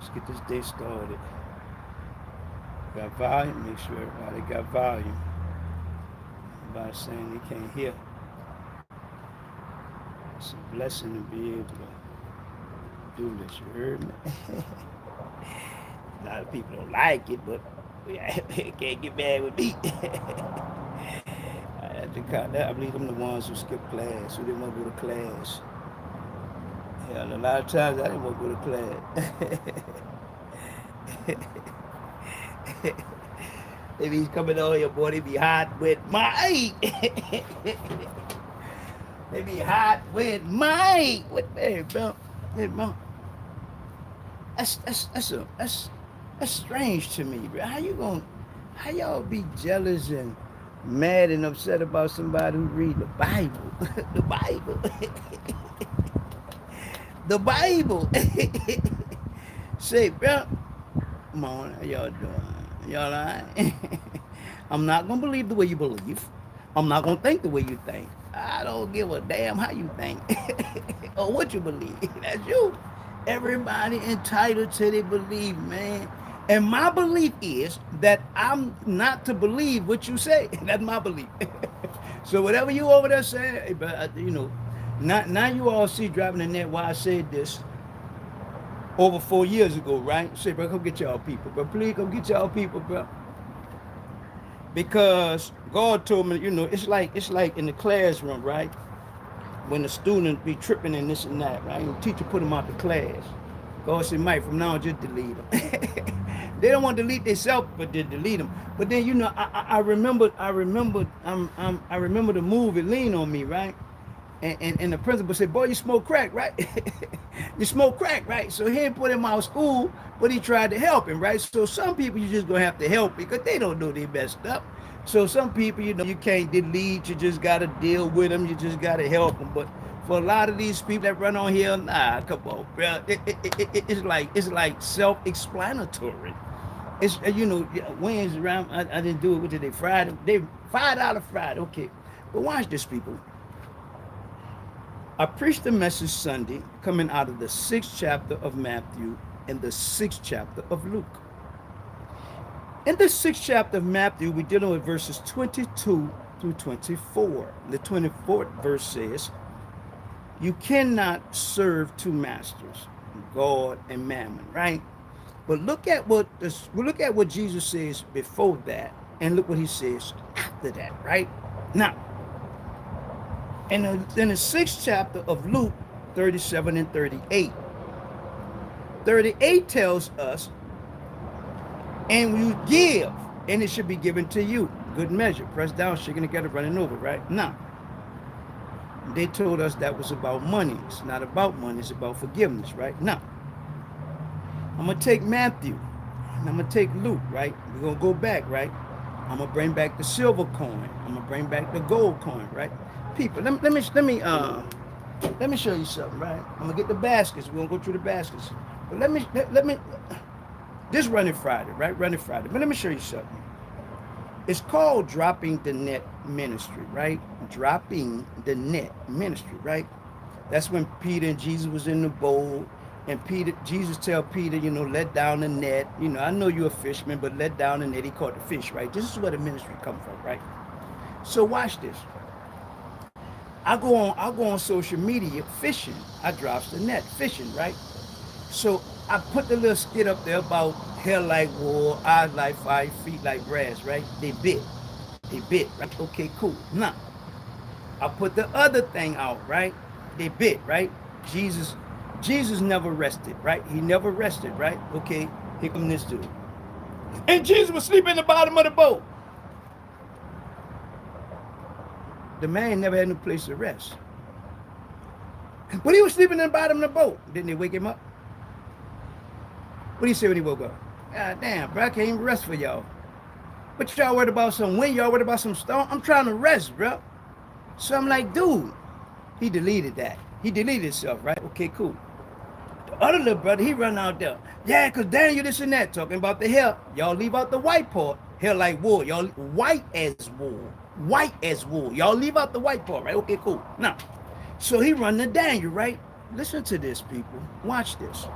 Let's get this day started. Got volume. Make sure everybody got volume. Everybody saying they can't hear. It's a blessing to be able to do this. You heard me? A lot of people don't like it, but can't get mad with me. I believe them the ones who skip class, who didn't want to go to class. Hell, a lot of times I didn't want to go to class. They be coming on here, boy, they be hot with my They be hot with my hey, bro. Hey, bro. That's strange to me, bro. How y'all be jealous and mad and upset about somebody who read the Bible? The Bible. The Bible. Say, bro, come on, how y'all doing? Y'all alright? I'm not gonna believe the way you believe. I'm not gonna think the way you think. I don't give a damn how you think or what you believe. That's you. Everybody entitled to their belief, man. And my belief is that I'm not to believe what you say. That's my belief. So whatever you over there saying, but you know, now you all see driving the net why I said this over 4 years ago, right? Say, bro, come get y'all people, bro. Please come get y'all people, bro. Because God told me, you know, it's like in the classroom, right? When the students be tripping and this and that, right? The teacher put them out the class. God said, Mike, from now on, just delete them. They don't want to delete themselves, but they delete them. But then, you know, I remember the movie Lean on Me, right? And the principal said, boy, you smoke crack, right? You smoke crack, right? So he didn't put him out of school, but he tried to help him, right? So some people you just gonna have to help because they don't know they messed up. So some people, you know, you can't delete, you just gotta deal with them, you just gotta help them. But for a lot of these people that run on here, nah, come on, bro. It's like self-explanatory. It's you know, Wednesday around. I didn't do it. What did they Friday? They $5 Friday. Okay, but watch this, people. I preached a message Sunday coming out of the 6th chapter of Matthew and the 6th chapter of Luke. In the 6th chapter of Matthew, we're dealing with verses 22 through 24. The 24th verse says, you cannot serve two masters, God and mammon, right? But look at what Jesus says before that, and look what he says after that, right? Now, in the 6th chapter of Luke, 37 and 38. 38 tells us, and you give, and it should be given to you. Good measure, pressed down, shaking together, running over, right? Now, they told us that was about money. It's not about money, it's about forgiveness, right? Now, I'm going to take Matthew, and I'm going to take Luke, right? We're going to go back, right? I'm going to bring back the silver coin. I'm going to bring back the gold coin, right? People, let me show you something, right? I'm gonna get the baskets. We're gonna go through the baskets. But let me this running Friday, right? Running Friday. But let me show you something. It's called dropping the net ministry, right? Dropping the net ministry, right? That's when Peter and Jesus was in the boat, and Jesus tell Peter, you know, let down the net. You know, I know you're a fisherman, but let down the net. He caught the fish, right? This is where the ministry come from, right? So watch this. I go on social media fishing. I drops the net fishing, right? So I put the little skit up there about hair like wool, eyes like 5 feet like grass, right? They bit, right? Okay, cool. Now I put the other thing out, right? They bit, right? Jesus never rested, right? He never rested, right? Okay, here come this dude. And Jesus was sleeping in the bottom of the boat. The man never had no place to rest. But he was sleeping in the bottom of the boat. Didn't they wake him up? What did he say when he woke up? God damn, bro, I can't even rest for y'all. But y'all worried about some wind, y'all worried about some storm. I'm trying to rest, bro. So I'm like, dude, he deleted that. He deleted himself, right? Okay, cool. The other little brother, he run out there. Yeah, because Daniel this and that, talking about the hair. Y'all leave out the white part. Hair like wool. Y'all white as wool. White as wool. Y'all leave out the white part, right? Okay, cool. Now, so he run to Daniel, right? Listen to this, people. Watch this.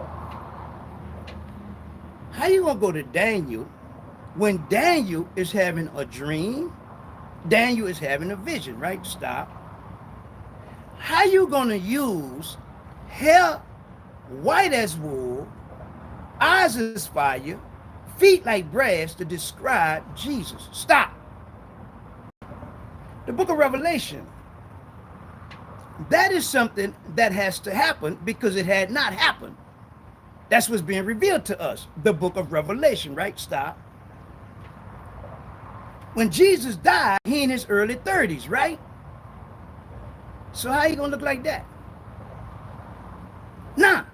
How you going to go to Daniel when Daniel is having a dream? Daniel is having a vision, right? Stop. How you going to use hair white as wool, eyes as fire, feet like brass to describe Jesus? Stop. The book of Revelation, that is something that has to happen because it had not happened. That's what's being revealed to us. The book of Revelation, right? Stop. When Jesus died, he in his early 30s, right? So how you gonna look like that? Now,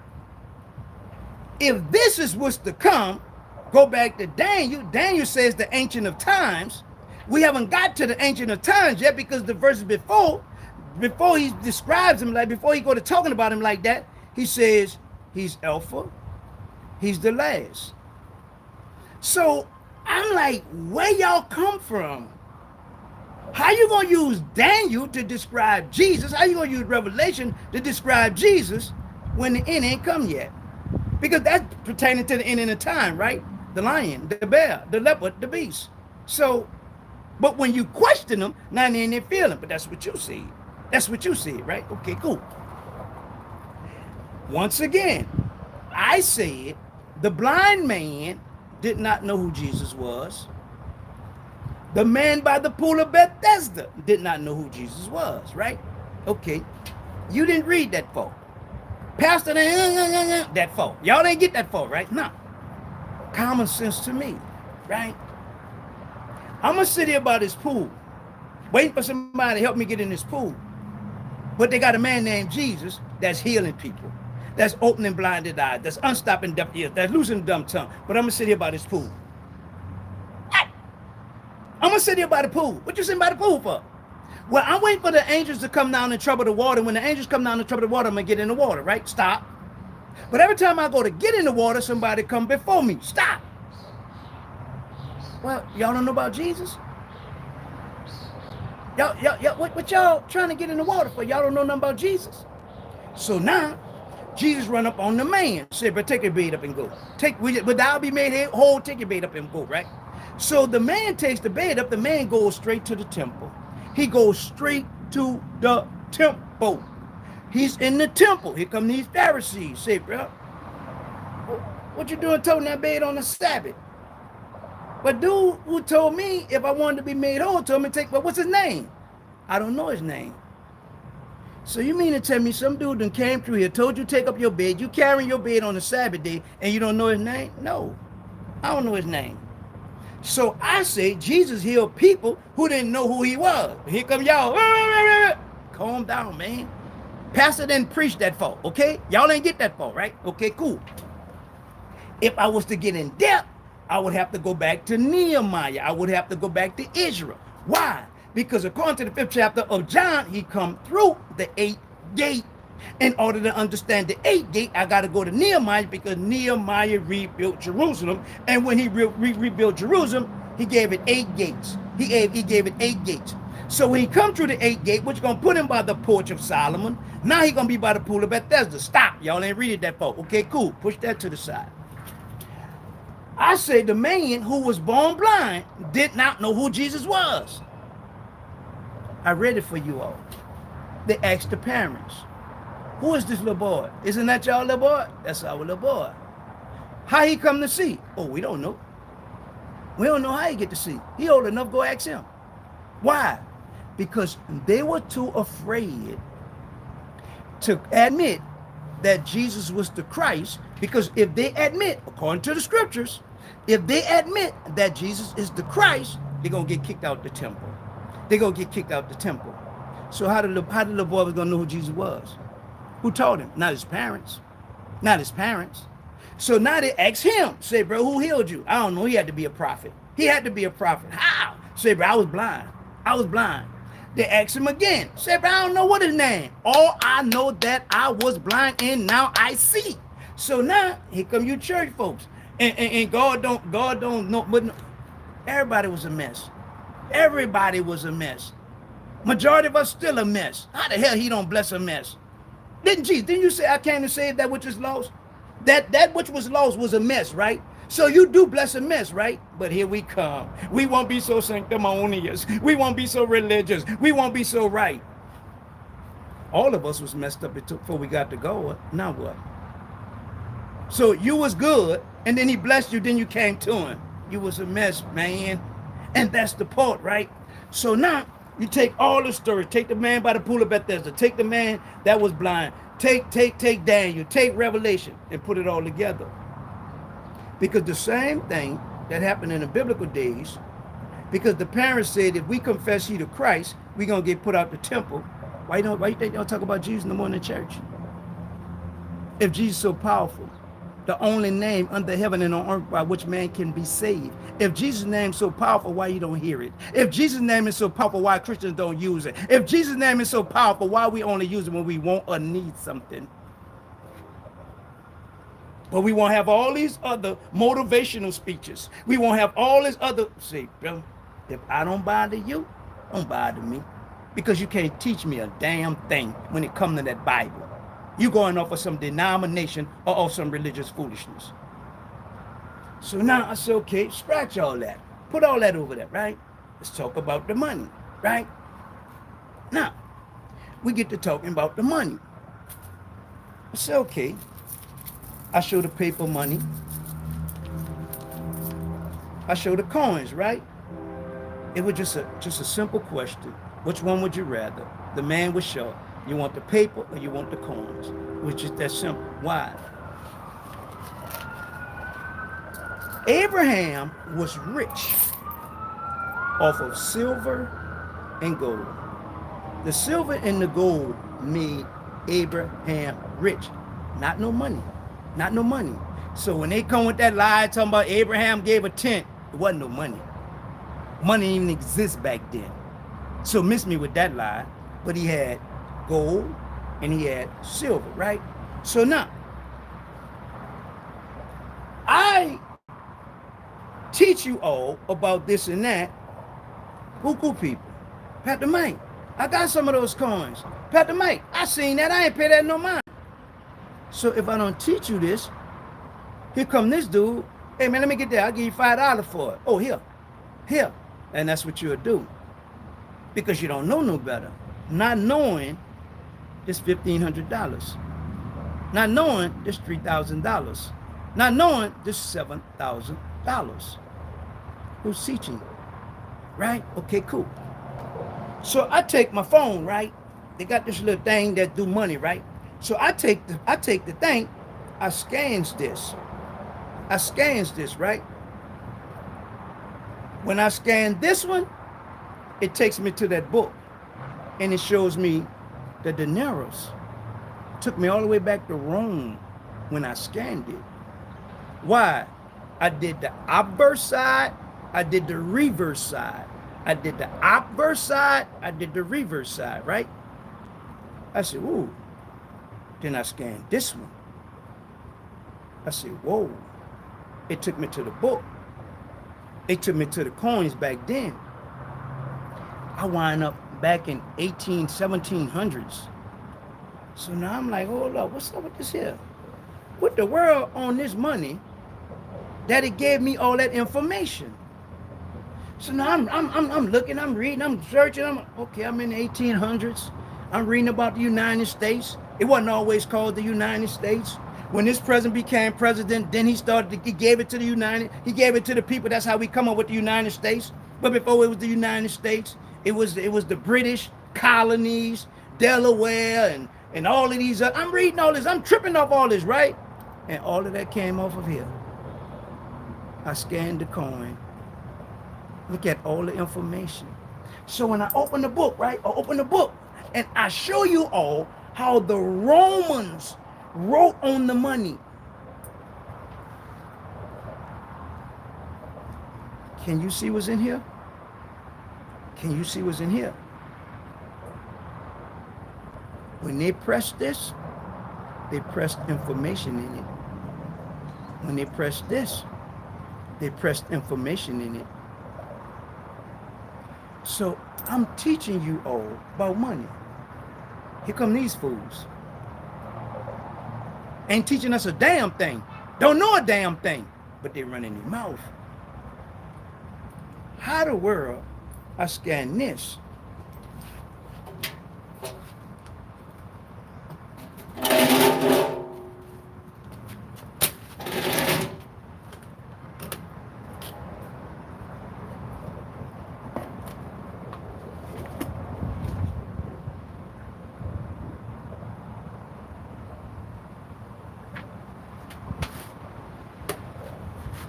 if this is what's to come, go back to Daniel. Daniel says the Ancient of Times. We haven't got to the Ancient of Times yet because the verses before he describes him, like before he go to talking about him like that, he says he's Alpha, he's the last. So I'm like, where y'all come from? How you gonna use Daniel to describe Jesus? How you gonna use Revelation to describe Jesus when the end ain't come yet? Because that's pertaining to the end of time, right? The lion, the bear, the leopard, the beast. So, but when you question them, now they ain't feeling. But that's what you see. That's what you see, right? Okay, cool. Once again, I said the blind man did not know who Jesus was. The man by the pool of Bethesda did not know who Jesus was, right? Okay, you didn't read that far. Pastor, that far. Y'all didn't get that far, right? No. Common sense to me, right? I'm going to sit here by this pool, waiting for somebody to help me get in this pool. But they got a man named Jesus that's healing people, that's opening blinded eyes, that's unstopping deaf ears, that's loosening dumb tongue. But I'm going to sit here by this pool. I'm going to sit here by the pool. What you sitting by the pool for? Well, I'm waiting for the angels to come down and trouble the water. When the angels come down and trouble the water, I'm going to get in the water, right? Stop. But every time I go to get in the water, somebody come before me. Stop. Well, y'all don't know about Jesus? Y'all, what y'all trying to get in the water for? Y'all don't know nothing about Jesus? So now, Jesus run up on the man. Said, but take your bait up and go. But thou be made whole, take your bait up and go, right? So the man takes the bait up. The man goes straight to the temple. He goes straight to the temple. He's in the temple. Here come these Pharisees. Say, bro, what you doing toting that bait on the Sabbath? But dude who told me if I wanted to be made whole told me to take, but what's his name? I don't know his name. So you mean to tell me some dude done came through here, told you take up your bed, you carrying your bed on the Sabbath day, and you don't know his name? No, I don't know his name. So I say Jesus healed people who didn't know who he was. Here come y'all. Calm down, man. Pastor didn't preach that far, okay? Y'all ain't get that far, right? Okay, cool. If I was to get in depth, I would have to go back to Nehemiah. I would have to go back to Israel. Why? Because according to the 5th chapter of John, he come through the 8th gate. In order to understand the 8th gate, I got to go to Nehemiah because Nehemiah rebuilt Jerusalem. And when he rebuilt Jerusalem, he gave it 8 gates. He gave it 8 gates. So when he come through the 8th gate, which going to put him by the porch of Solomon, now he going to be by the pool of Bethesda. Stop. Y'all ain't reading that far. Okay, cool. Push that to the side. I say the man who was born blind did not know who Jesus was. I read it for you all. They asked the parents, who is this little boy? Isn't that y'all little boy? That's our little boy. How he come to see? Oh, we don't know. We don't know how he get to see. He old enough, go ask him. Why? Because they were too afraid to admit that Jesus was the Christ, because if they admit, according to the scriptures, if they admit that Jesus is the Christ, they're going to get kicked out the temple. They're going to get kicked out the temple. So how the little boy was going to know who Jesus was? Who taught him? Not his parents. Not his parents. So now they ask him, say, bro, who healed you? I don't know. He had to be a prophet. He had to be a prophet. How? Say, bro, I was blind. I was blind. They ask him again. Say, but I don't know what his name. All I know that I was blind and now I see. So now here come you church folks. And God don't know. But no, everybody was a mess. Everybody was a mess. Majority of us still a mess. How the hell he don't bless a mess? Didn't you say I came to save that which is lost? That which was lost was a mess, right? So you do bless a mess, right? But here we come. We won't be so sanctimonious. We won't be so religious. We won't be so right. All of us was messed up before we got to go. Now what? So you was good, and then he blessed you, then you came to him. You was a mess, man. And that's the part, right? So now you take all the stories. Take the man by the pool of Bethesda. Take the man that was blind. Take Daniel. Take Revelation and put it all together. Because the same thing that happened in the biblical days, because the parents said if we confess ye to Christ, we're going to get put out the temple. Why you think they don't talk about Jesus no more in the church? If Jesus is so powerful, the only name under heaven and on earth by which man can be saved. If Jesus' name is so powerful, why you don't hear it? If Jesus' name is so powerful, why Christians don't use it? If Jesus' name is so powerful, why we only use it when we want or need something? But we won't have all these other motivational speeches. We won't have all this other, say, brother, if I don't bother you, don't bother me. Because you can't teach me a damn thing when it comes to that Bible. You going off of some denomination or off some religious foolishness. So now I said, okay, scratch all that. Put all that over there, right? Let's talk about the money, right? Now, we get to talking about the money. I said, okay. I show the paper money. I show the coins, right? It was just a simple question. Which one would you rather? The man was short. You want the paper or you want the coins? Which is that simple. Why? Abraham was rich off of silver and gold. The silver and the gold made Abraham rich. Not no money. Not no money. So when they come with that lie talking about Abraham gave a tenth, it wasn't no money. Money didn't even exist back then. So miss me with that lie. But he had gold and he had silver, right? So now, I teach you all about this and that. Buku people. PastarMike, I got some of those coins. PastarMike, I seen that. I ain't pay that no mind. So if I don't teach you this, here come this dude. Hey man, let me get that. I'll give you $5 for it. Oh, here. And that's what you'll do. Because you don't know no better. Not knowing this $1,500. Not knowing this $3,000. Not knowing this $7,000. Who's teaching? Right? Okay, cool. So I take my phone, right? They got this little thing that do money, right? So I take the thing, I scans this, right? When I scan this one, it takes me to that book, and it shows me the dineros. Took me all the way back to Rome when I scanned it. Why? I did the obverse side, I did the reverse side. I did the obverse side, I did the reverse side, right? I said, ooh. Then I scanned this one. I said, whoa. It took me to the book. It took me to the coins back then. I wind up back in 1700s. So now I'm like, hold up, what's up with this here? What the world on this money that it gave me all that information? So now I'm looking, I'm reading, I'm searching. I'm in the 1800s. I'm reading about the United States. It wasn't always called the United States. When this president became president, then he gave it to the people. That's how we come up with the United States. But before it was the United States, it was the British colonies, Delaware, and all of these. I'm reading all this. I'm tripping off all this, right? And all of that came off of here. I scanned the coin. Look at all the information. So when I open the book, right? I open the book and I show you all how the Romans wrote on the money. Can you see what's in here? Can you see what's in here? When they pressed this, they pressed information in it. When they pressed this, they pressed information in it. So I'm teaching you all about money. Here come these fools. Ain't teaching us a damn thing. Don't know a damn thing, but they run in their mouth. How the world I scan this?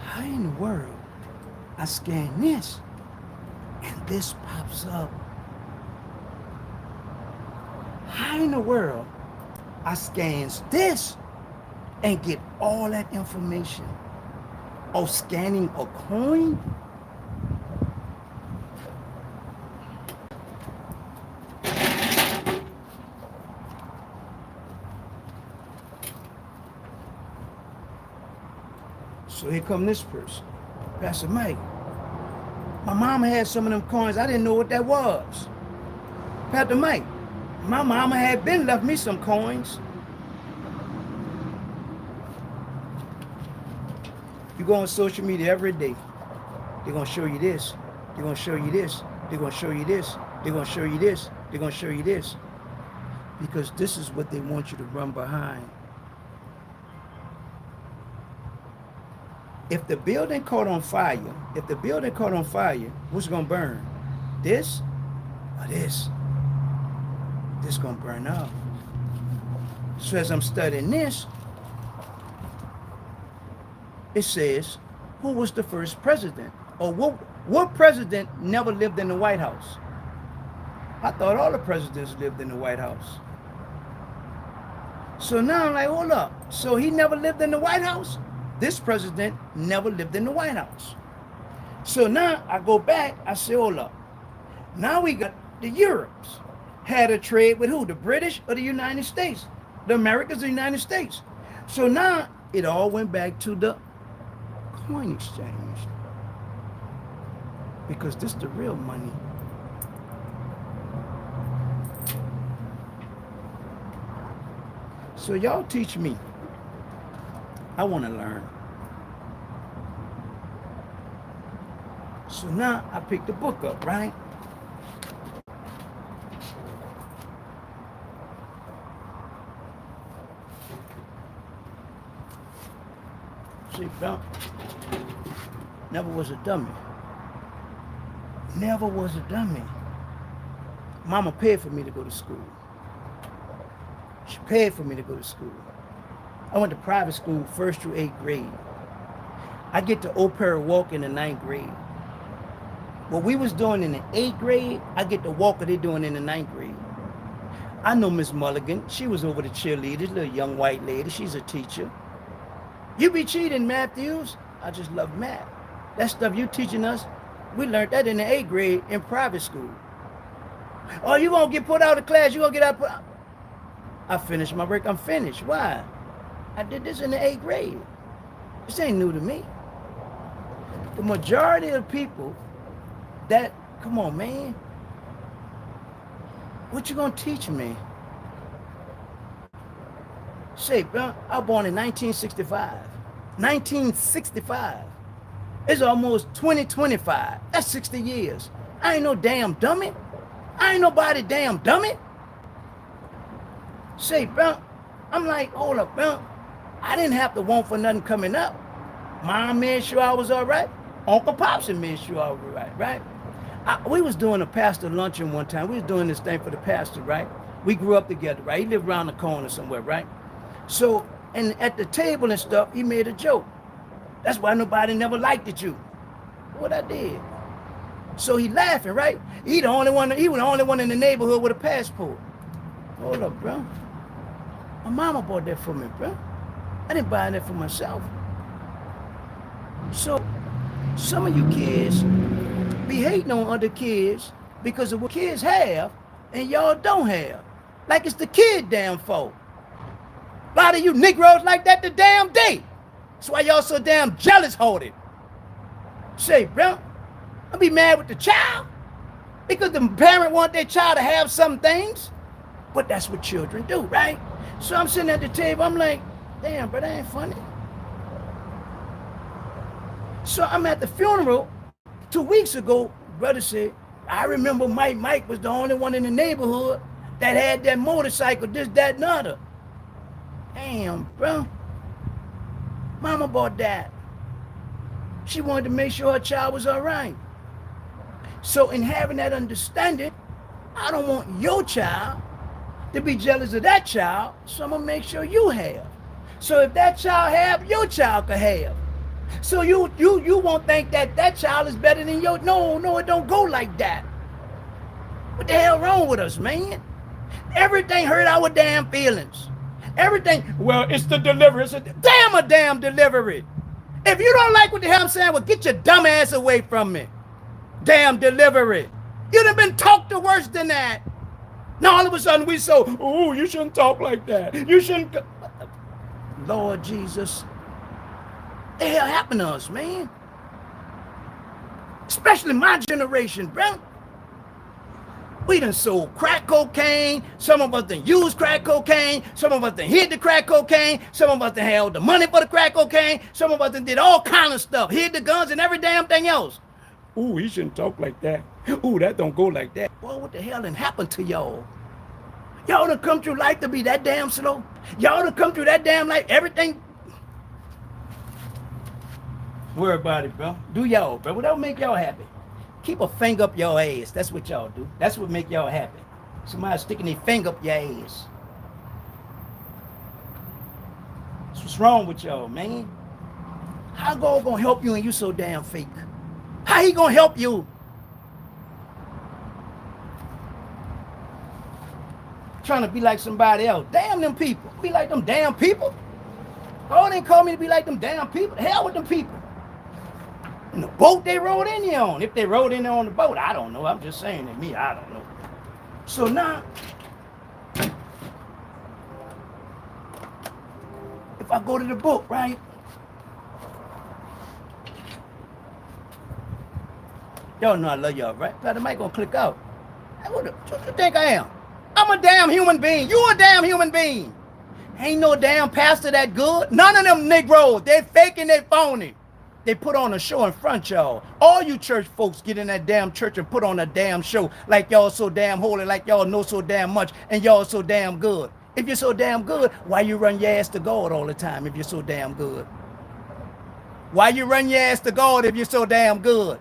How in the world I scan this and this pops up? How in the world I scans this and get all that information of scanning a coin? So here come this person, Pastor Mike. My mama had some of them coins. I didn't know what that was. Pastor Mike, my mama had been left me some coins. You go on social media every day. They're gonna show you this. They're gonna show you this. They're gonna show you this. They're gonna show you this. They're gonna show you this. Because this is what they want you to run behind. If the building caught on fire, what's gonna burn? This or this? This gonna burn up. So as I'm studying this, it says, who was the first president? Or what president never lived in the White House? I thought all the presidents lived in the White House. So now I'm like, hold up. So he never lived in the White House? This president never lived in the White House. So now I go back, I say, hold up. Now we got the Europes. Had a trade with who? The British or the United States? The Americans or the United States? So now it all went back to the coin exchange. Because this is the real money. So y'all teach me. I want to learn. So now I picked the book up, right? See, bro, never was a dummy. Never was a dummy. Mama paid for me to go to school. She paid for me to go to school. I went to private school 1st through 8th grade. I get to Opera walk in the 9th grade. What we was doing in the 8th grade, I get to walk what they doing in the 9th grade. I know Miss Mulligan. She was over the cheerleaders, little young white lady. She's a teacher. You be cheating, Matthews. I just love math. That stuff you teaching us, we learned that in the 8th grade in private school. Oh, you gonna get put out of class, you gonna get out. I finished my break, I'm finished. Why? I did this in the 8th grade. This ain't new to me. The majority of people that, come on, man. What you gonna teach me? Say, bro, I was born in 1965. 1965. It's almost 2025. That's 60 years. I ain't no damn dummy. I ain't nobody damn dummy. Say, bro, I'm like, hold up, bro. I didn't have to want for nothing coming up. Mom made sure I was all right. Uncle Pops made sure I was right? We was doing a pastor luncheon one time. We was doing this thing for the pastor, right? We grew up together, right? He lived around the corner somewhere, right? So, and at the table and stuff, he made a joke. That's why nobody never liked you. What I did. So he laughing, right? He was the only one in the neighborhood with a passport. Hold up, bro. My mama bought that for me, bro. I didn't buy that for myself. So, some of you kids be hating on other kids because of what kids have and y'all don't have. Like it's the kid damn fault. A lot of you Negroes like that the damn day. That's why y'all so damn jealous holding. Say, bro, I'll be mad with the child because the parent want their child to have some things. But that's what children do, right? So I'm sitting at the table, I'm like, Damn, bro, that ain't funny. So I'm at the funeral 2 weeks ago. Brother said, I remember Mike was the only one in the neighborhood that had that motorcycle, this, that, and other. Damn, bro. Mama bought that. She wanted to make sure her child was all right. So in having that understanding, I don't want your child to be jealous of that child, so I'm gonna make sure you have. So if that child have, your child can have. So you won't think that that child is better than your. No, it don't go like that. What the hell wrong with us, man? Everything hurt our damn feelings. Everything. Well, it's the delivery. It's a damn delivery. If you don't like what the hell I'm saying, well, get your dumb ass away from me. Damn delivery. You'd have been talked to worse than that. Now all of a sudden we so, oh, you shouldn't talk like that. You shouldn't. Lord Jesus. What the hell happened to us, man? Especially my generation, bro. We done sold crack cocaine. Some of us done used crack cocaine. Some of us done hid the crack cocaine. Some of us done held the money for the crack cocaine. Some of us done did all kind of stuff. Hid the guns and every damn thing else. Ooh, he shouldn't talk like that. Ooh, that don't go like that. Boy, what the hell done happened to y'all? Y'all done come through life to be that damn slow? Y'all done come through that damn life, everything? Worry about it, bro. Do y'all, bro. Whatever make y'all happy. Keep a finger up your ass. That's what y'all do. That's what make y'all happy. Somebody sticking their finger up your ass. That's what's wrong with y'all, man. How God gonna help you and you so damn fake? How he gonna help you? Trying to be like somebody else. Damn them people. Be like them damn people. God didn't call me to be like them damn people. The hell with them people. In the boat they rode in here on. If they rode in there on the boat, I don't know. I'm just saying to me, I don't know. So now, if I go to the book, right? Y'all know I love y'all, right? PastarMike gonna click out. Hey, what you think I am? I'm a damn human being. You a damn human being. Ain't no damn pastor that good. None of them Negroes. They faking, they phony. They put on a show in front y'all. All you church folks get in that damn church and put on a damn show like y'all so damn holy, like y'all know so damn much, and y'all so damn good. If you're so damn good, why you run your ass to God all the time if you're so damn good? Why you run your ass to God if you're so damn good?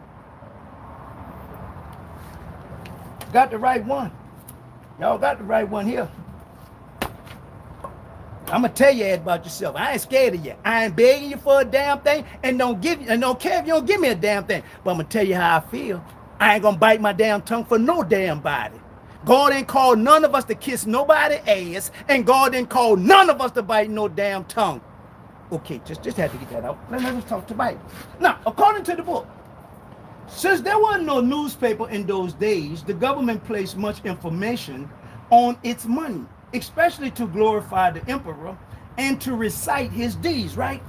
Got the right one. Y'all got the right one here. I'm gonna tell you about yourself. I ain't scared of you. I ain't begging you for a damn thing, and don't care if you don't give me a damn thing. But I'm gonna tell you how I feel. I ain't gonna bite my damn tongue for no damn body. God ain't called none of us to kiss nobody's ass, and God didn't call none of us to bite no damn tongue. Okay, just had to get that out. Let's talk to Bible. Now, according to the book, since there wasn't no newspaper in those days, the government placed much information on its money, especially to glorify the emperor and to recite his deeds, right?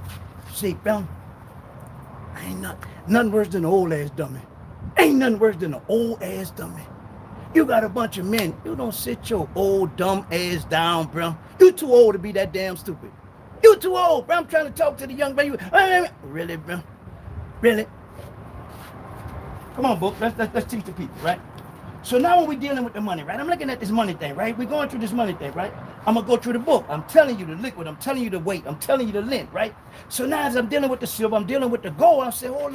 See, fam, ain't nothing worse than an old ass dummy. Ain't nothing worse than an old ass dummy. You got a bunch of men. You don't sit your old dumb ass down, bro. You too old to be that damn stupid. You too old, bro. I'm trying to talk to the young man. Really, bro? Really? Come on, book. Let's teach the people, right? So now when we're dealing with the money, right? I'm looking at this money thing, right? We're going through this money thing, right? I'm going to go through the book. I'm telling you the liquid. I'm telling you the weight. I'm telling you the length, right? So now as I'm dealing with the silver, I'm dealing with the gold. I'm saying, hold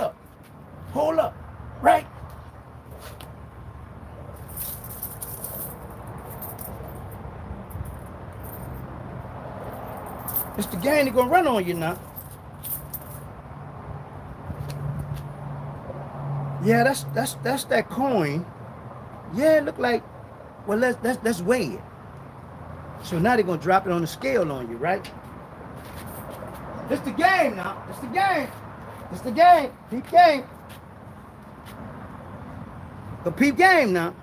up, right? It's the gang that's going to run on you now. Yeah, that's that coin. Yeah, it look like, well, let's weigh it. So now they're gonna drop it on the scale on you, right? It's the game now. It's the game. It's the game. Peep game. The peep game now.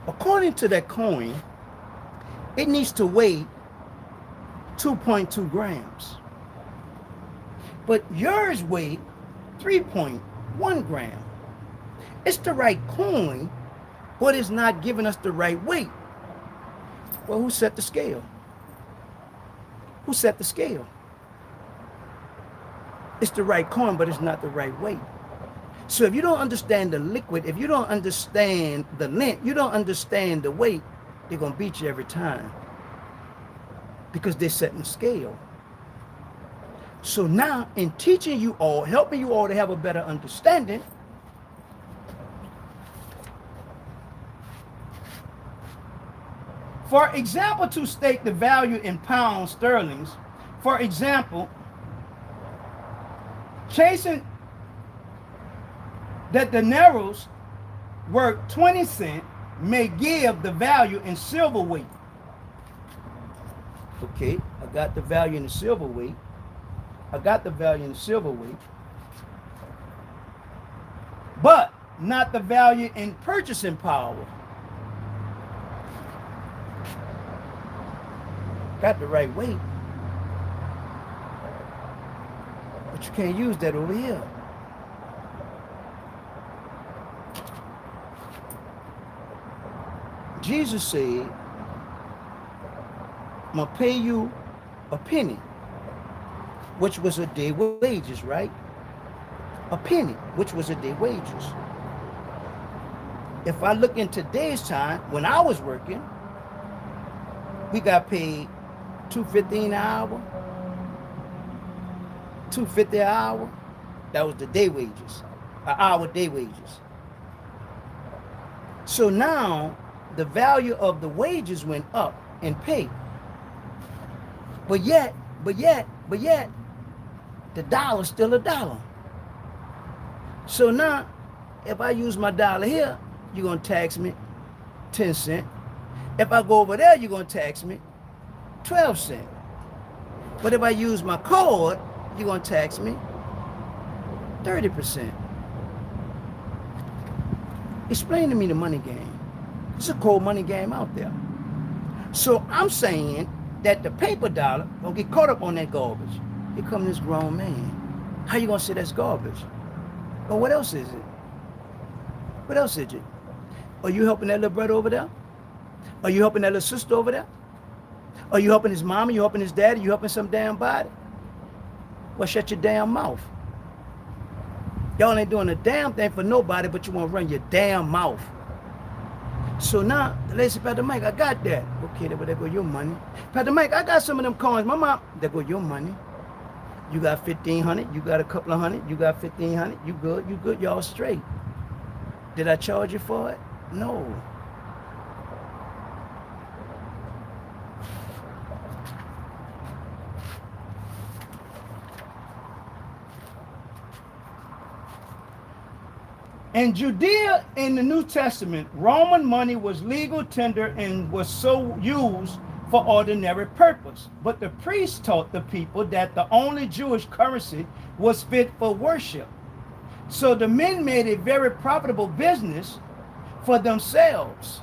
According to that coin, it needs to weigh 2.2 grams. But yours weigh 3.1 gram. It's the right coin, but it's not giving us the right weight. Well, who set the scale? Who set the scale? It's the right coin, but it's not the right weight. So if you don't understand the liquid, if you don't understand the length, you don't understand the weight, they're going to beat you every time because they're setting the scale. So now in teaching you all, helping you all to have a better understanding, for example, to state the value in pounds sterling, for example, chasing that the narrows worth 20 cents may give the value in silver weight. Okay, I got the value in the silver weight. I got the value in the silver weight. But not the value in purchasing power. Got the right weight. But you can't use that over here. Jesus said, I'm going to pay you a penny, which was a day wages, right? A penny, which was a day wages. If I look in today's time, when I was working, we got paid $2.15 an hour, $2.50 an hour. That was the day wages, an hour day wages. So now the value of the wages went up in pay. But yet, the dollar's still a dollar. So now, if I use my dollar here, you're going to tax me 10 cents. If I go over there, you're going to tax me 12 cents. But if I use my card, you're going to tax me 30%. Explain to me the money game. It's a cold money game out there. So I'm saying that the paper dollar don't get caught up on that garbage. Here comes this grown man. How you gonna say that's garbage? Or what else is it? What else is it? Are you helping that little brother over there? Are you helping that little sister over there? Are you helping his mama? You helping his daddy? You helping some damn body? Well, shut your damn mouth. Y'all ain't doing a damn thing for nobody, but you want to run your damn mouth. So now, the lady said, PastarMike, I got that. Okay, there go your money. PastarMike, I got some of them coins. My mom, there go your money. You got 1,500, you got a couple of hundred, you got 1,500, you good, y'all straight. Did I charge you for it? No. In Judea in the New Testament, Roman money was legal tender and was so used for ordinary purpose. But the priests taught the people that the only Jewish currency was fit for worship. So the men made a very profitable business for themselves.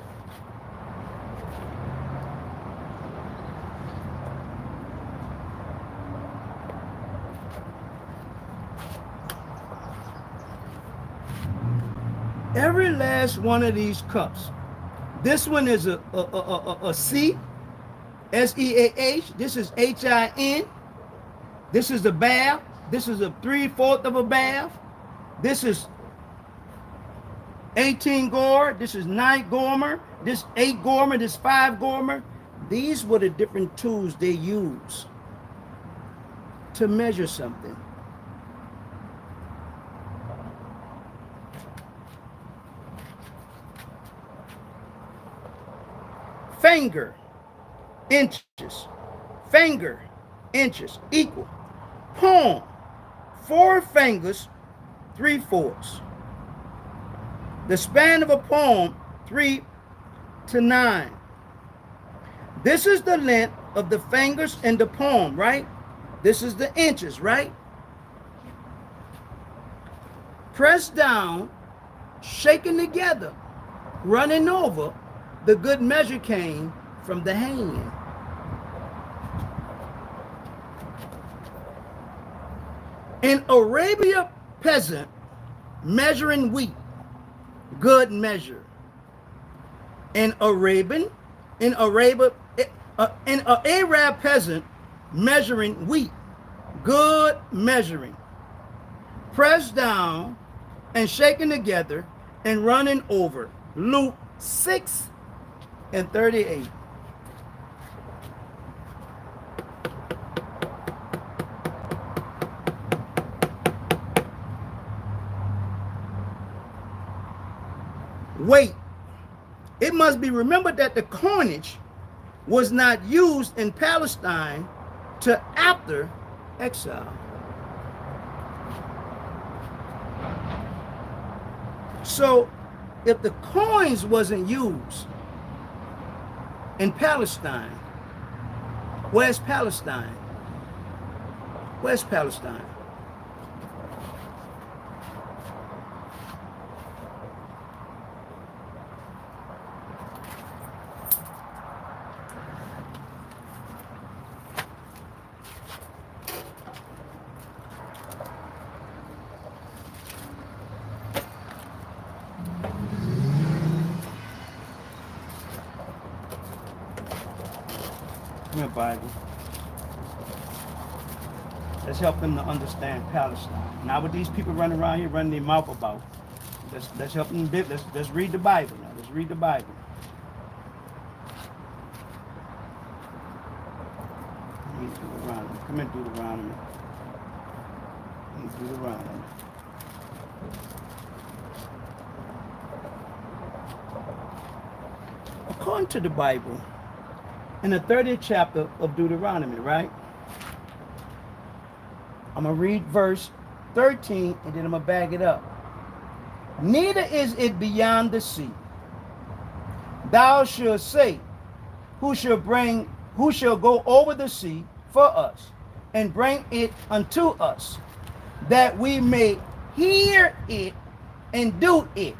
Every last one of these cups. This one is a C, S-E-A-H. This is H-I-N. This is a bath. This is a 3/4 of a bath. This is 18 gore. This is 9 gourmet. This 8 gourmet. This 5 gourmet. These were the different tools they use to measure something. Finger, inches. Finger, inches, equal. Palm, 4 fingers, 3/4. The span of a palm, 3 to 9. This is the length of the fingers in the palm, right? This is the inches, right? Pressed down, shaken together, running over, the good measure came from the hand. An Arabia peasant measuring wheat, good measure. An Arab peasant measuring wheat, good measuring, pressed down and shaken together and running over. Luke 6:38. Wait. It must be remembered that the coinage was not used in Palestine till after exile. So if the coins wasn't used in Palestine, where's Palestine? Where's Palestine? Come here, Bible. Let's help them to understand Palestine. Not what these people running around here running their mouth about. Let's help them. Let's read the Bible now. Let's read the Bible. Deuteronomy. Come in, Deuteronomy. Deuteronomy. According to the Bible, in the 30th chapter of Deuteronomy, right? I'm going to read verse 13 and then I'm going to back it up. Neither is it beyond the sea. Thou shalt say, who shall go over the sea for us and bring it unto us, that we may hear it and do it.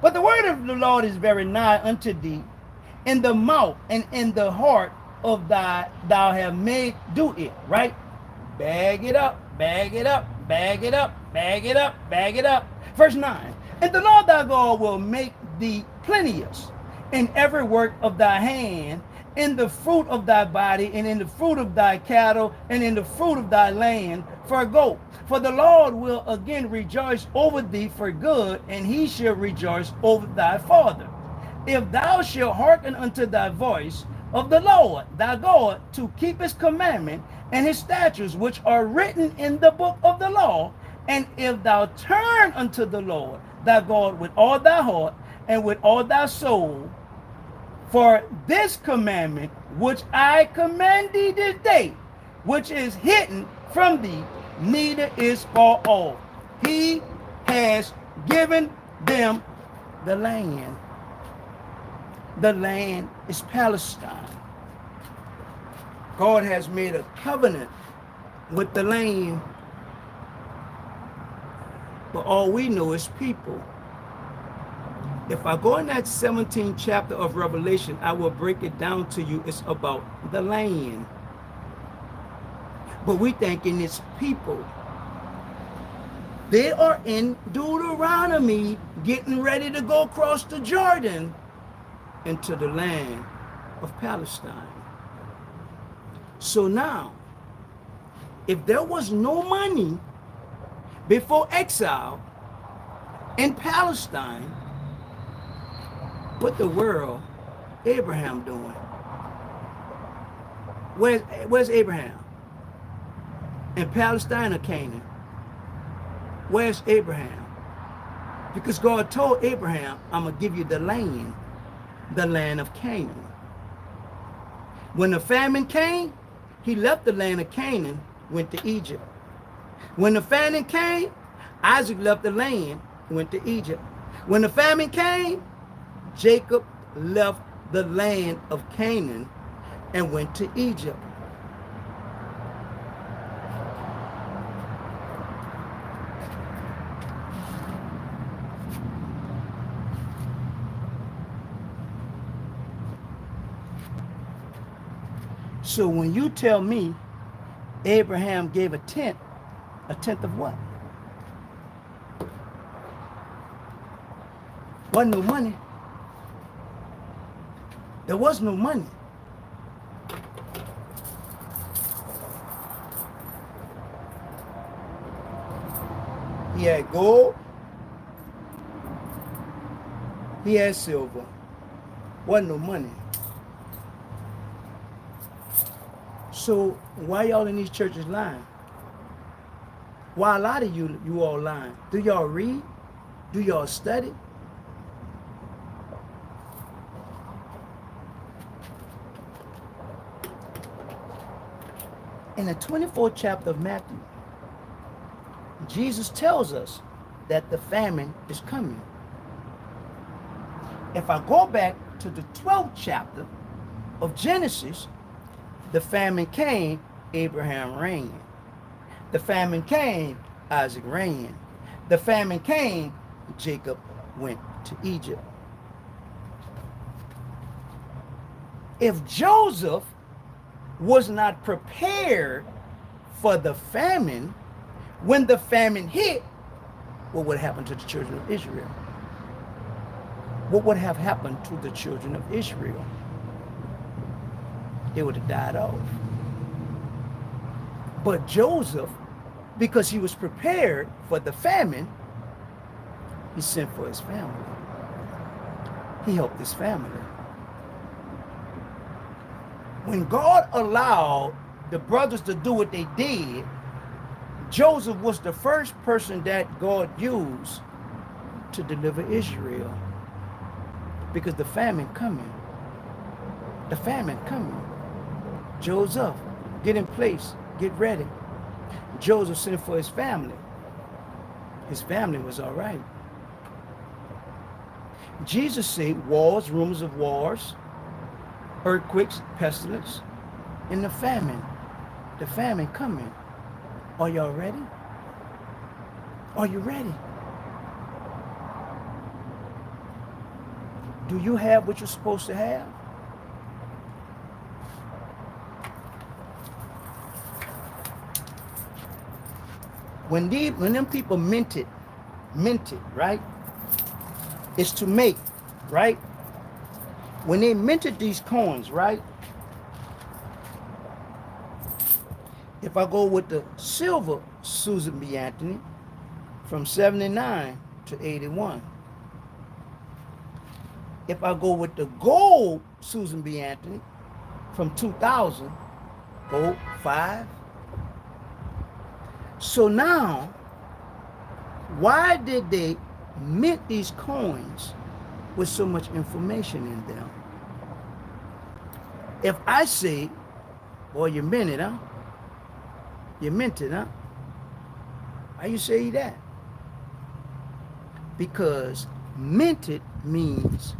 But the word of the Lord is very nigh unto thee, in the mouth and in the heart of thou have made do it, right? Bag it up, bag it up, bag it up, bag it up, bag it up. Verse 9, and the Lord thy God will make thee plenteous in every work of thy hand, in the fruit of thy body, and in the fruit of thy cattle, and in the fruit of thy land for gold. For the Lord will again rejoice over thee for good, and he shall rejoice over thy father. If thou shalt hearken unto thy voice of the Lord thy God, to keep his commandment and his statutes, which are written in the book of the law, and if thou turn unto the Lord thy God with all thy heart and with all thy soul, for this commandment which I command thee this day, which is hidden from thee, neither is far off. He has given them the land. The land is Palestine. God has made a covenant with the land, but all we know is people. If I go in that 17th chapter of Revelation, I will break it down to you. It's about the land. But we thinking it's people. They are in Deuteronomy getting ready to go across the Jordan into the land of Palestine. So now, if there was no money before exile in Palestine, what the world Abraham doing? Where's Abraham? In Palestine or Canaan? Where's Abraham? Because God told Abraham, I'm going to give you the land of Canaan. When the famine came, he left the land of Canaan, went to Egypt. When the famine came, Isaac left the land, went to Egypt. When the famine came, Jacob left the land of Canaan and went to Egypt. So when you tell me Abraham gave a tenth of what? Wasn't no money. There was no money. He had gold. He had silver. Wasn't no money. So why y'all in these churches lying? Why a lot of you all lying? Do y'all read? Do y'all study? In the 24th chapter of Matthew, Jesus tells us that the famine is coming. If I go back to the 12th chapter of Genesis, the famine came, Abraham reigned. The famine came, Isaac reigned. The famine came, Jacob went to Egypt. If Joseph was not prepared for the famine, when the famine hit, what would happen to the children of Israel? What would have happened to the children of Israel? They would have died off. But Joseph, because he was prepared for the famine, he sent for his family. He helped his family. When God allowed the brothers to do what they did, Joseph was the first person that God used to deliver Israel. Because the famine coming. The famine coming. Joseph, get in place, get ready. Joseph sent for his family. His family was all right. Jesus said wars, rumors of wars, earthquakes, pestilence, and the famine. The famine coming. Are y'all ready? Are you ready? Do you have what you're supposed to have? When them people minted, right? It's to make, right? When they minted these coins, right? If I go with the silver Susan B. Anthony from 79 to 81. If I go with the gold Susan B. Anthony from 2000, gold 5. So now, why did they mint these coins with so much information in them? If I say, boy, you minted, huh? You minted, huh? Why you say that? Because minted means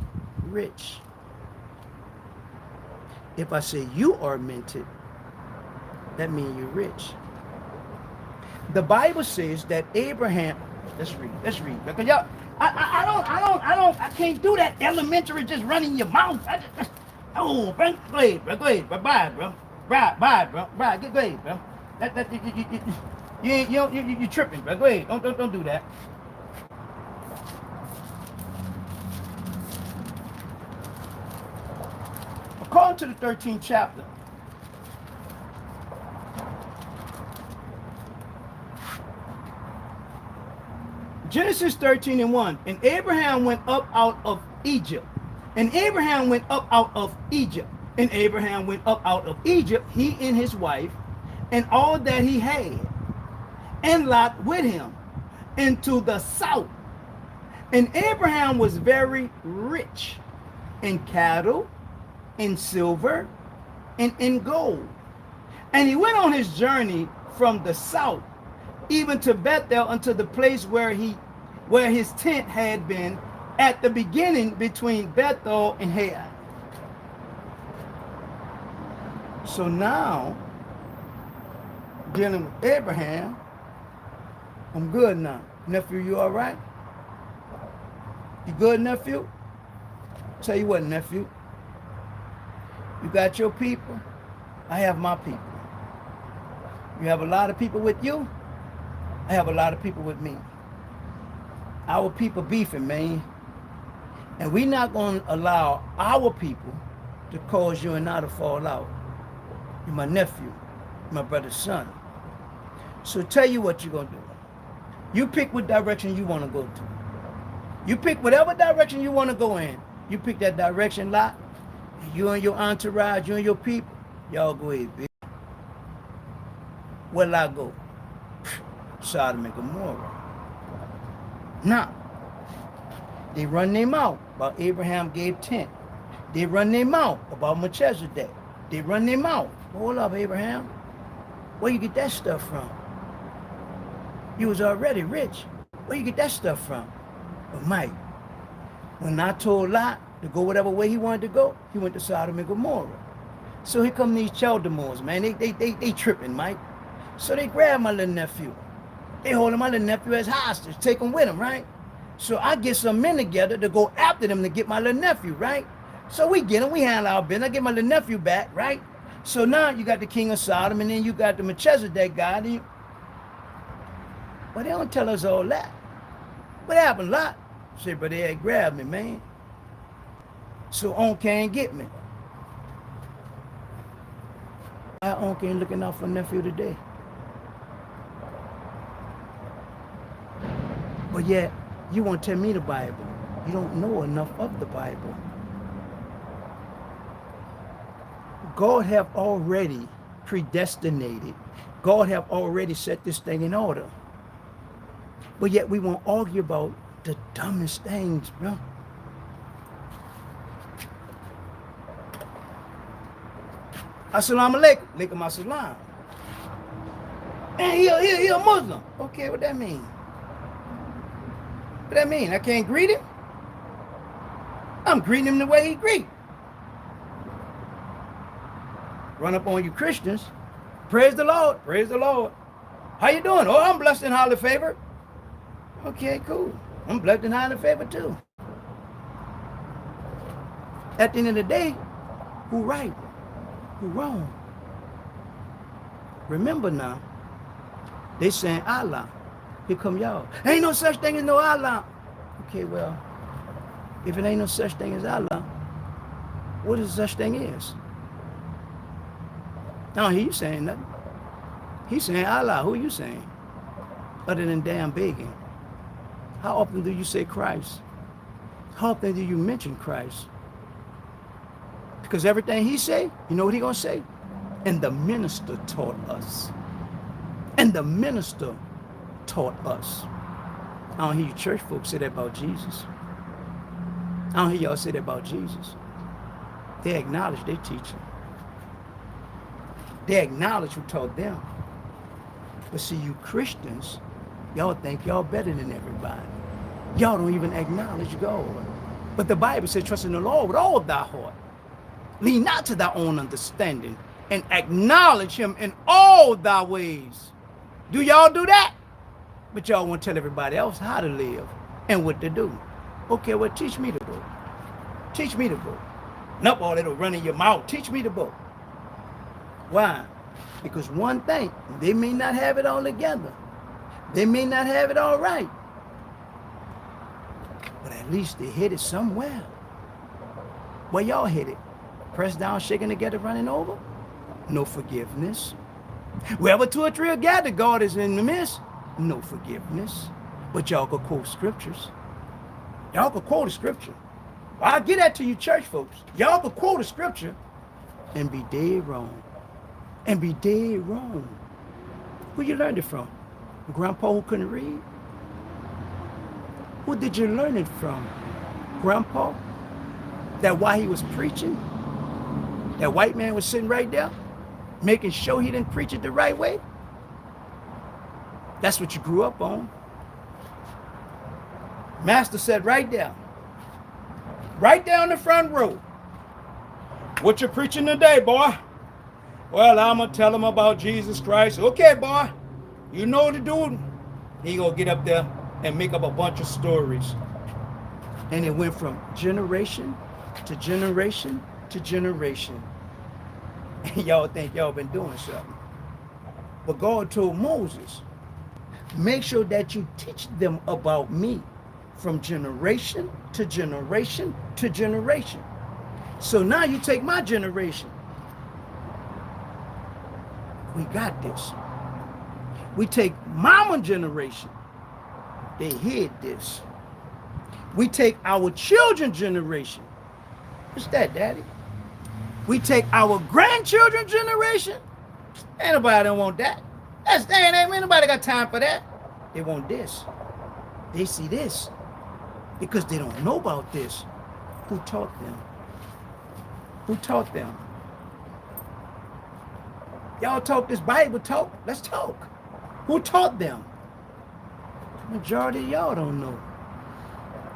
rich. If I say you are minted, that means you're rich. The Bible says that Abraham, let's read. Because y'all, I can't do that elementary just running your mouth. Go ahead, bro. Bye, bro. Bye, bro. Go ahead, bro. You tripping, bro. Go ahead. Don't do that. According to the 13th chapter, Genesis 13:1, and Abraham went up out of Egypt. And Abraham went up out of Egypt. And Abraham went up out of Egypt, he and his wife, and all that he had, and Lot with him, into the south. And Abraham was very rich in cattle, in silver, and in gold. And he went on his journey from the south, even to Bethel, unto the place where his tent had been at the beginning between Bethel and Hai. So now, dealing with Abraham, I'm good now. Nephew, you all right? You good, nephew? Tell you what, nephew. You got your people, I have my people. You have a lot of people with you, I have a lot of people with me. Our people beefing, man. And we're not going to allow our people to cause you and I to fall out. You're my nephew, my brother's son. So tell you what you're going to do. You pick what direction you want to go to. You pick whatever direction you want to go in. You pick that direction, Lot. And you and your entourage, you and your people, y'all go ahead, bitch. Where'll I go? Sodom and Gomorrah. Now, they run their mouth about Abraham gave 10. They run their mouth about Melchizedek. They run their mouth. Hold up, Abraham. Where you get that stuff from? You was already rich. Where you get that stuff from? But Mike, when I told Lot to go whatever way he wanted to go, he went to Sodom and Gomorrah. So here come these Chaldeans, man. They tripping, Mike. So they grab my little nephew. They holding my little nephew as hostage, take him with them, right? So I get some men together to go after them to get my little nephew, right? So we get him, we handle our business. I get my little nephew back, right? So now you got the king of Sodom, and then you got the Melchizedek guy. But they don't tell us all that. What happened, Lot? Say, but they had grabbed me, man. So On can't get me. Why On ain't looking out for nephew today? But yet, you won't tell me the Bible. You don't know enough of the Bible. God have already predestinated. God have already set this thing in order. But yet we won't argue about the dumbest things, bro. Assalamu alaikum. Alaikum assalam. And he a Muslim. Okay, what that mean? What that mean? I can't greet him? I'm greeting him the way he greet. Run up on you Christians. Praise the Lord. Praise the Lord. How you doing? Oh, I'm blessed and highly favored. Okay, cool. I'm blessed and highly favored too. At the end of the day, who right? Who wrong? Remember now, they saying Allah. Here come y'all. Ain't no such thing as no Allah. Okay, well, if it ain't no such thing as Allah, what is such thing is? I don't hear you saying nothing. He's saying Allah. Who are you saying? Other than damn begging. How often do you say Christ? How often do you mention Christ? Because everything he say, you know what he gonna say? And the minister taught us. And the minister taught us. I don't hear you church folks say that about Jesus. I don't hear y'all say that about Jesus. They acknowledge their teaching. They acknowledge who taught them. But see, you Christians, y'all think y'all better than everybody. Y'all don't even acknowledge God. But the Bible says, trust in the Lord with all thy heart. Lean not to thy own understanding, and acknowledge him in all thy ways. Do y'all do that? But y'all won't tell everybody else how to live and what to do. Okay, well, teach me the book. Teach me the book. Not all that'll run in your mouth. Teach me the book. Why? Because one thing, they may not have it all together. They may not have it all right. But at least they hit it somewhere. Where y'all hit it? Pressed down, shaking together, running over? No forgiveness. Wherever two or three are gathered, God is in the midst. No forgiveness. But y'all could quote scriptures. Y'all could quote a scripture. I'll get that to you church folks. Y'all could quote a scripture and be dead wrong. And be dead wrong. Who you learned it from? Grandpa who couldn't read? Who did you learn it from? Grandpa? That while he was preaching, that white man was sitting right there, making sure he didn't preach it the right way? That's what you grew up on. Master said right there in the front row, what you preaching today, boy? Well, I'm going to tell him about Jesus Christ. Okay, boy, you know what to do. He going to get up there and make up a bunch of stories. And it went from generation to generation to generation. And y'all think y'all been doing something. But God told Moses, make sure that you teach them about me from generation to generation to generation. So now you take my generation. We got this. We take mama generation. They hid this. We take our children's generation. What's that, Daddy? We take our grandchildren's generation. Ain't nobody don't want that. Ain't nobody got time for that. They want this. They see this. Because they don't know about this. Who taught them? Who taught them? Y'all talk this Bible talk. Let's talk. Who taught them? The majority of y'all don't know.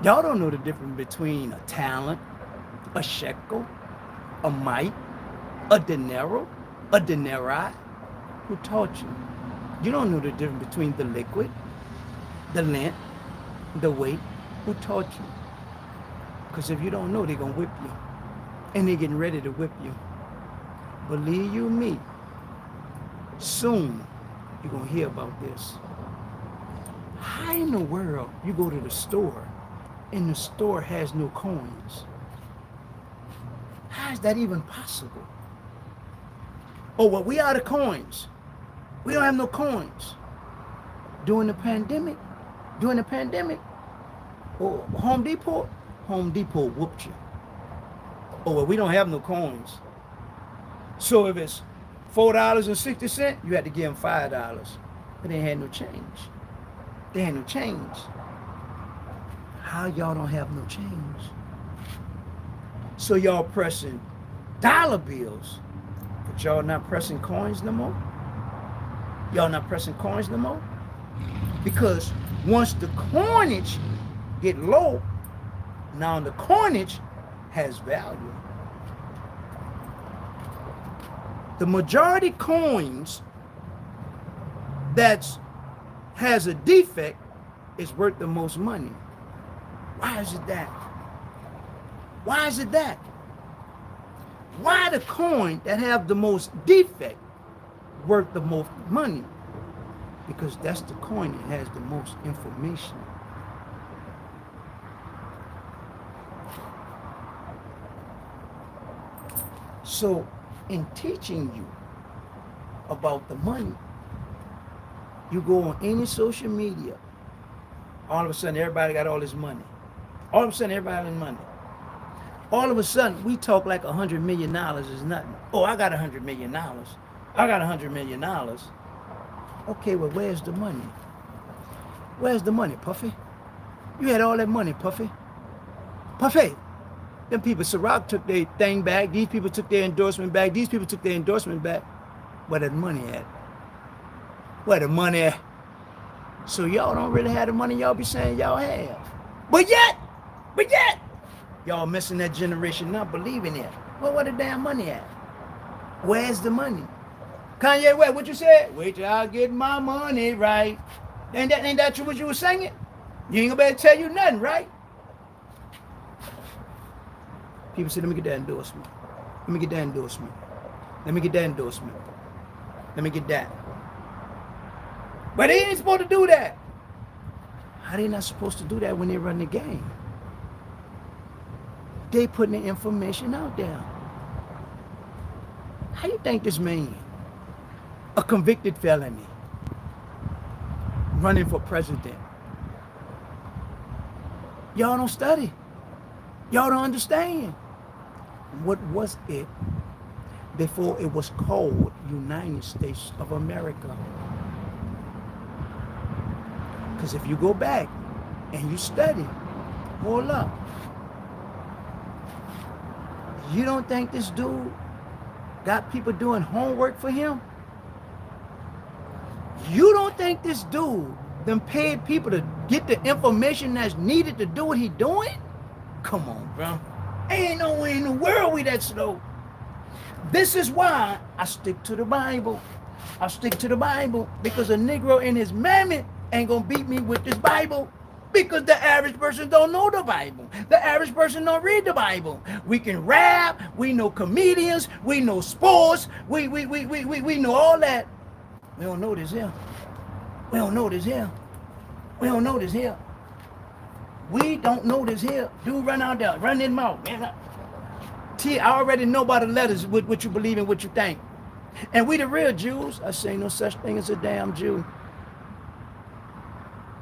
Y'all don't know the difference between a talent, a shekel, a mite, a denaro, a denarii. Who taught you? You don't know the difference between the liquid, the lint, the weight. Who taught you? Because if you don't know, they're going to whip you. And they're getting ready to whip you. Believe you me, soon you're going to hear about this. How in the world you go to the store and the store has no coins? How is that even possible? Oh, well, we out of coins. We don't have no coins. During the pandemic, oh, Home Depot whooped you. Oh, well, we don't have no coins. So if it's $4.60, you had to give them $5. But they had no change. They had no change. How y'all don't have no change? So y'all pressing dollar bills, but y'all not pressing coins no more? Y'all not pressing coins no more? Because once the coinage get low, now the coinage has value. The majority coins that has a defect is worth the most money. Why is it that? Why is it that? Why the coin that have the most defect worth the most money? Because that's the coin that has the most information. So in teaching you about the money, you go on any social media, all of a sudden everybody got all this money. All of a sudden everybody has money. All of a sudden we talk like $100 million is nothing. Oh, I got $100 million. I got $100 million. Okay, well, where's the money? Where's the money, Puffy? You had all that money, Puffy. Puffy. Them people, Ciroc took their thing back. These people took their endorsement back. These people took their endorsement back. Where that money at? Where the money at? So y'all don't really have the money y'all be saying y'all have. But yet, y'all missing that generation not believing it. Well, where the damn money at? Where's the money? Kanye West, what you said? Wait till I get my money right. Ain't that what you were singing? You ain't gonna be able to tell you nothing, right? People say, let me get that endorsement. Let me get that endorsement. Let me get that endorsement. Let me get that. But they ain't supposed to do that. How they not supposed to do that when they run the game? They putting the information out there. How you think this man, a convicted felony, running for president? Y'all don't study. Y'all don't understand. What was it before it was called United States of America? Because if you go back and you study, hold up. You don't think this dude got people doing homework for him? You don't think this dude them paid people to get the information that's needed to do what he doing? Come on, bro. Ain't no way in the world we that slow. This is why I stick to the Bible. I stick to the Bible because a Negro and his mammy ain't gonna beat me with this Bible. Because the average person don't know the Bible. The average person don't read the Bible. We can rap, we know comedians, we know sports, we know all that. We don't know this here. We don't know this here. We don't know this here. We don't know this here. Dude, run out there, run in mouth. Man, I already know by the letters what you believe and what you think. And we the real Jews. I say no such thing as a damn Jew.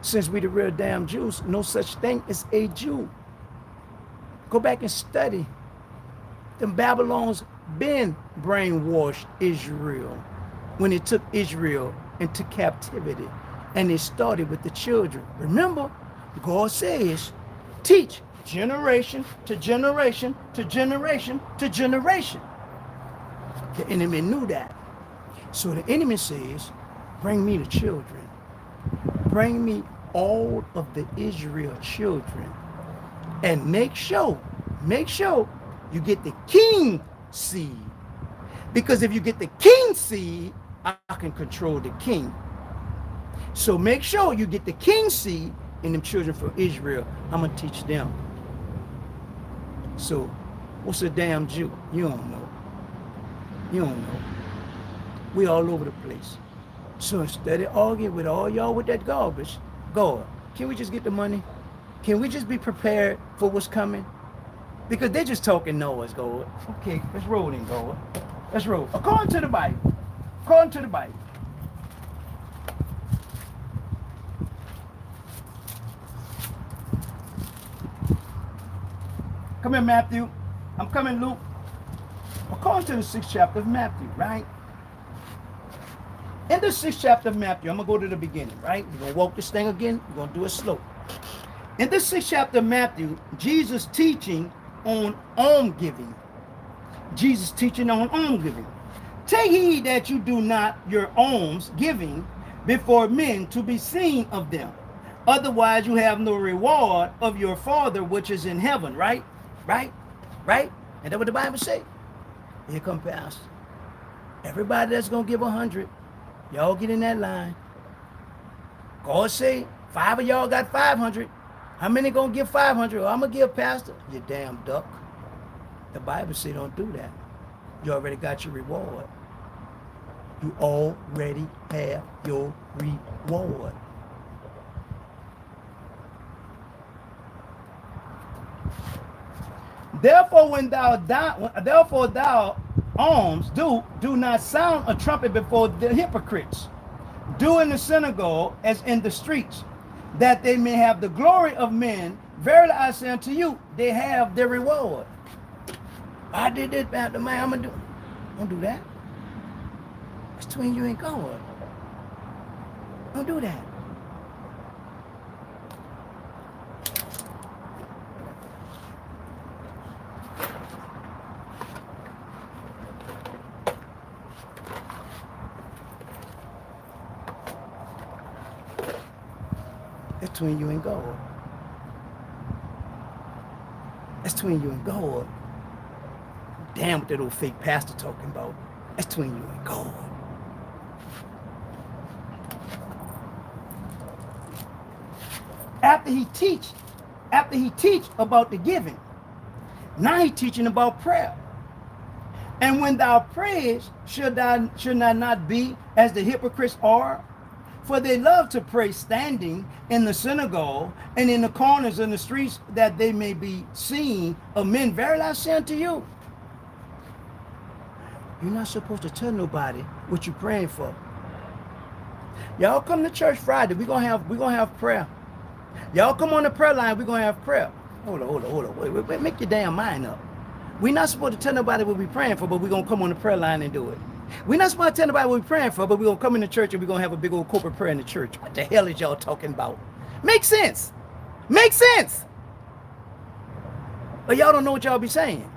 Since we the real damn Jews, no such thing as a Jew. Go back and study. The Babylons been brainwashed Israel when it took Israel into captivity. And it started with the children. Remember, God says, teach generation to generation to generation to generation. The enemy knew that. So the enemy says, bring me the children. Bring me all of the Israel children. And make sure you get the king seed. Because if you get the king seed, I can control the king. So make sure you get the king seed and them children from Israel. I'm going to teach them. So what's a damn Jew? You don't know. You don't know. We all over the place. So instead of arguing with all y'all with that garbage, God, can we just get the money? Can we just be prepared for what's coming? Because they're just talking noise, God. Okay, let's roll in, God. Let's roll. According to the Bible. According to the Bible. Come here, Matthew. I'm coming, Luke. According to the 6th chapter of Matthew, right? In the 6th chapter of Matthew, I'm going to go to the beginning, right? We're going to walk this thing again. We're going to do it slow. In the 6th chapter of Matthew, Jesus teaching on almsgiving. Jesus teaching on almsgiving. Take heed that you do not your almsgiving before men to be seen of them. Otherwise, you have no reward of your Father which is in heaven, right? Right? Right? And that's what the Bible say. Here come Pastor. Everybody that's going to give 100, y'all get in that line. God say, 5 of y'all got 500. How many going to give 500? I'm going to give Pastor. You damn duck. The Bible say don't do that. You already got your reward. You already have your reward. Therefore, thou alms do not sound a trumpet before the hypocrites, do in the synagogue as in the streets, that they may have the glory of men. Verily I say unto you, they have their reward. I did this, Pastor Mike. I'm gonna do that. It's between you and God. Don't do that. It's between you and God. It's between you and God. Damn what that old fake pastor talking about. It's between you and God. After he teach about the giving, now he teaching about prayer. And when thou prayest, should thou not be as the hypocrites are? For they love to pray standing in the synagogue and in the corners of the streets, that they may be seen of men. Verily I say unto you, you're not supposed to tell nobody what you're praying for. Y'all come to church Friday. We're gonna have prayer. Y'all come on the prayer line. We're gonna have prayer. Hold on. Wait. Make your damn mind up. We're not supposed to tell nobody what we're praying for, but we're gonna come on the prayer line and do it. We're not supposed to tell nobody what we're praying for, but we're gonna come in the church and we're gonna have a big old corporate prayer in the church. What the hell is y'all talking about? Makes sense. Makes sense. But y'all don't know what y'all be saying.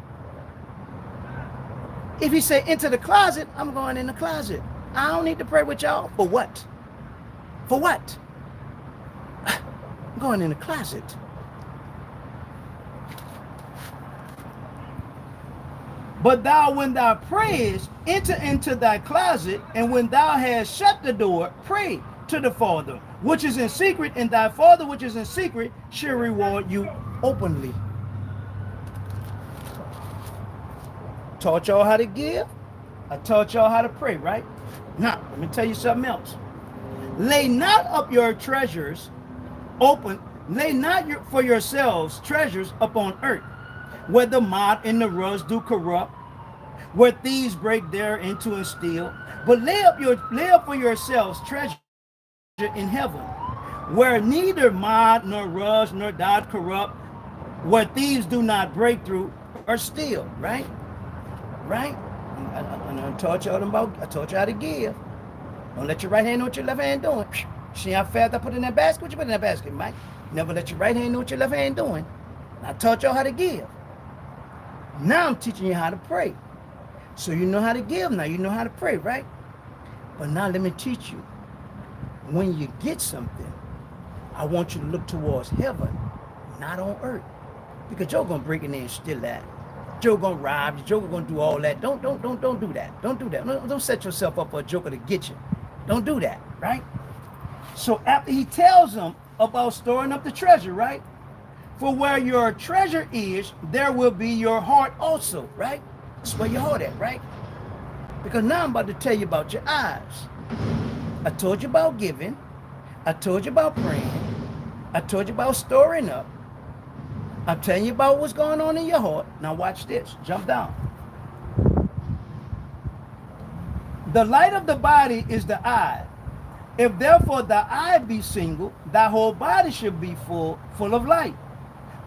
If he say into the closet, I'm going in the closet. I don't need to pray with y'all. For what? For what? I'm going in the closet. But thou, when thou prayest, enter into thy closet, and when thou hast shut the door, pray to the Father, which is in secret, and thy Father, which is in secret, shall reward you openly. Taught y'all how to give. I taught y'all how to pray, right? Now, let me tell you something else. Lay not up your treasures lay not for yourselves treasures upon earth, where the moth and the rust do corrupt, where thieves break into and steal. But lay up for yourselves treasure in heaven, where neither moth nor rust nor doth corrupt, where thieves do not break through or steal, right? Right? I taught y'all about, I taught you how to give. Don't let your right hand know what your left hand doing. See how fast I put in that basket? What you put in that basket, Mike? Never let your right hand know what your left hand doing. I taught y'all how to give. Now I'm teaching you how to pray. So you know how to give now. You know how to pray, right? But now let me teach you. When you get something, I want you to look towards heaven, not on earth. Because Joe gonna break in there and steal that. Joe gonna rob you. Joe gonna do all that. Don't do that. Don't do that. Don't set yourself up for a joker to get you. Don't do that, right? So after he tells them about storing up the treasure, right? For where your treasure is, there will be your heart also, right? That's where your heart at, right? Because now I'm about to tell you about your eyes. I told you about giving. I told you about praying. I told you about storing up. I'm telling you about what's going on in your heart. Now watch this. Jump down. The light of the body is the eye. If therefore the eye be single, thy whole body should be full of light.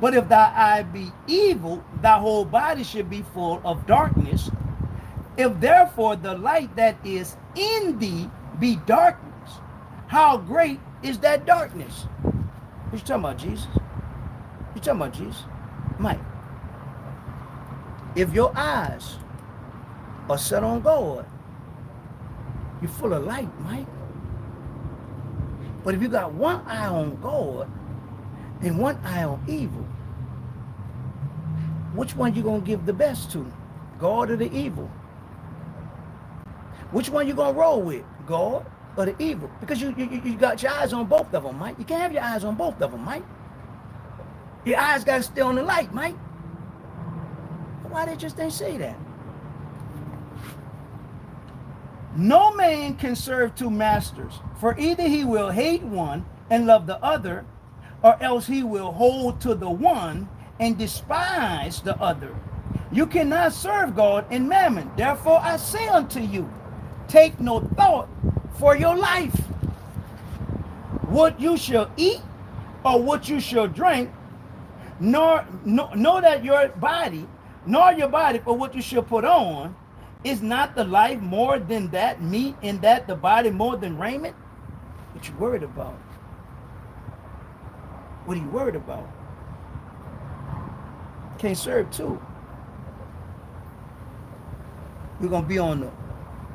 But if thy eye be evil, thy whole body should be full of darkness. If therefore the light that is in thee be darkness, how great is that darkness? What you talking about, Jesus? You talking about Jesus? Mike, if your eyes are set on God, you're full of light, Mike. But if you got one eye on God and one eye on evil, which one you gonna give the best to? God or the evil? Which one you gonna roll with? God or the evil? Because you got your eyes on both of them, Mike. You can't have your eyes on both of them, Mike. Your eyes gotta stay on the light, Mike. Why they just didn't say that? No man can serve two masters, for either he will hate one and love the other, or else he will hold to the one and despise the other. You cannot serve God and mammon. Therefore I say unto you, take no thought for your life, what you shall eat or what you shall drink, nor that your body, nor your body for what you shall put on. Is not the life more than that meat, and that the body more than raiment? What you worried about? What are you worried about? Can't serve two. We're going to be on the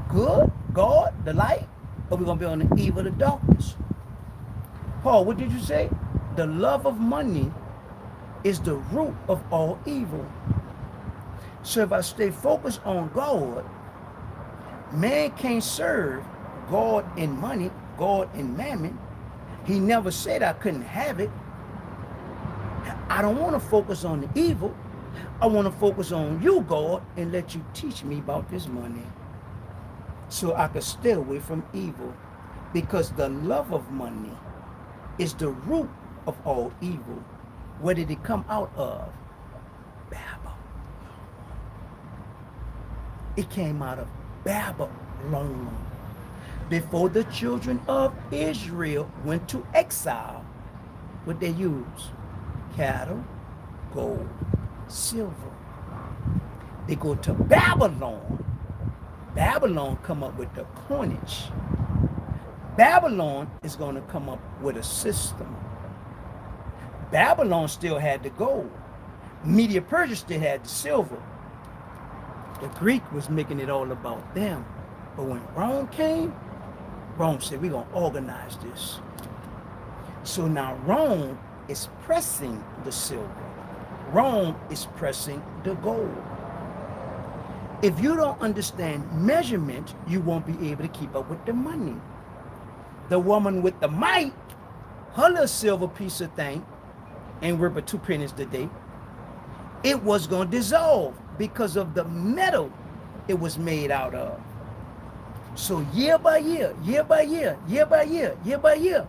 good, God, the light, or we're going to be on the evil, the darkness. Paul, what did you say? The love of money is the root of all evil. So if I stay focused on God, man can't serve God in money, God in mammon. He never said I couldn't have it. I don't want to focus on the evil. I want to focus on you, God, and let you teach me about this money so I can stay away from evil, because the love of money is the root of all evil. Where did it come out of? Babel. It came out of Babylon. Before the children of Israel went to exile, what they use? Cattle, gold, silver. They go to Babylon. Babylon come up with the coinage. Babylon is going to come up with a system. Babylon still had the gold. Media Persia still had the silver. The Greek was making it all about them. But when Rome came, Rome said, we're going to organize this. So now Rome is pressing the silver. Rome is pressing the gold. If you don't understand measurement, you won't be able to keep up with the money. The woman with the mite, her little silver piece of thing, ain't worth but 2 pennies a day, it was going to dissolve because of the metal it was made out of. So year by year, year by year, year by year, year by year,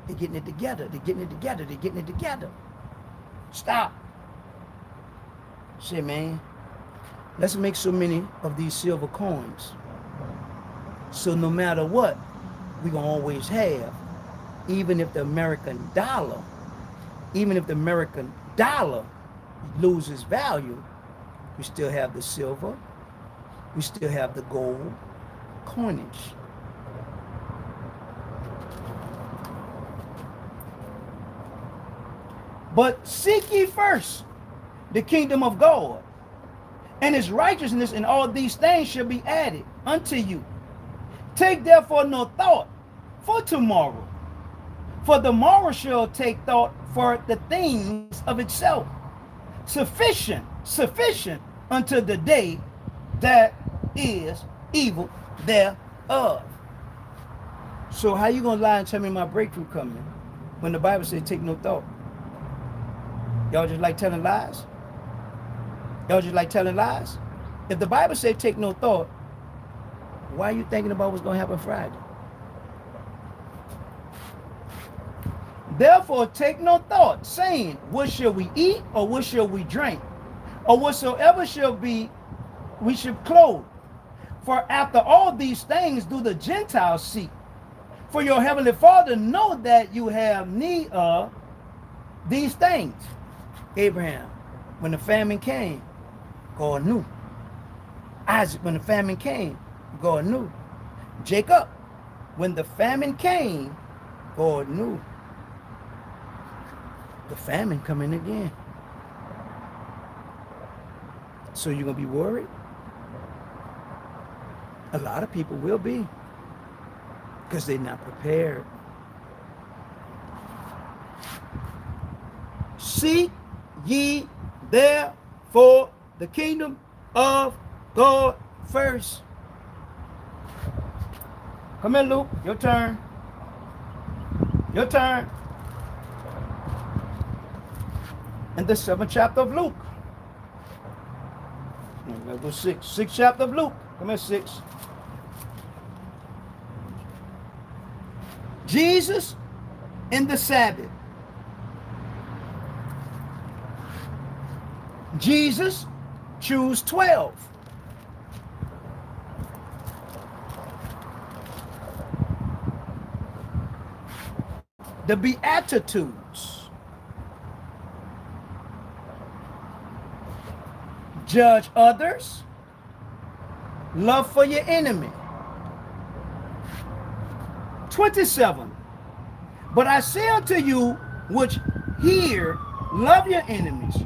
they're getting it together, they're getting it together, they're getting it together. Stop. Say, man, let's make so many of these silver coins, so no matter what, we're going to always have even if the American dollar, loses value, we still have the silver, we still have the gold coinage. But seek ye first the kingdom of God and his righteousness, and all these things shall be added unto you. Take therefore no thought for tomorrow, for the morrow shall take thought for the things of itself. Sufficient unto the day that is evil thereof. So how you gonna lie and tell me my breakthrough coming when the Bible says take no thought? Y'all just like telling lies? Y'all just like telling lies? If the Bible says take no thought, why are you thinking about what's gonna happen Friday? Therefore take no thought, saying, what shall we eat, or what shall we drink, or whatsoever shall be, we should clothe. For after all these things do the Gentiles seek. For your heavenly Father know that you have need of these things. Abraham, when the famine came, God knew. Isaac, when the famine came, God knew. Jacob, when the famine came, God knew. The famine coming again. So you're going to be worried? A lot of people will be, because they're not prepared. Seek ye therefore the kingdom of God first. Come in, Luke. Your turn. Your turn. In the 7th chapter of Luke. Let's go 6. 6th chapter of Luke. Come here, 6. Jesus in the Sabbath. Jesus choose 12. The Beatitudes. Judge others. Love for your enemy. 27. But I say unto you which hear, love your enemies.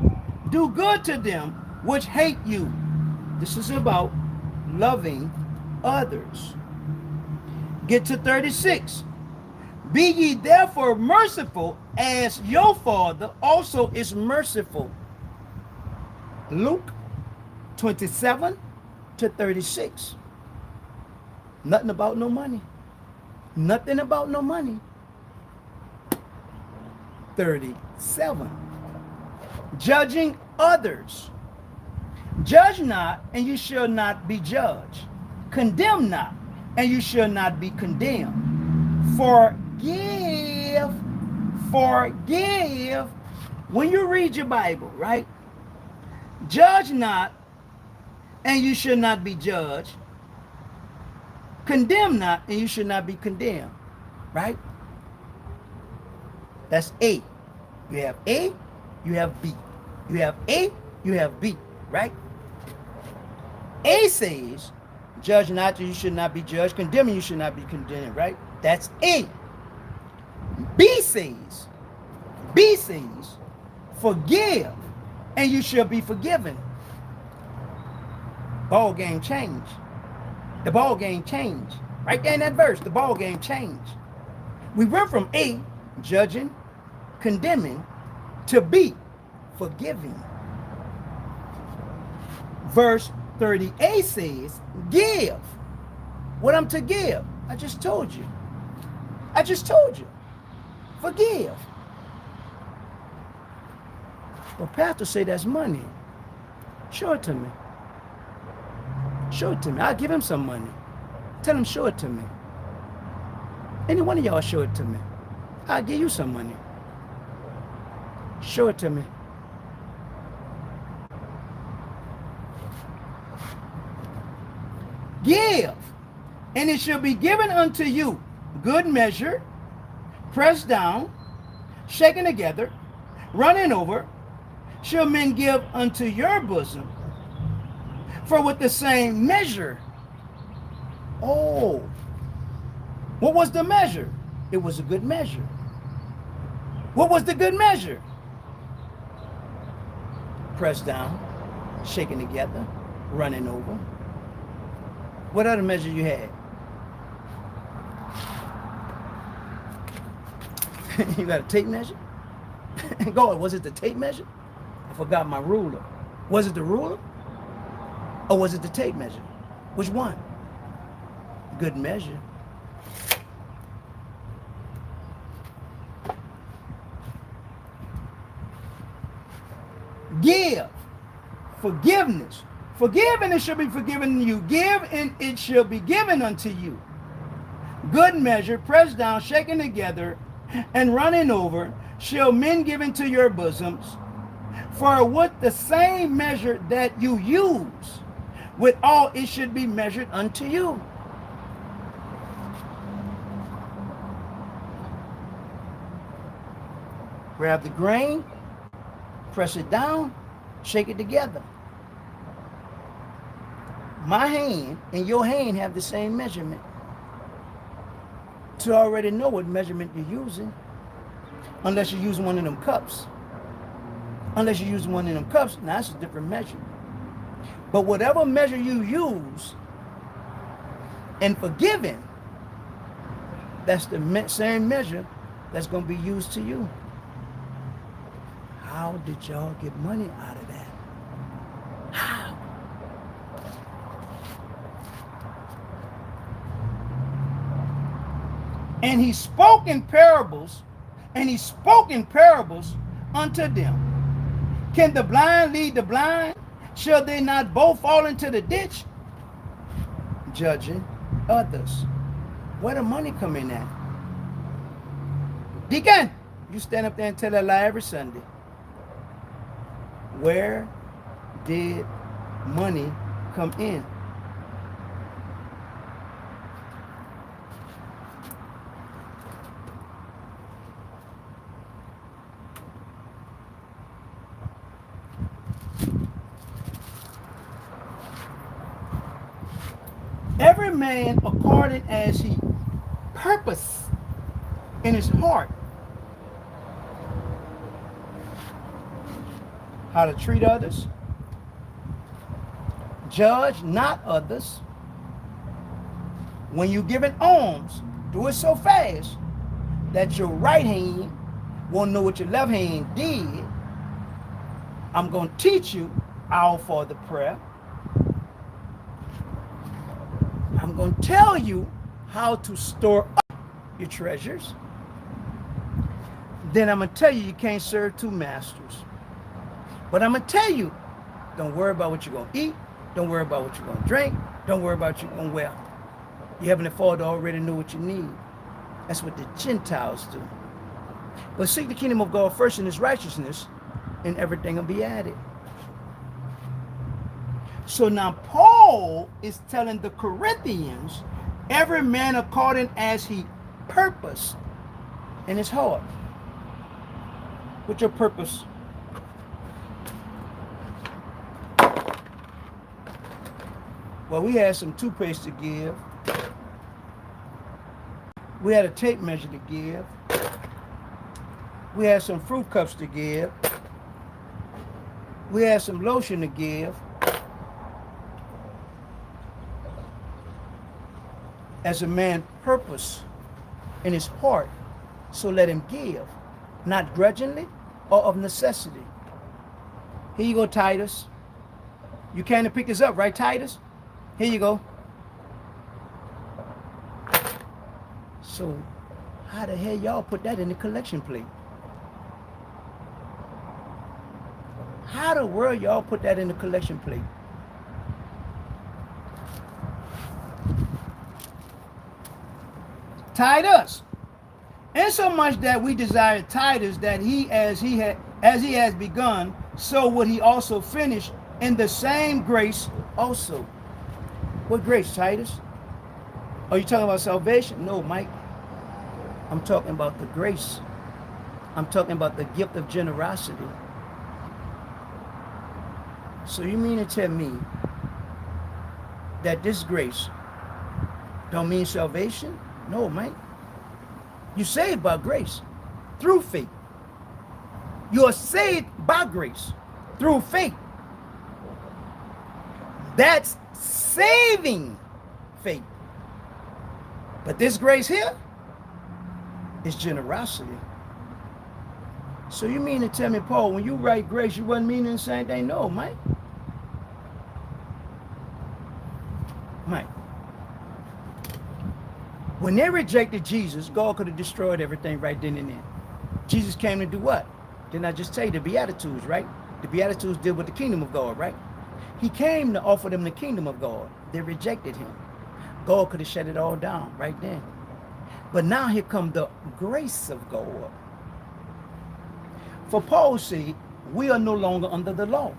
Do good to them which hate you. This is about loving others. Get to 36. Be ye therefore merciful, as your Father also is merciful. Luke 27 to 36. Nothing about no money. Nothing about no money. 37. Judging others. Judge not, and you shall not be judged. Condemn not, and you shall not be condemned. Forgive. When you read your Bible, right? Judge not, and you shall not be judged. Condemn not, and you should not be condemned. Right? That's A. You have A, you have B. You have A, you have B. Right? A says, judge not, you should not be judged. Condemn, you should not be condemned. Right? That's A. B says, forgive, and you shall be forgiven. Ball game change. The ball game changed. Right there in that verse, the ball game changed. We went from A, judging, condemning, to B, forgiving. Verse 30a says, give. What I'm to give? I just told you. Forgive. But pastor say that's money. Show it to me. I'll give him some money. Tell him, show it to me. Any one of y'all show it to me. I'll give you some money. Show it to me. Give, and it shall be given unto you. Good measure, pressed down, shaken together, running over, shall men give unto your bosom. For with the same measure. Oh, what was the measure? It was a good measure. What was the good measure? Pressed down, shaken together, running over. What other measure you had? You got a tape measure? Go on, was it the tape measure? I forgot my ruler. Was it the ruler? Or was it the tape measure? Which one? Good measure. Give. Forgiveness. Forgive and it shall be forgiven you. Give and it shall be given unto you. Good measure, pressed down, shaken together, and running over, shall men give into your bosoms. For with the same measure that you use, with all it should be measured unto you. Grab the grain, press it down, shake it together. My hand and your hand have the same measurement. To already know what measurement you're using, unless you're using one of them cups. Unless you're using one of them cups, now that's a different measure. But whatever measure you use in forgiving, that's the same measure that's going to be used to you. How did y'all get money out of that? How? And he spoke in parables, unto them. Can the blind lead the blind? Shall they not both fall into the ditch? Judging others. Where the money come in at? Deacon, you stand up there and tell that lie every Sunday. Where did money come in? Every man according as he purpose in his heart how to treat others, judge not others. When you give an alms, do it so fast that your right hand won't know what your left hand did. I'm going to teach you our Father prayer. I'm going to tell you how to store up your treasures. Then I'm going to tell you can't serve two masters. But I'm going to tell you, don't worry about what you're going to eat. Don't worry about what you're going to drink. Don't worry about what you're going to wear. Your Heavenly Father already know what you need. That's what the Gentiles do. But seek the kingdom of God first and his righteousness, and everything will be added. So now Paul is telling the Corinthians, every man according as he purposed in his heart. What's your purpose? Well, we had some toothpaste to give. We had a tape measure to give. We had some fruit cups to give. We had some lotion to give. As a man purpose in his heart, so let him give, not grudgingly or of necessity. Here you go, Titus. You came to pick this up, right, Titus? Here you go. So how the hell y'all put that in the collection plate? How the world y'all put that in the collection plate? Titus, insomuch that we desire Titus that he as he has begun, so would he also finish in the same grace also. What grace, Titus? Are you talking about salvation? No, Mike. I'm talking about the grace. I'm talking about the gift of generosity. So you mean to tell me that this grace don't mean salvation? No, mate. You're saved by grace through faith. You are saved by grace through faith. That's saving faith. But this grace here is generosity. So you mean to tell me, Paul, when you write grace, you wasn't meaning the same thing? No, Mike. Mike. When they rejected Jesus, God could have destroyed everything right then and there. Jesus came to do what? Didn't I just tell you the Beatitudes, right? The Beatitudes deal with the kingdom of God, right? He came to offer them the kingdom of God. They rejected him. God could have shut it all down right then. But now here comes the grace of God. For Paul's sake, we are no longer under the law.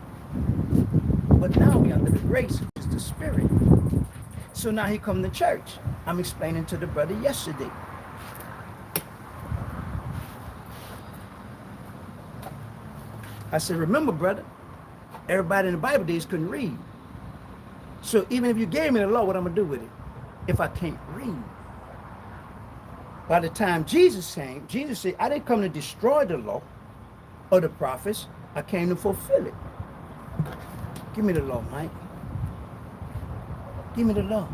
But now we're under the grace, which is the Spirit. So now here comes the church. I'm explaining to the brother yesterday. I said, remember, brother, everybody in the Bible days couldn't read. So even if you gave me the law, what I'm going to do with it? If I can't read. By the time Jesus came, Jesus said, I didn't come to destroy the law or the prophets. I came to fulfill it. Give me the law, Mike. Give me the law.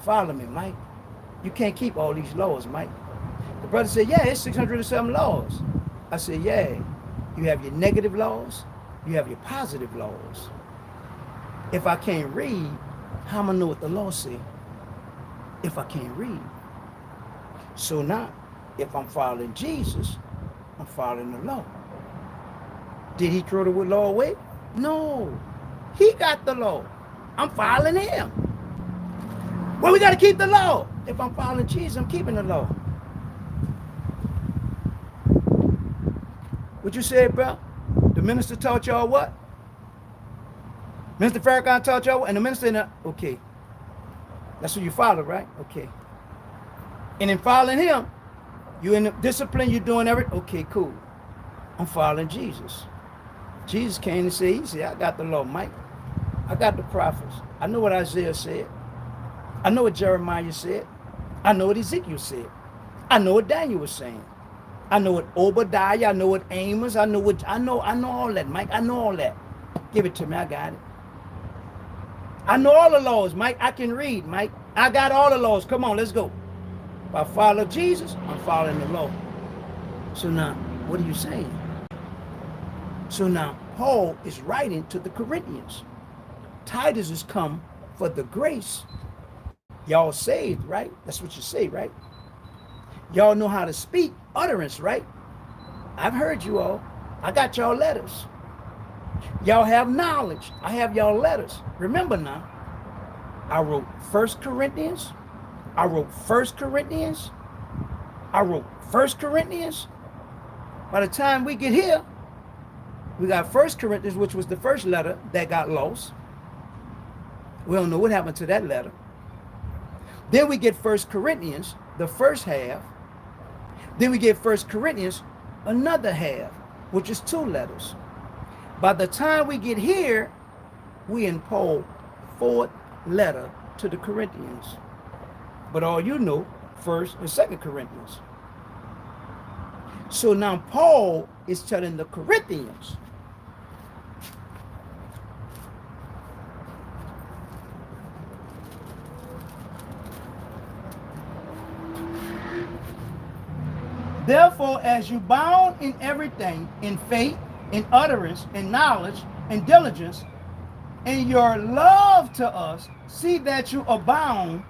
Follow me, Mike. You can't keep all these laws, Mike. The brother said, yeah, it's 607 laws. I said, yeah. You have your negative laws. You have your positive laws. If I can't read, how am I know what the law says? If I can't read. So now, if I'm following Jesus, I'm following the law. Did he throw the law away? No. He got the law. I'm following him. Well, we got to keep the law. If I'm following Jesus, I'm keeping the law. What you said, bro? The minister taught y'all what? Minister Farrakhan taught y'all what? And the minister in the, okay. That's who you follow, right? Okay. And in following him, you in the discipline, you're doing everything. Okay, cool. I'm following Jesus. Jesus came and said, he said, I got the law, Mike. I got the prophets. I know what Isaiah said. I know what Jeremiah said. I know what Ezekiel said. I know what Daniel was saying. I know what Obadiah, I know what Amos, I know all that, Mike. I know all that. Give it to me, I got it. I know all the laws, Mike. I can read, Mike. I got all the laws. Come on, let's go. If I follow Jesus, I'm following the law. So now, what are you saying? So now, Paul is writing to the Corinthians. Titus has come for the grace. Y'all saved, right? That's what you say, right? Y'all know how to speak, utterance, right? I've heard you all. I got y'all letters. Y'all have knowledge. I have y'all letters. Remember now, I wrote 1 Corinthians. I wrote 1 Corinthians. I wrote 1 Corinthians. By the time we get here, we got 1 Corinthians, which was the first letter that got lost. We don't know what happened to that letter. Then we get 1 Corinthians, the first half. Then we get 1 Corinthians, another half, which is 2 letters. By the time we get here, we in Paul's 4th letter to the Corinthians. But all you know, 1st and 2nd Corinthians. So now Paul is telling the Corinthians, therefore, as you bound in everything, in faith, in utterance, in knowledge, in diligence, in your love to us, see that you abound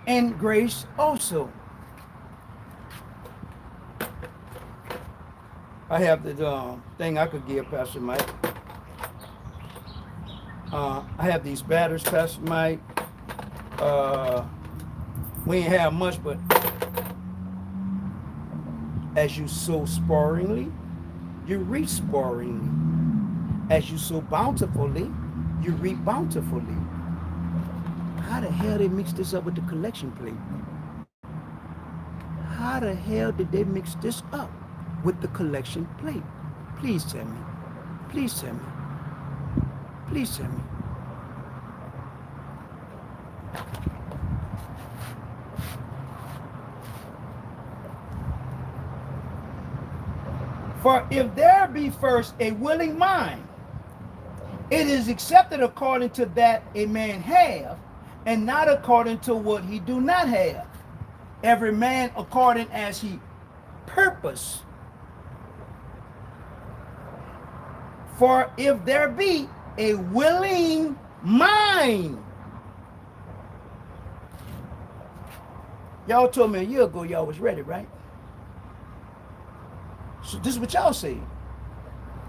in grace also. I have the thing I could give, Pastor Mike. I have these batters, Pastor Mike. We ain't have much, but as you sow sparingly, you reap sparingly. As you sow bountifully, you reap bountifully. How the hell they mix this up with the collection plate? how the hell did they mix this up with the collection plate? Please tell me. Please tell me. Please tell me. For if there be first a willing mind, it is accepted according to that a man have, and not according to what he do not have. Every man according as he purpose. For if there be a willing mind. Y'all told me a year ago y'all was ready, right? So this is what y'all said.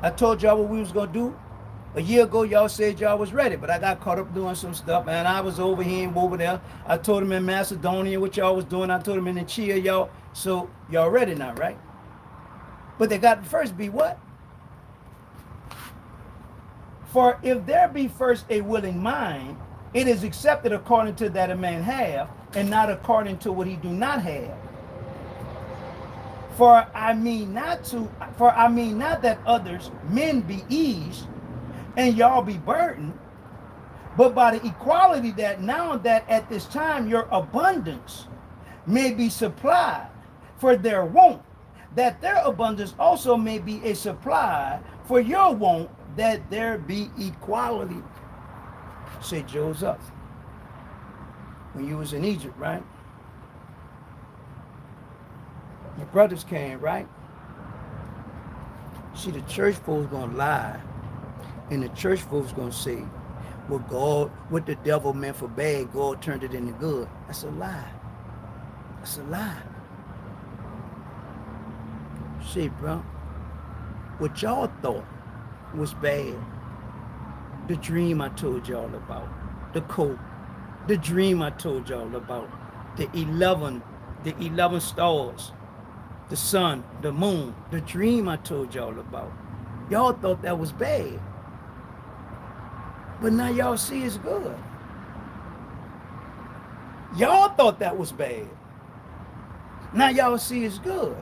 I told y'all what we was going to do. A year ago, y'all said y'all was ready, but I got caught up doing some stuff, and I was over here and over there. I told them in Macedonia what y'all was doing. I told them in the Chia, y'all. So y'all ready now, right? But they got to first be what? For if there be first a willing mind, it is accepted according to that a man have, and not according to what he do not have. For I mean not that others, men be eased, and y'all be burdened, but by the equality that now that at this time your abundance may be supplied for their want, that their abundance also may be a supply for your want, that there be equality. Say Joseph, when you was in Egypt, right? Your brothers came, right? See, the church folks gonna lie, and the church folks gonna say, what the devil meant for bad, God turned it into good. That's a lie. That's a lie. See, bro, what y'all thought was bad, the dream I told y'all about, the coat, the dream I told y'all about, the 11 stars, the sun, the moon, the dream I told y'all about. Y'all thought that was bad. But now y'all see it's good. Y'all thought that was bad. Now y'all see it's good.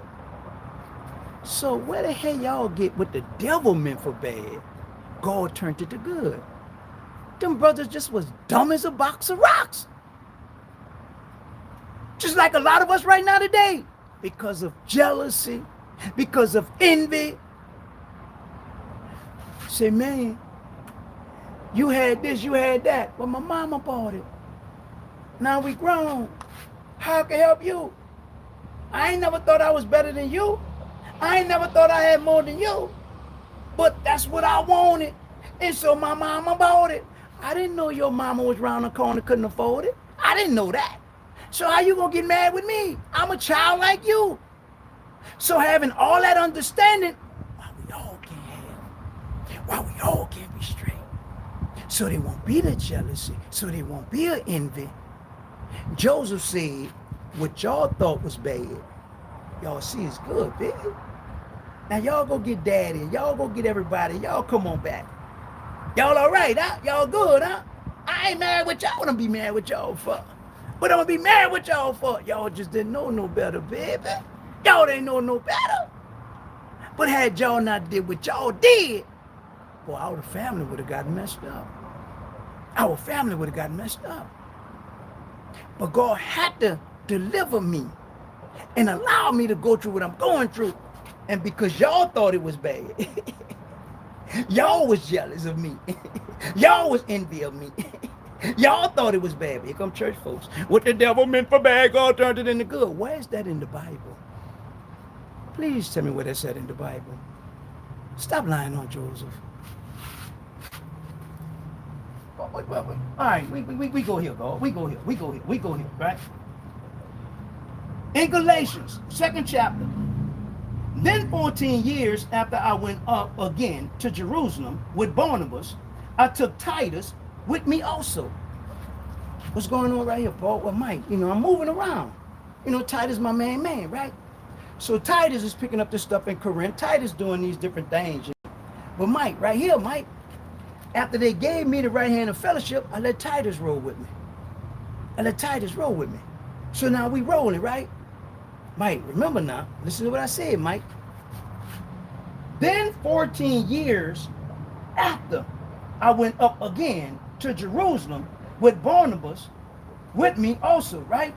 So where the hell y'all get what the devil meant for bad? God turned it to good. Them brothers just was dumb as a box of rocks. Just like a lot of us right now today. Because of jealousy, because of envy. Say, man, you had this, you had that. Well, my mama bought it. Now we grown. How can I help you? I ain't never thought I was better than you. I ain't never thought I had more than you. But that's what I wanted. And so my mama bought it. I didn't know your mama was round the corner, couldn't afford it. I didn't know that. So how you gonna get mad with me? I'm a child like you. So having all that understanding, why we all can't have, why we all can't be straight. So there won't be the jealousy, so there won't be an envy. Joseph said, what y'all thought was bad, y'all see is good, baby. Now y'all go get daddy, y'all go get everybody, y'all come on back. Y'all all right, huh? Y'all good, huh? I ain't mad with y'all, what I'm be mad with y'all for? What I'm gonna be mad with y'all for? Y'all just didn't know no better, baby. Y'all didn't know no better. But had y'all not did what y'all did, boy, our family would have gotten messed up. Our family would have gotten messed up. But God had to deliver me and allow me to go through what I'm going through. And because y'all thought it was bad, y'all was jealous of me. Y'all was envy of me. Y'all thought it was bad. Here come church folks. What the devil meant for bad, God turned it into good. Where is that in the Bible? Please tell me where that's at in the Bible. Stop lying on Joseph. All right, we go here, God. We go here, right? In Galatians, 2nd chapter. Then 14 years after I went up again to Jerusalem with Barnabas, I took Titus with me also. What's going on right here, Paul? Well, Mike, I'm moving around. Titus my man, right? So Titus is picking up this stuff in Corinth. Titus doing these different things. But Mike, right here, Mike, after they gave me the right hand of fellowship, I let Titus roll with me. So now we rolling, right? Mike, remember now, listen to what I said, Mike. Then 14 years after, I went up again to Jerusalem with Barnabas with me also, right?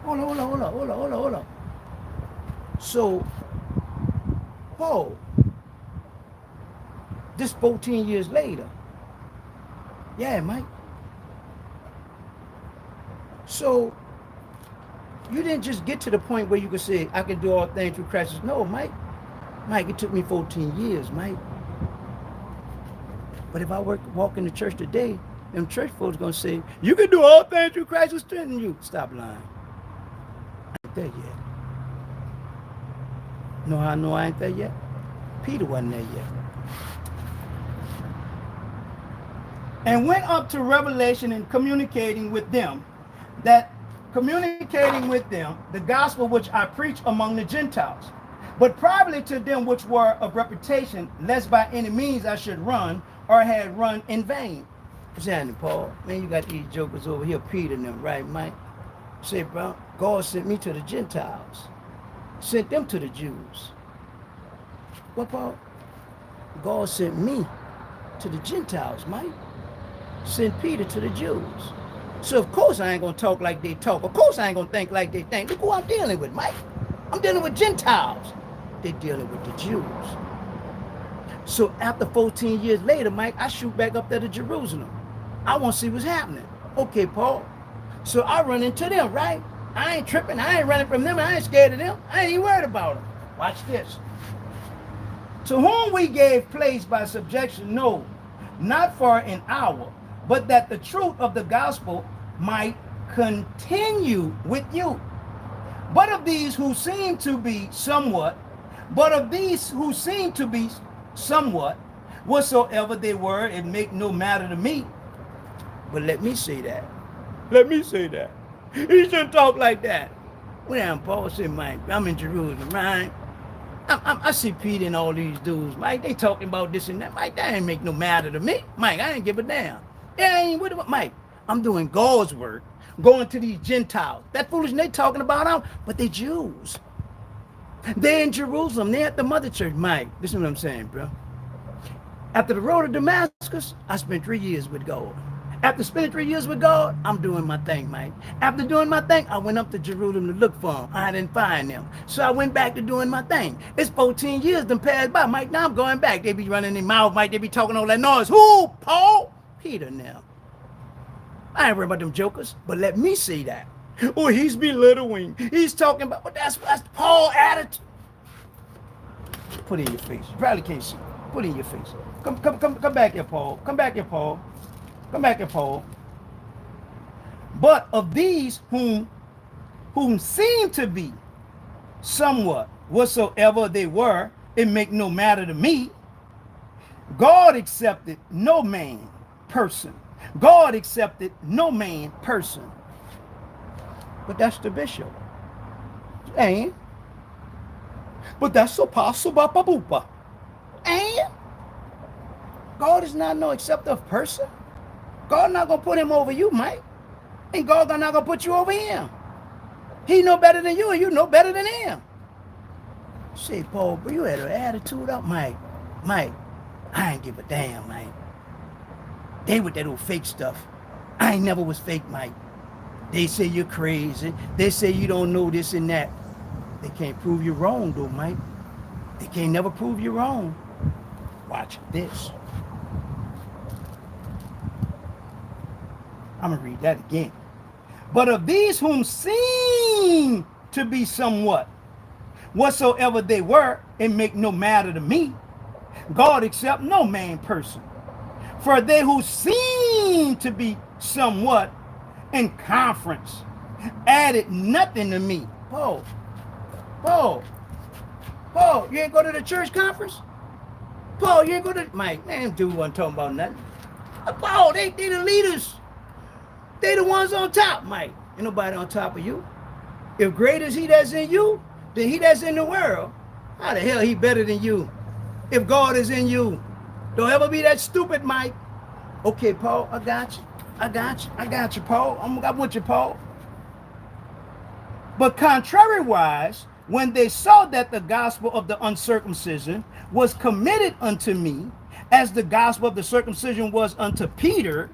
Hold on. So, Paul, this 14 years later, yeah, Mike. So, you didn't just get to the point where you could say, I can do all things through Christ. No, Mike. Mike, it took me 14 years, Mike. But if I walk in the church today, them church folks going to say, you can do all things through Christ who strengthens you. Stop lying. I ain't there yet. Know how I know I ain't there yet? Peter wasn't there yet. And went up to Revelation and communicating with them the gospel which I preach among the Gentiles, but privately to them which were of reputation, lest by any means I should run or had run in vain. What's happening, Paul? Man, you got these jokers over here, Peter and them, right, Mike? Say, bro, God sent me to the Gentiles. Sent them to the Jews. What, Paul? God sent me to the Gentiles, Mike. Sent Peter to the Jews. So of course I ain't gonna talk like they talk. Of course I ain't gonna think like they think. Look who I'm dealing with, Mike. I'm dealing with Gentiles. They're dealing with the Jews. So after 14 years later, Mike, I shoot back up there to Jerusalem. I want to see what's happening. Okay, Paul. So I run into them, right? I ain't tripping. I ain't running from them. I ain't scared of them. I ain't even worried about them. Watch this. To whom we gave place by subjection, no, not for an hour, but that the truth of the gospel might continue with you. But of these who seem to be somewhat, whatsoever they were, it make no matter to me. But let me say that. He shouldn't talk like that. When Paul said, Mike, I'm in Jerusalem, right? I see Peter and all these dudes, Mike, they talking about this and that. Mike, that ain't make no matter to me. Mike, I ain't give a damn. Yeah, I ain't with it. Mike, I'm doing God's work, going to these Gentiles. That foolishness they talking about them, but they Jews. They're in Jerusalem. They're at the mother church. Mike, listen to what I'm saying, bro. After the road to Damascus, I spent 3 years with God. After spending 3 years with God, I'm doing my thing, Mike. After doing my thing, I went up to Jerusalem to look for them. I didn't find them. So I went back to doing my thing. It's 14 years done passed by, Mike. Now I'm going back. They be running their mouth, Mike. They be talking all that noise. Who? Paul? Peter now. I ain't worried about them jokers, but let me see that. Oh, he's belittling. He's talking about, but that's Paul attitude. Put it in your face. You probably can't see. Put it in your face. Come back here, Paul. Come back here, Paul. But of these whom seem to be somewhat, whatsoever they were, it make no matter to me. God accepted no man person. But that's the bishop. And but that's Apostle Bapabupa. And God is not no acceptor of person. God not gonna put him over you, Mike. And God not gonna put you over him. He know better than you, and you know better than him. Say, Paul, but you had an attitude up, Mike. Mike, I ain't give a damn, Mike. They with that old fake stuff. I ain't never was fake, Mike. They say you're crazy. They say you don't know this and that. They can't prove you wrong, though, Mike. They can't never prove you wrong. Watch this. I'm going to read that again. But of these whom seem to be somewhat, whatsoever they were, it make no matter to me. God accept no man person. For they who seem to be somewhat in conference added nothing to me. Paul, you ain't go to the church conference? Paul, you ain't go to, Mike, man, dude wasn't talking about nothing. Paul, they the leaders. They the ones on top, Mike. Ain't nobody on top of you. If great is he that's in you, then he that's in the world. How the hell he better than you? If God is in you, don't ever be that stupid, Mike. Okay, Paul, I got you, Paul. I'm with you, Paul. But contrariwise, when they saw that the gospel of the uncircumcision was committed unto me, as the gospel of the circumcision was unto Peter,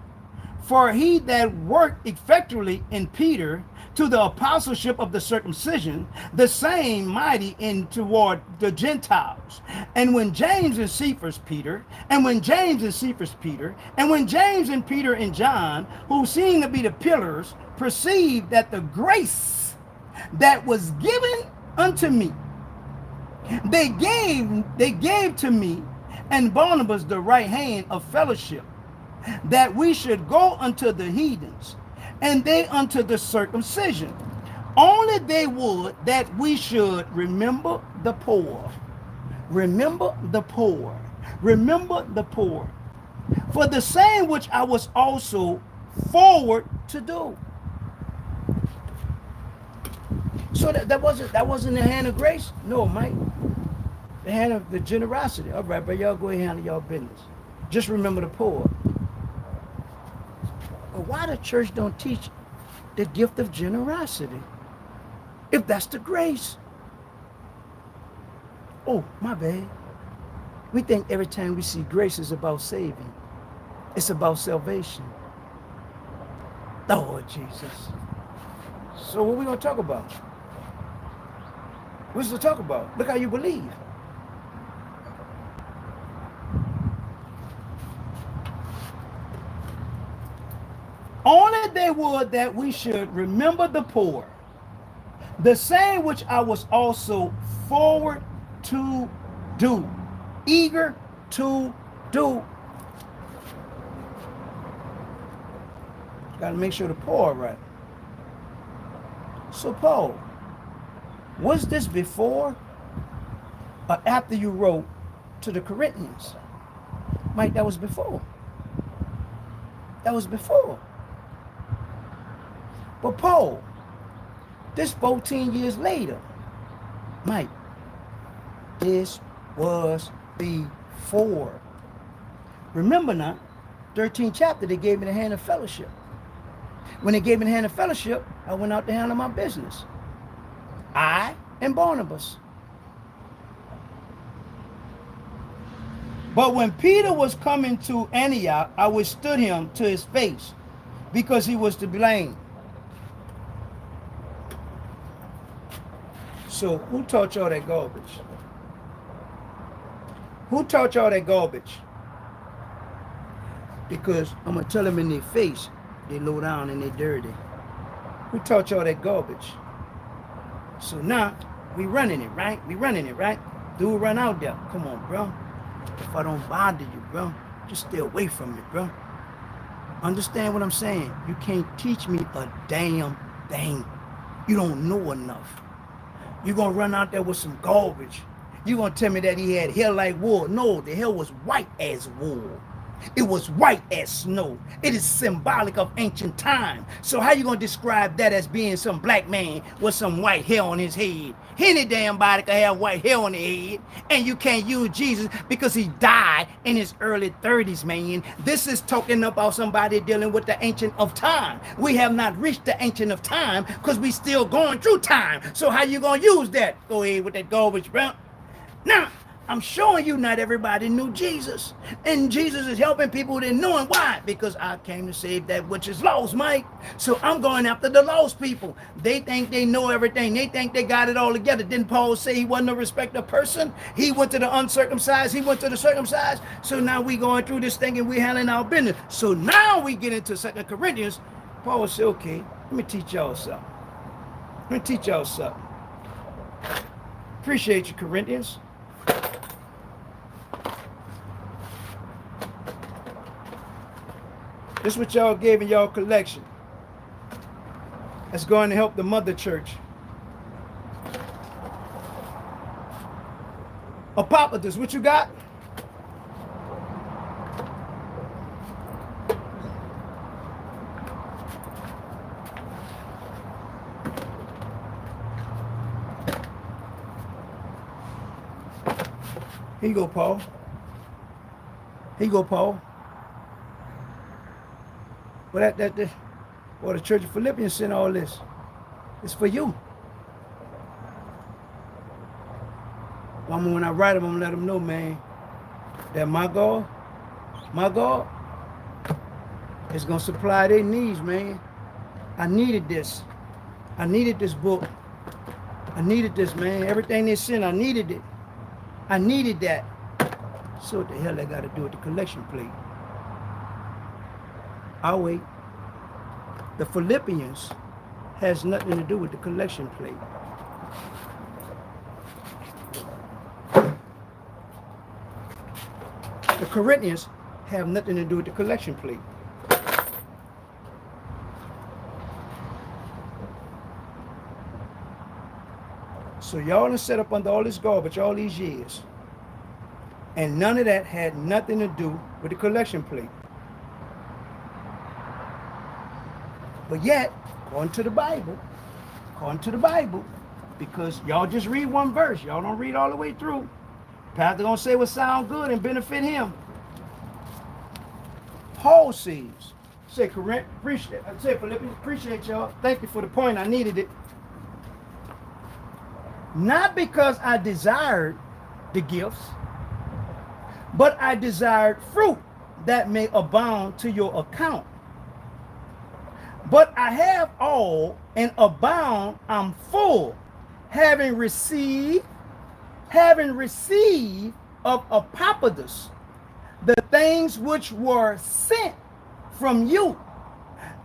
for he that worked effectually in Peter to the apostleship of the circumcision, the same mighty in toward the Gentiles. And when James and Cephas Peter, and when James and Cephas Peter, and when James and Peter and John, who seemed to be the pillars, perceived that the grace that was given unto me, they gave to me and Barnabas the right hand of fellowship, that we should go unto the heathens, and they unto the circumcision. Only they would that we should remember the poor. Remember the poor. Remember the poor. For the same which I was also forward to do. So that wasn't the hand of grace? No, Mike. The hand of the generosity. All right, but y'all go ahead and handle y'all business. Just remember the poor. But why the church don't teach the gift of generosity? If that's the grace. Oh, my bad. We think every time we see grace is about saving. It's about salvation. Lord Jesus. So what are we going to talk about? What's to talk about? Look how you believe. Only they would that we should remember the poor, the same which I was also forward to do, eager to do. Got to make sure the poor are right. So Paul, was this before or after you wrote to the Corinthians? Mike, that was before. That was before. But Paul, this 14 years later, Mike, this was before. Remember now, 13th chapter, they gave me the hand of fellowship. When they gave me the hand of fellowship, I went out to handle my business. I and Barnabas. But when Peter was coming to Antioch, I withstood him to his face, because he was to blame. So who taught y'all that garbage? Who taught y'all that garbage? Because I'm going to tell them in their face, they low down and they dirty. Who taught y'all that garbage? So now, we running it, right? We running it, right? Dude, run out there. Come on, bro. If I don't bother you, bro, just stay away from me, bro. Understand what I'm saying? You can't teach me a damn thing. You don't know enough. You're going to run out there with some garbage. You're going to tell me that he had hair like wool. No, the hair was white as wool. It was white as snow. It is symbolic of ancient time. So how you going to describe that as being some black man with some white hair on his head? Any damn body can have white hair on their head. And you can't use Jesus because he died in his early 30s, man. This is talking about somebody dealing with the ancient of time. We have not reached the ancient of time because we still going through time. So how you going to use that? Go ahead with that garbage, bro. Now, I'm showing you not everybody knew Jesus. And Jesus is helping people that know him. Why? Because I came to save that which is lost, Mike. So I'm going after the lost people. They think they know everything. They think they got it all together. Didn't Paul say he wasn't a respecter person? He went to the uncircumcised. He went to the circumcised. So now we going through this thing and we handling our business. So now we get into 2 Corinthians. Paul said, okay, let me teach y'all something. Let me teach y'all something. Appreciate you, Corinthians. This is what y'all gave in y'all collection. That's going to help the mother church. Apocalypse, what you got? Here you go, Paul. Here you go, Paul. Well, the church of Philippians sent all this. It's for you. When I write them, I'm gonna let them know, man, that my God is gonna supply their needs, man. I needed this. I needed this book. I needed this, man. Everything they sent, I needed it. I needed that. So what the hell I got to do with the collection plate? I'll wait. The Philippians has nothing to do with the collection plate. The Corinthians have nothing to do with the collection plate. So y'all done set up under all this garbage all these years. And none of that had nothing to do with the collection plate. But yet, according to the Bible, because y'all just read one verse, y'all don't read all the way through. Pastor gonna say what sound good and benefit him. Paul says, say Philippians, appreciate y'all. Thank you for the point. I needed it. Not because I desired the gifts, but I desired fruit that may abound to your account. But I have all and abound, I'm full, having received of Epaphroditus the things which were sent from you,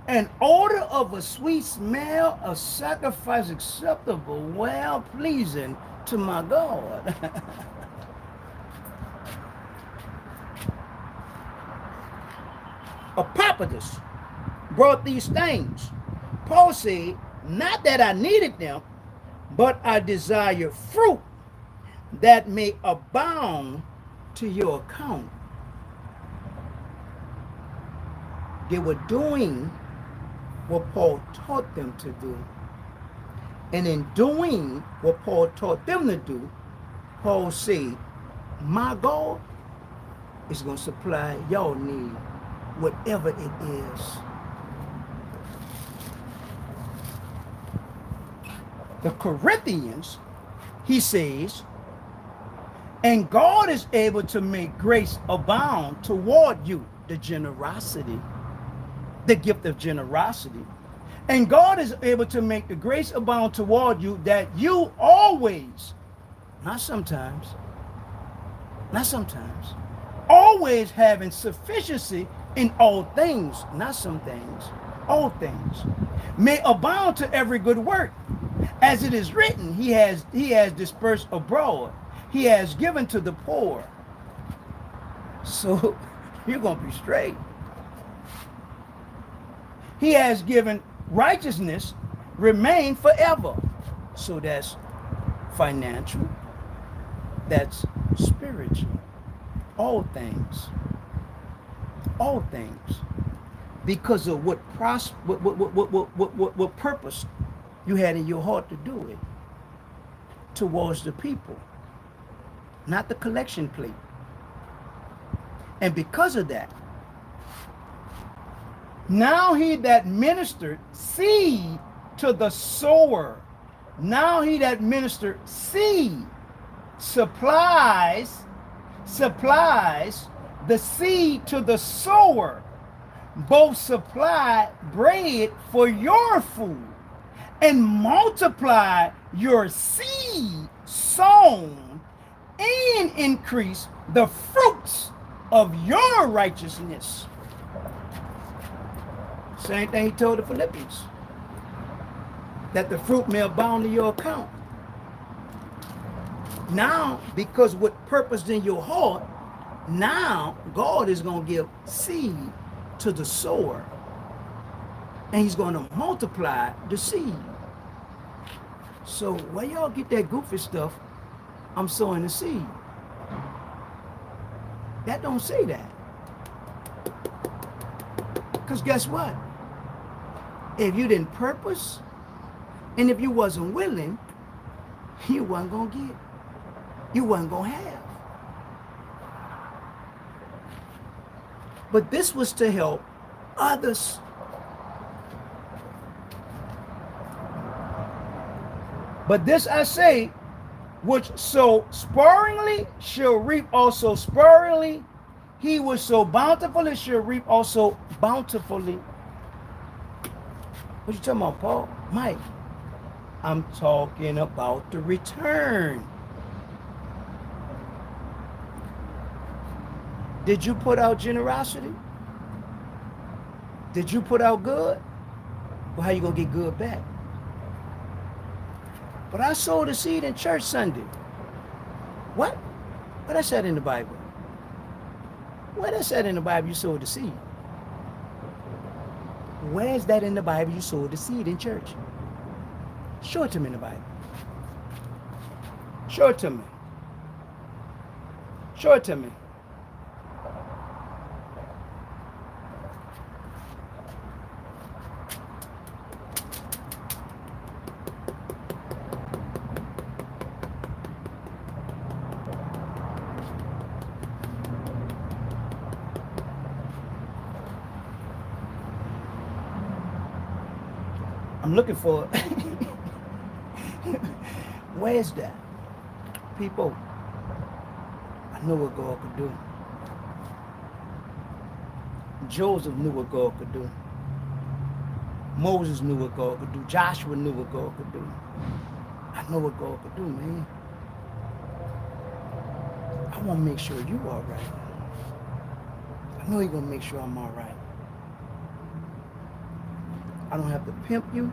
an odor of a sweet smell, a sacrifice acceptable, well pleasing to my God. Epaphroditus brought these things. Paul said, not that I needed them, but I desire fruit that may abound to your account. They were doing what Paul taught them to do. And in doing what Paul taught them to do, Paul said, my God is going to supply your need, whatever it is. The Corinthians, he says, and God is able to make grace abound toward you, the generosity, the gift of generosity. And God is able to make the grace abound toward you, that you always, not sometimes, always having sufficiency in all things, not some things, all things, may abound to every good work. As it is written, he has dispersed abroad. He has given to the poor. So you're going to be straight. He has given righteousness remain forever. So that's financial. That's spiritual. All things. All things. Because of what purpose you had in your heart to do it towards the people, not the collection plate. And because of that, now he that ministered seed to the sower, now he that ministered seed supplies the seed to the sower, both supply bread for your food and multiply your seed sown and increase the fruits of your righteousness. Same thing he told the Philippians, that the fruit may abound to your account. Now, because what purposed in your heart, now God is going to give seed to the sower, and he's going to multiply the seed. So where y'all get that goofy stuff, I'm sowing the seed? That don't say that. Because guess what? If you didn't purpose, and if you wasn't willing, you wasn't going to get. You wasn't going to have. But this was to help others. But this I say, which sow sparingly shall reap also sparingly. He which sow bountifully shall reap also bountifully. What you talking about, Paul? Mike, I'm talking about the return. Did you put out generosity? Did you put out good? Well, how you going to get good back? But I sowed a seed in church Sunday. What? What I said in the Bible? What I said in the Bible you sowed the seed? Where's that in the Bible you sowed the seed in church? Show it to me in the Bible. Show it to me. Show it to me. I'm looking for it. Where's that? People, I know what God could do. Joseph knew what God could do. Moses knew what God could do. Joshua knew what God could do. I know what God could do, man. I want to make sure you all right. I know He's going to make sure I'm all right. I don't have to pimp you.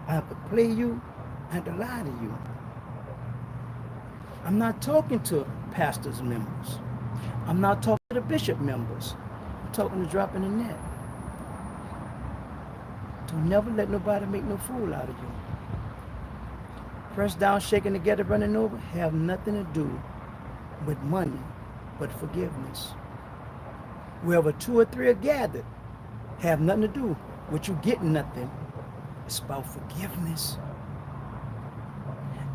I have to play you. I have to lie to you. I'm not talking to pastors' members. I'm not talking to the bishop members. I'm talking to dropping the net. Don't never let nobody make no fool out of you. Pressed down, shaking together, running over, have nothing to do with money, but forgiveness. Wherever two or three are gathered, have nothing to do with you getting nothing. It's about forgiveness.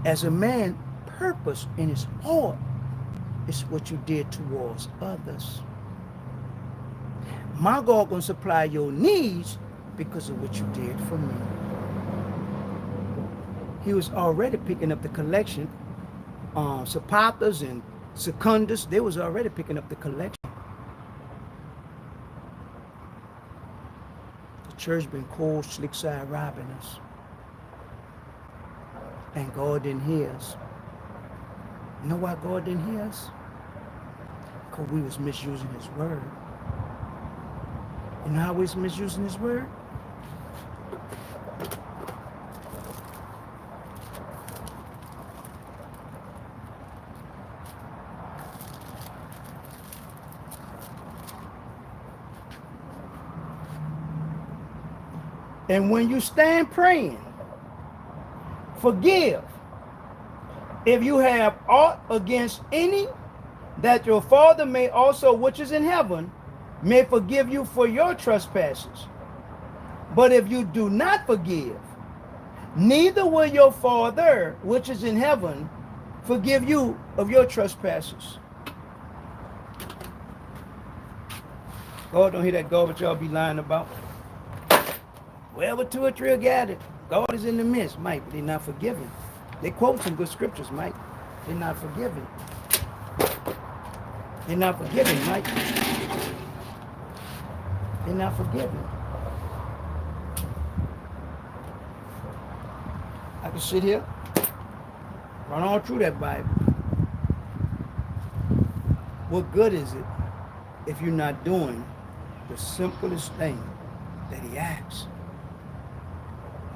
As a man purpose in his heart, it's what you did towards others. My God gonna supply your needs because of what you did for me. He was already picking up the collection. Zapatas and Secundus, they was already picking up the collection. The church been cold, slick side robbing us. And God didn't hear us. You know why God didn't hear us? Because we was misusing His word. You know how we was misusing His word? And when you stand praying, forgive if you have aught against any, that your Father may also, which is in heaven, may forgive you for your trespasses. But if you do not forgive, neither will your Father, which is in heaven, forgive you of your trespasses. God don't hear that garbage y'all be lying about. Wherever two or three are gathered, God is in the midst, Mike, but they're not forgiving. They quote some good scriptures, Mike. They're not forgiving. They're not forgiving, Mike. They're not forgiving. I can sit here, run all through that Bible. What good is it if you're not doing the simplest thing that He asks?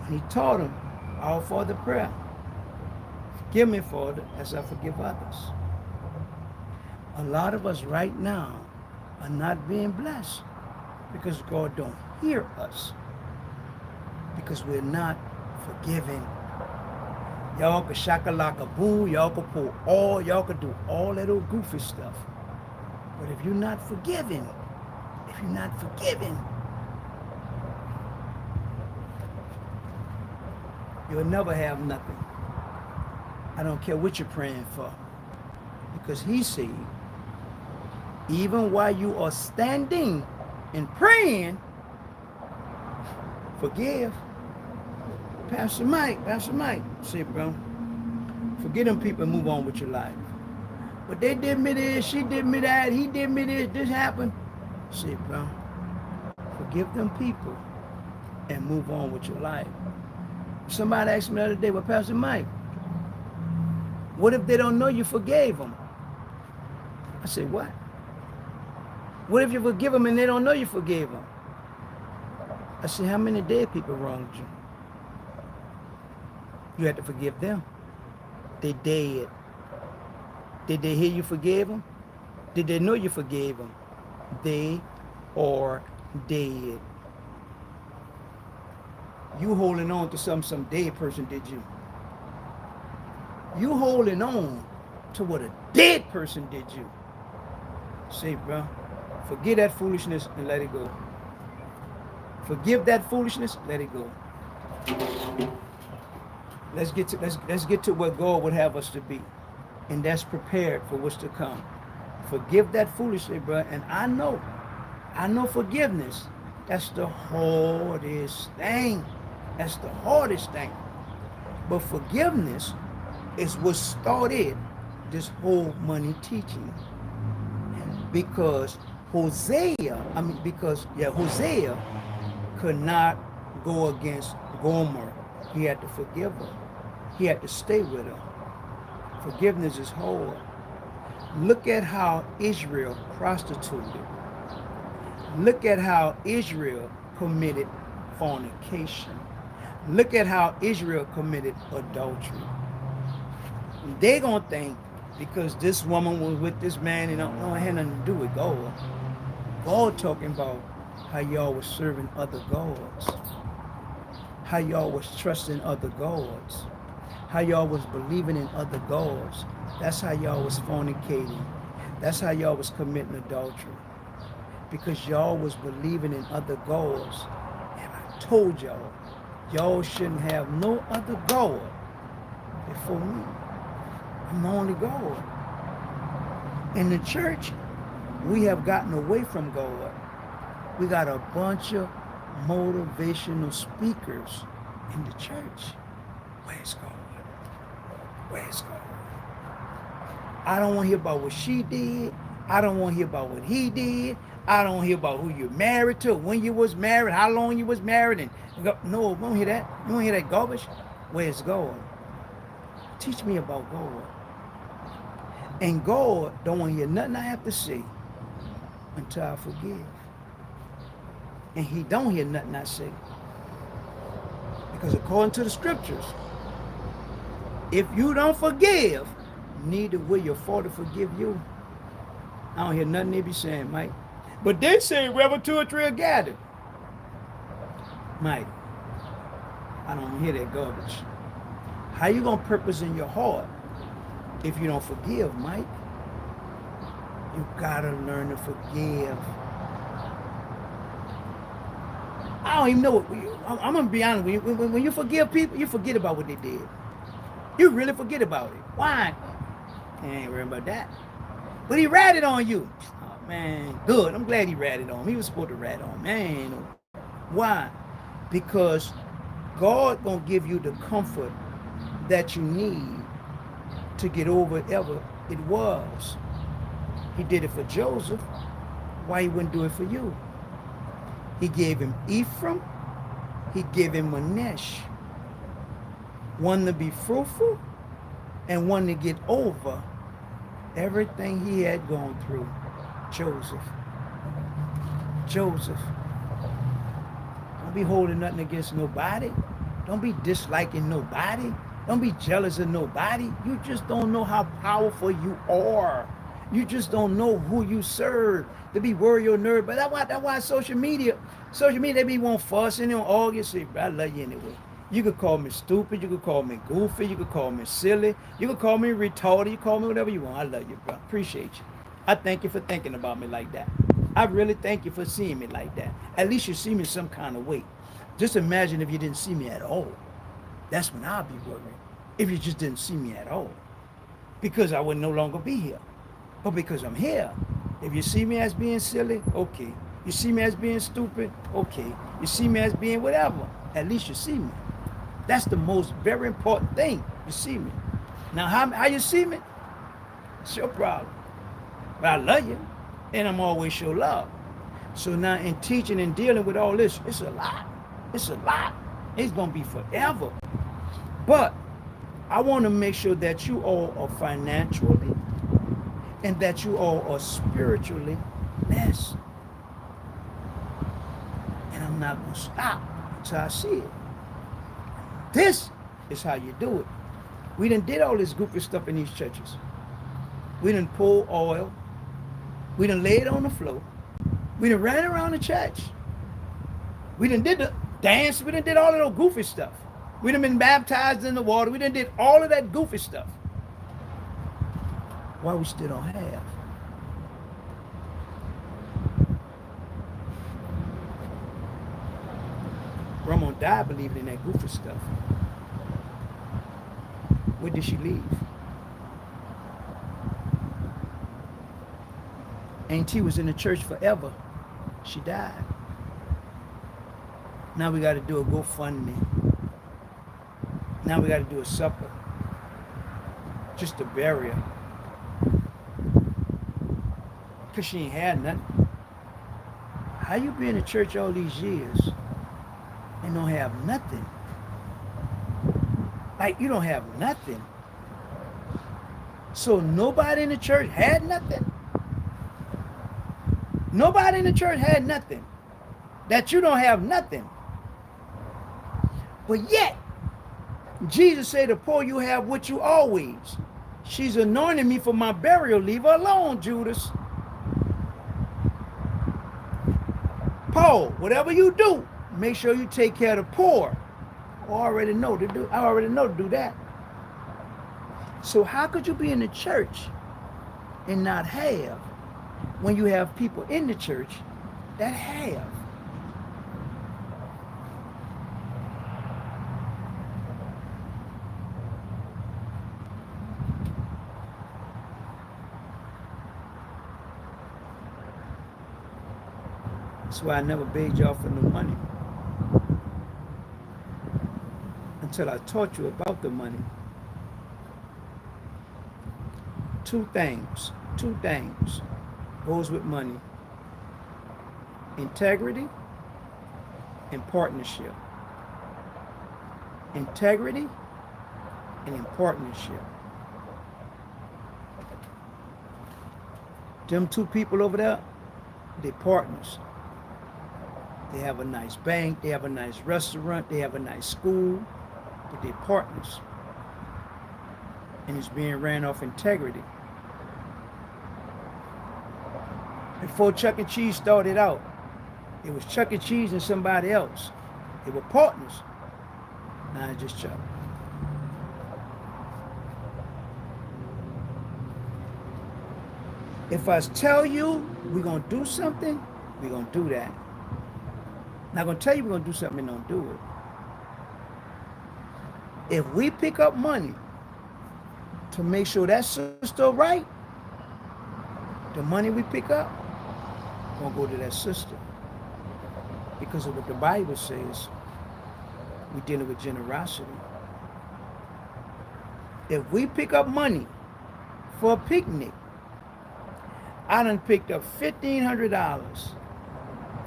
He taught him our Father prayer. Forgive me, Father, as I forgive others. A lot of us right now are not being blessed because God don't hear us, because we're not forgiving. Y'all can shakalaka boo, y'all can pull all, y'all can do all that old goofy stuff. But if you're not forgiving, you'll never have nothing. I don't care what you're praying for. Because He said, even while you are standing and praying, forgive. Pastor Mike, say, bro, Forget them people and move on with your life. But they did me this, she did me that, he did me this happened. Say, bro, forgive them people and move on with your life. Somebody asked me the other day, well, Pastor Mike, what if they don't know you forgave them? I said, what? What if you forgive them and they don't know you forgave them? I said, how many dead people wronged you? You had to forgive them. They dead. Did they hear you forgave them? Did they know you forgave them? They are dead. You holding on to some dead person did you. You holding on to what a dead person did you. Say, bro, forget that foolishness and let it go. Forgive that foolishness, let it go. Let's get to where God would have us to be. And that's prepared for what's to come. Forgive that foolishness, bro. And I know forgiveness. That's the hardest thing. That's the hardest thing. But forgiveness is what started this whole money teaching. Because Hosea could not go against Gomer. He had to forgive her. He had to stay with her. Forgiveness is hard. Look at how Israel prostituted. Look at how Israel committed fornication. Look at how Israel committed adultery. They're going to think because this woman was with this man and it had nothing to do with God. God talking about how y'all was serving other gods. How y'all was trusting other gods. How y'all was believing in other gods. That's how y'all was fornicating. That's how y'all was committing adultery. Because y'all was believing in other gods. And I told y'all shouldn't have no other God before me. I'm the only God. In the church, we have gotten away from God. We got a bunch of motivational speakers in the church. Where's God? Where's God? I don't want to hear about what she did. I don't want to hear about what he did. I don't hear about who you're married to, when you was married, how long you was married. And no, we don't hear that. You don't hear that garbage. Where's God? Teach me about God. And God don't want to hear nothing I have to say until I forgive. And he don't hear nothing I say. Because according to the scriptures, if you don't forgive, neither will your Father forgive you. I don't hear nothing they be saying, Mike. But they say, wherever two or three are gathered. Mike, I don't hear that garbage. How you going to purpose in your heart if you don't forgive, Mike? You got to learn to forgive. I don't even know what, I'm going to be honest with you. When you forgive people, you forget about what they did. You really forget about it. Why? I ain't worried about that. But he ratted on you. Oh, man, good. I'm glad he ratted on me. He was supposed to rat on me. Man, why? Because God going to give you the comfort that you need to get over whatever it was. He did it for Joseph. Why he wouldn't do it for you? He gave him Ephraim. He gave him Manasseh. One to be fruitful and one to get over everything he had gone through. Joseph. Don't be holding nothing against nobody. Don't be disliking nobody. Don't be jealous of nobody. You just don't know how powerful you are. You just don't know who you serve. To be worried or nervous. But that's why social media, they be want fussing and argue. Say, I love you anyway. You could call me stupid. You could call me goofy. You could call me silly. You could call me retarded. You call me whatever you want. I love you, bro. Appreciate you. I thank you for thinking about me like that. I really thank you for seeing me like that. At least you see me some kind of way. Just imagine if you didn't see me at all. That's when I'll be worried. If you just didn't see me at all. Because I would no longer be here. But because I'm here. If you see me as being silly, okay. You see me as being stupid, okay. You see me as being whatever, at least you see me. That's the most very important thing. You see me. Now, how you see me? It's your problem. But I love you, and I'm always show love. So now in teaching and dealing with all this, it's a lot. It's a lot. It's going to be forever. But I want to make sure that you all are financially and that you all are spiritually blessed. And I'm not going to stop until I see it. This is how you do it. We done did all this goofy stuff in these churches. We done pulled oil. We done laid on the floor. We done ran around the church. We done did the dance. We done did all of those goofy stuff. We done been baptized in the water. We done did all of that goofy stuff. Why we still don't have? Grandma gonna die believing in that goofy stuff. Where did she leave? Auntie was in the church forever. She died. Now we got to do a GoFundMe. Now we got to do a supper. Just to bury her. Because she ain't had nothing. How you been in the church all these years and don't have nothing? Like, you don't have nothing. So nobody in the church had nothing? Nobody in the church had nothing. That you don't have nothing. But yet, Jesus said, the poor you have what you always. She's anointing me for my burial. Leave her alone, Judas. Paul, whatever you do, make sure you take care of the poor. I already know to do that. So how could you be in the church and not have when you have people in the church that have? That's why I never begged y'all for no money. Until I taught you about the money. Two things goes with money. Integrity and partnership. Integrity and partnership. Them two people over there, they're partners. They have a nice bank, they have a nice restaurant, they have a nice school, but they're partners. And it's being ran off integrity. Before Chuck E. Cheese started out, it was Chuck E. Cheese and somebody else. They were partners. Now it's just Chuck. If I tell you we're going to do something, we're going to do that. Not going to tell you we're going to do something and don't do it. If we pick up money to make sure that sister right, the money we pick up won't go to that sister. Because of what the Bible says, we're dealing with generosity. If we pick up money for a picnic, I done picked up $1,500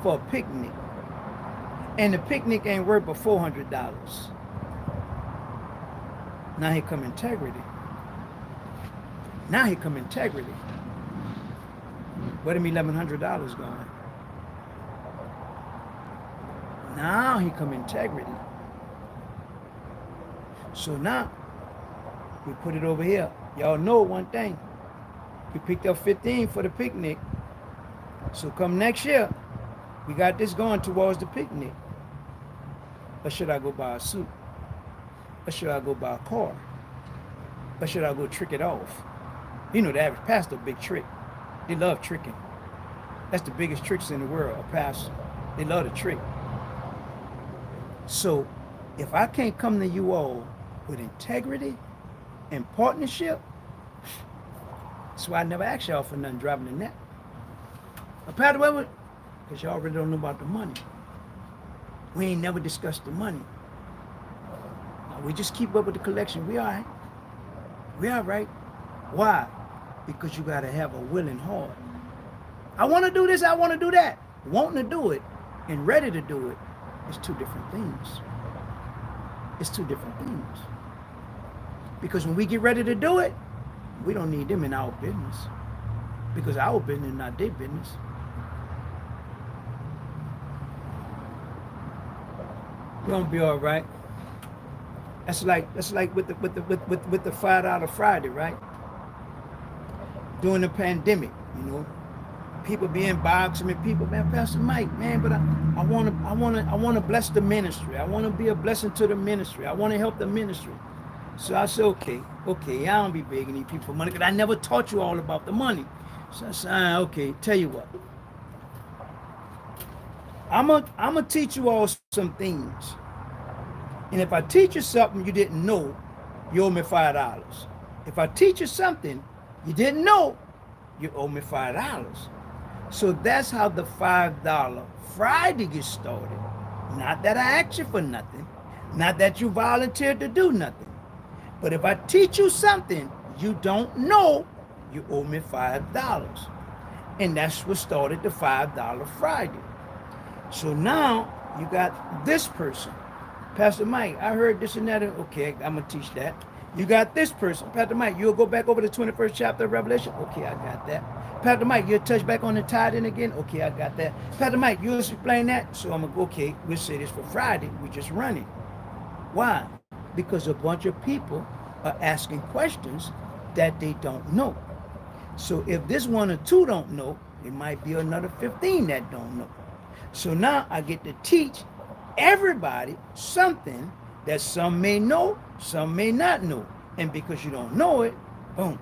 for a picnic. And the picnic ain't worth but $400. Now here come integrity. Now here come integrity. Where them $1,100 going? Now here come integrity. So now we put it over here. Y'all know one thing. We picked up 15 for the picnic. So come next year, we got this going towards the picnic. Or should I go buy a suit? Or should I go buy a car? Or should I go trick it off? You know, the average pastor, big trick. They love tricking. That's the biggest tricks in the world, a pastor. They love to trick. So if I can't come to you all with integrity and partnership, that's why I never asked y'all for nothing driving the net. Pastor, because y'all already don't know about the money. We ain't never discussed the money. We just keep up with the collection. We all right. We all right. Why? Because you got to have a willing heart. I want to do this, I want to do that. Wanting to do it and ready to do it is two different things. It's two different things. Because when we get ready to do it, we don't need them in our business. Because our business is not their business. We're gonna be all right. That's like with the $5 Friday, right? During the pandemic, you know, people being boxing me, people, man, Pastor Mike, man, but I want to bless the ministry. I want to be a blessing to the ministry. I want to help the ministry. So I said, okay, I don't be begging these people for money because I never taught you all about the money. So I said, okay, tell you what, I'm gonna teach you all some things. And if I teach you something you didn't know, you owe me $5. If I teach you something you didn't know, you owe me $5. So that's how the $5 Friday gets started. Not that I asked you for nothing, not that you volunteered to do nothing. But if I teach you something you don't know, you owe me $5. And that's what started the $5 Friday. So now you got this person. Pastor Mike, I heard this and that. Okay, I'm going to teach that. You got this person. Pastor Mike, you'll go back over the 21st chapter of Revelation. Okay, I got that. Pastor Mike, you'll touch back on the tithing again. Okay, I got that. Pastor Mike, you'll explain that. So I'm going to go, okay, we'll say this for Friday. We just run it. Why? Because a bunch of people are asking questions that they don't know. So if this one or two don't know, it might be another 15 that don't know. So now I get to teach everybody something that some may know, some may not know. And because you don't know it, boom.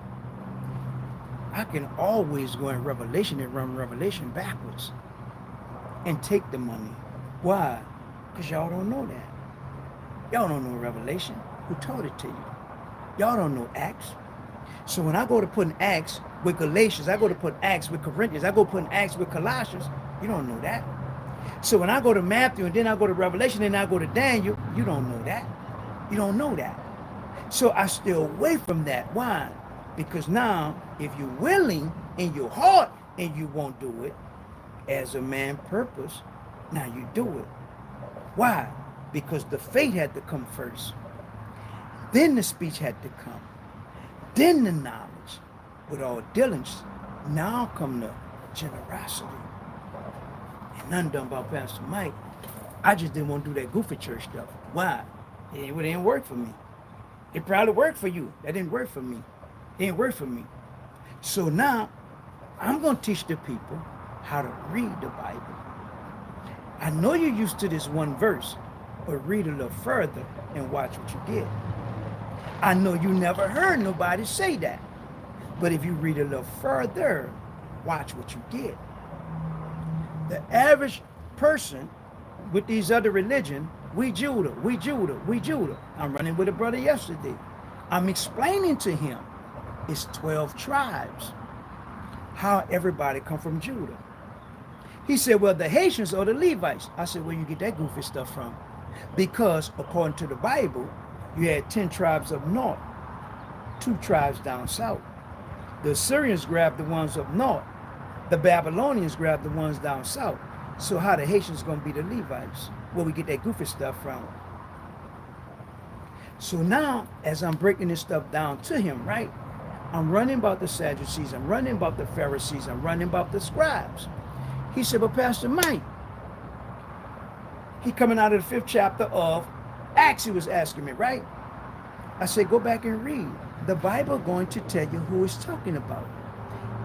I can always go in Revelation and run Revelation backwards and take the money. Why? Because y'all don't know that. Y'all don't know Revelation. Who taught it to you? Y'all don't know Acts. So when I go to put an Acts with Galatians, I go to put Acts with Corinthians, I go put an Acts with Colossians, you don't know that. So when I go to Matthew and then I go to Revelation and I go to Daniel, you don't know that. You don't know that. So I stay away from that. Why? Because now, if you're willing in your heart and you won't do it, as a man purpose, now you do it. Why? Because the faith had to come first. Then the speech had to come. Then the knowledge. With all diligence, now come the generosity. And nothing done about Pastor Mike. I just didn't want to do that goofy church stuff. Why? It didn't work for me. It probably worked for you. That didn't work for me. It didn't work for me. So now, I'm going to teach the people how to read the Bible. I know you're used to this one verse, but read a little further and watch what you get. I know you never heard nobody say that, but if you read a little further, watch what you get. The average person with these other religions, we Judah. I'm running with a brother yesterday. I'm explaining to him it's 12 tribes, how everybody come from Judah. He said, well, the Haitians are the Levites. I said, where you get that goofy stuff from? Because according to the Bible, you had 10 tribes up north, 2 tribes down south. The Assyrians grabbed the ones up north. The Babylonians grabbed the ones down south. So how the Haitians going to be the Levites? Where we get that goofy stuff from? So now, as I'm breaking this stuff down to him, right? I'm running about the Sadducees. I'm running about the Pharisees. I'm running about the scribes. He said, but Pastor Mike, he coming out of the 5th chapter of Acts, he was asking me, right? I said, go back and read. The Bible going to tell you who it's talking about.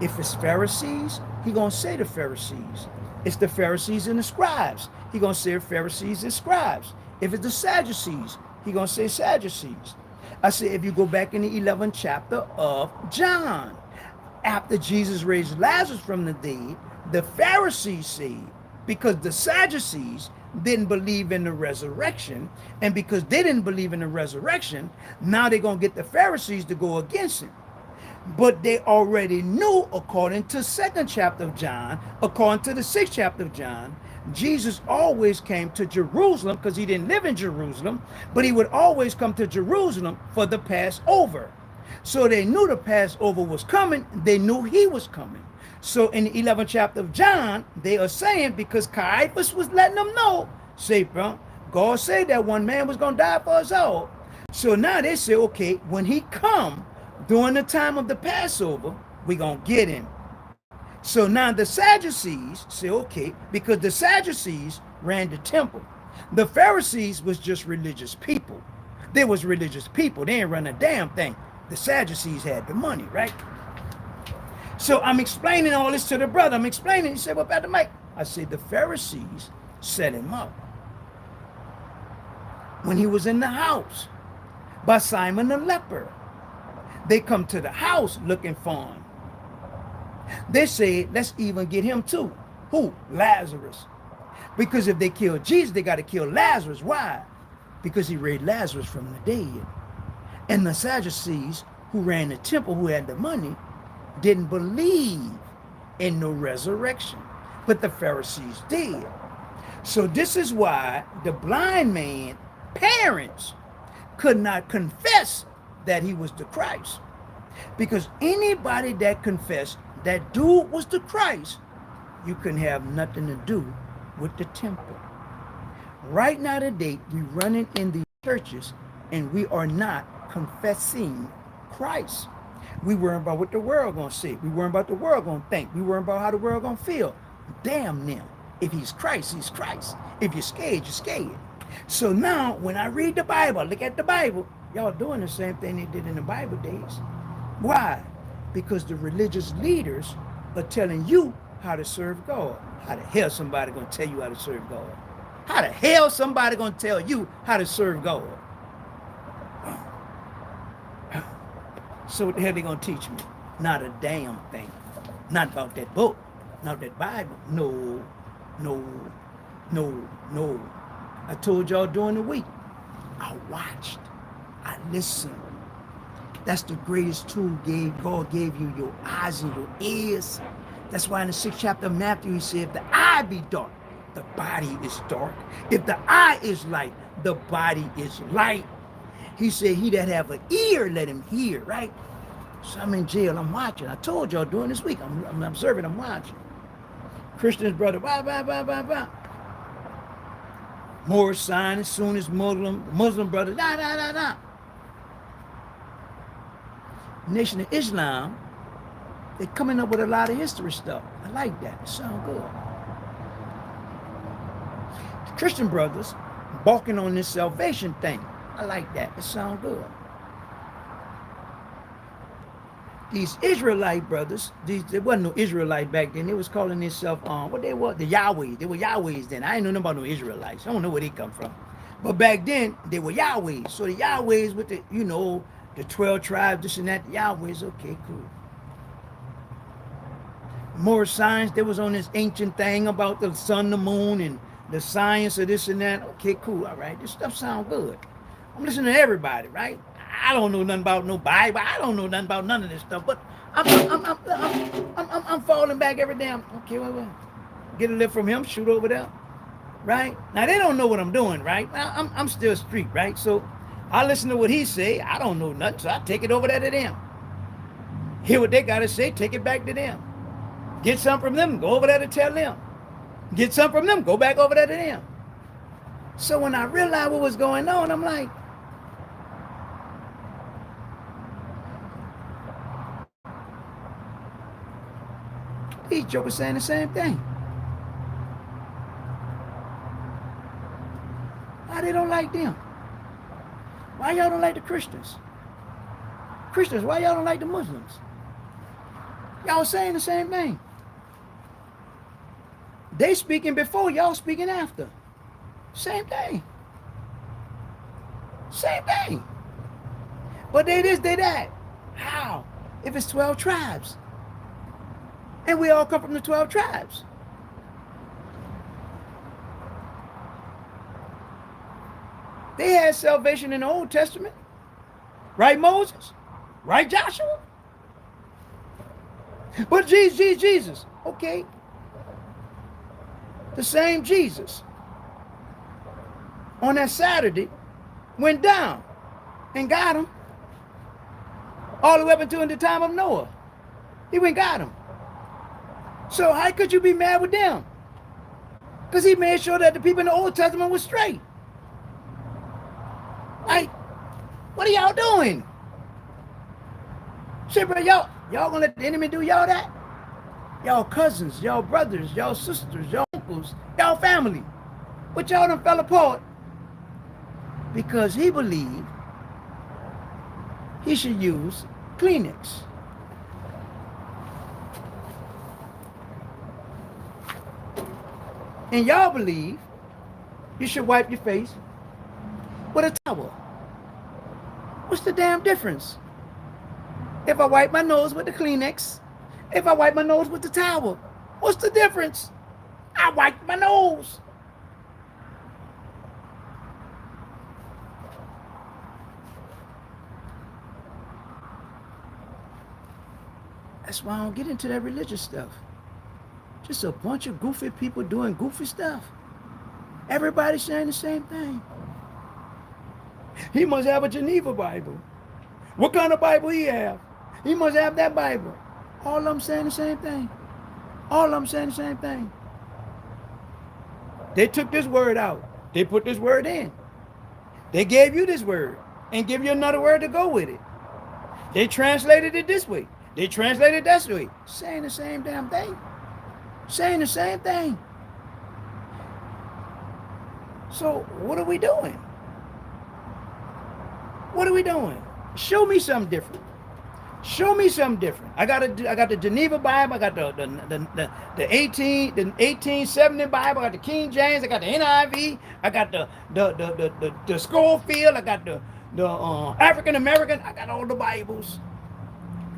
If it's Pharisees, he going to say the Pharisees. It's the Pharisees and the scribes. He going to say Pharisees and scribes. If it's the Sadducees, he going to say Sadducees. I said, if you go back in the 11th chapter of John, after Jesus raised Lazarus from the dead, the Pharisees said, because the Sadducees didn't believe in the resurrection, and because they didn't believe in the resurrection, now they're going to get the Pharisees to go against him. But they already knew, according to 2nd chapter of John, according to the 6th chapter of John, Jesus always came to Jerusalem, because he didn't live in Jerusalem, but he would always come to Jerusalem for the Passover. So they knew the Passover was coming. They knew he was coming. So in the 11th chapter of John, they are saying, because Caiaphas was letting them know, say, bro, God said that one man was going to die for us all. So now they say, okay, when he come during the time of the Passover, we're going to get him. So now the Sadducees say, okay, because the Sadducees ran the temple. The Pharisees was just religious people. They was religious people. They ain't run a damn thing. The Sadducees had the money, right? So I'm explaining all this to the brother. I'm explaining. He said, well, PastarMike. I said, the Pharisees set him up when he was in the house by Simon the leper. They come to the house looking for him. They said, let's even get him too. Who? Lazarus. Because if they kill Jesus, they got to kill Lazarus. Why? Because he raised Lazarus from the dead. And the Sadducees, who ran the temple, who had the money, didn't believe in no resurrection. But the Pharisees did. So this is why the blind man parents could not confess that he was the Christ. Because anybody that confessed that dude was the Christ, you can have nothing to do with the temple. Right now today, we running in these churches and we are not confessing Christ. We worry about what the world gonna say. We worry about the world gonna think. We worry about how the world gonna feel. Damn them. If he's Christ, he's Christ. If you're scared, you're scared. So now when I read the Bible, look at the Bible, y'all doing the same thing they did in the Bible days. Why? Because the religious leaders are telling you how to serve God. How the hell somebody gonna tell you how to serve God? How the hell somebody gonna tell you how to serve God? So what the hell they gonna teach me? Not a damn thing. Not about that book, not that Bible. No. I told y'all during the week, I watched, I listened. That's the greatest tool God gave you, your eyes and your ears. That's why in the 6th chapter of Matthew, he said, if the eye be dark, the body is dark. If the eye is light, the body is light. He said, he that have an ear, let him hear, right? So I'm in jail, I'm watching. I told y'all during this week, I'm observing, I'm watching. Christians, brother, blah. More sign as soon as Muslim brother, da. Nation of Islam, they're coming up with a lot of history stuff. I like that. It sounds good. The Christian brothers balking on this salvation thing. I like that. It sounds good. These Israelite brothers, there wasn't no Israelite back then. They was calling themselves, what they were? The Yahwehs. They were Yahwehs then. I didn't know nothing about no Israelites. I don't know where they come from. But back then, they were Yahwehs. So the Yahwehs with the, the 12 tribes, this and that, the Yahwehs, okay, cool. More science, there was on this ancient thing about the sun, the moon, and the science of this and that. Okay, cool, all right. This stuff sounds good. I'm listening to everybody, right? I don't know nothing about no Bible. I don't know nothing about none of this stuff. But I'm falling back every day. Okay, well, get a lift from him, shoot over there, right? Now they don't know what I'm doing, right? I'm still street, right? So I listen to what he say. I don't know nothing, so I take it over there to them. Hear what they gotta say, take it back to them. Get some from them, go over there to tell them. Get some from them, go back over there to them. So when I realized what was going on, I'm like, these jokers saying the same thing. Why they don't like them? Why y'all don't like the Christians? Christians, why y'all don't like the Muslims? Y'all saying the same thing. They speaking before, y'all speaking after. Same thing. Same thing. But they this, they that. How? If it's 12 tribes. And we all come from the 12 tribes. They had salvation in the Old Testament. Right, Moses? Right, Joshua? But Jesus. Okay. The same Jesus on that Saturday went down and got him. All the way up until the time of Noah. He went and got them. So how could you be mad with them? Because he made sure that the people in the Old Testament were straight. Like, what are y'all doing? Shit, bro, y'all gonna let the enemy do y'all that? Y'all cousins, y'all brothers, y'all sisters, y'all uncles, y'all family. But y'all done fell apart because he believed he should use Kleenex. And y'all believe you should wipe your face with a towel. What's the damn difference? If I wipe my nose with the Kleenex, if I wipe my nose with the towel, what's the difference? I wiped my nose. That's why I don't get into that religious stuff. Just a bunch of goofy people doing goofy stuff. Everybody saying the same thing. He must have a Geneva Bible. What kind of Bible he have? He must have that Bible. All of them saying the same thing. All of them saying the same thing. They took this word out. They put this word in. They gave you this word and give you another word to go with it. They translated it this way. They translated it that way. Saying the same damn thing. Saying the same thing. So what are we doing? What are we doing? Show me something different. Show me something different. I got the Geneva Bible. I got the 1870 Bible. I got the King James. I got the NIV. I got the Schofield. I got the African American. I got all the Bibles.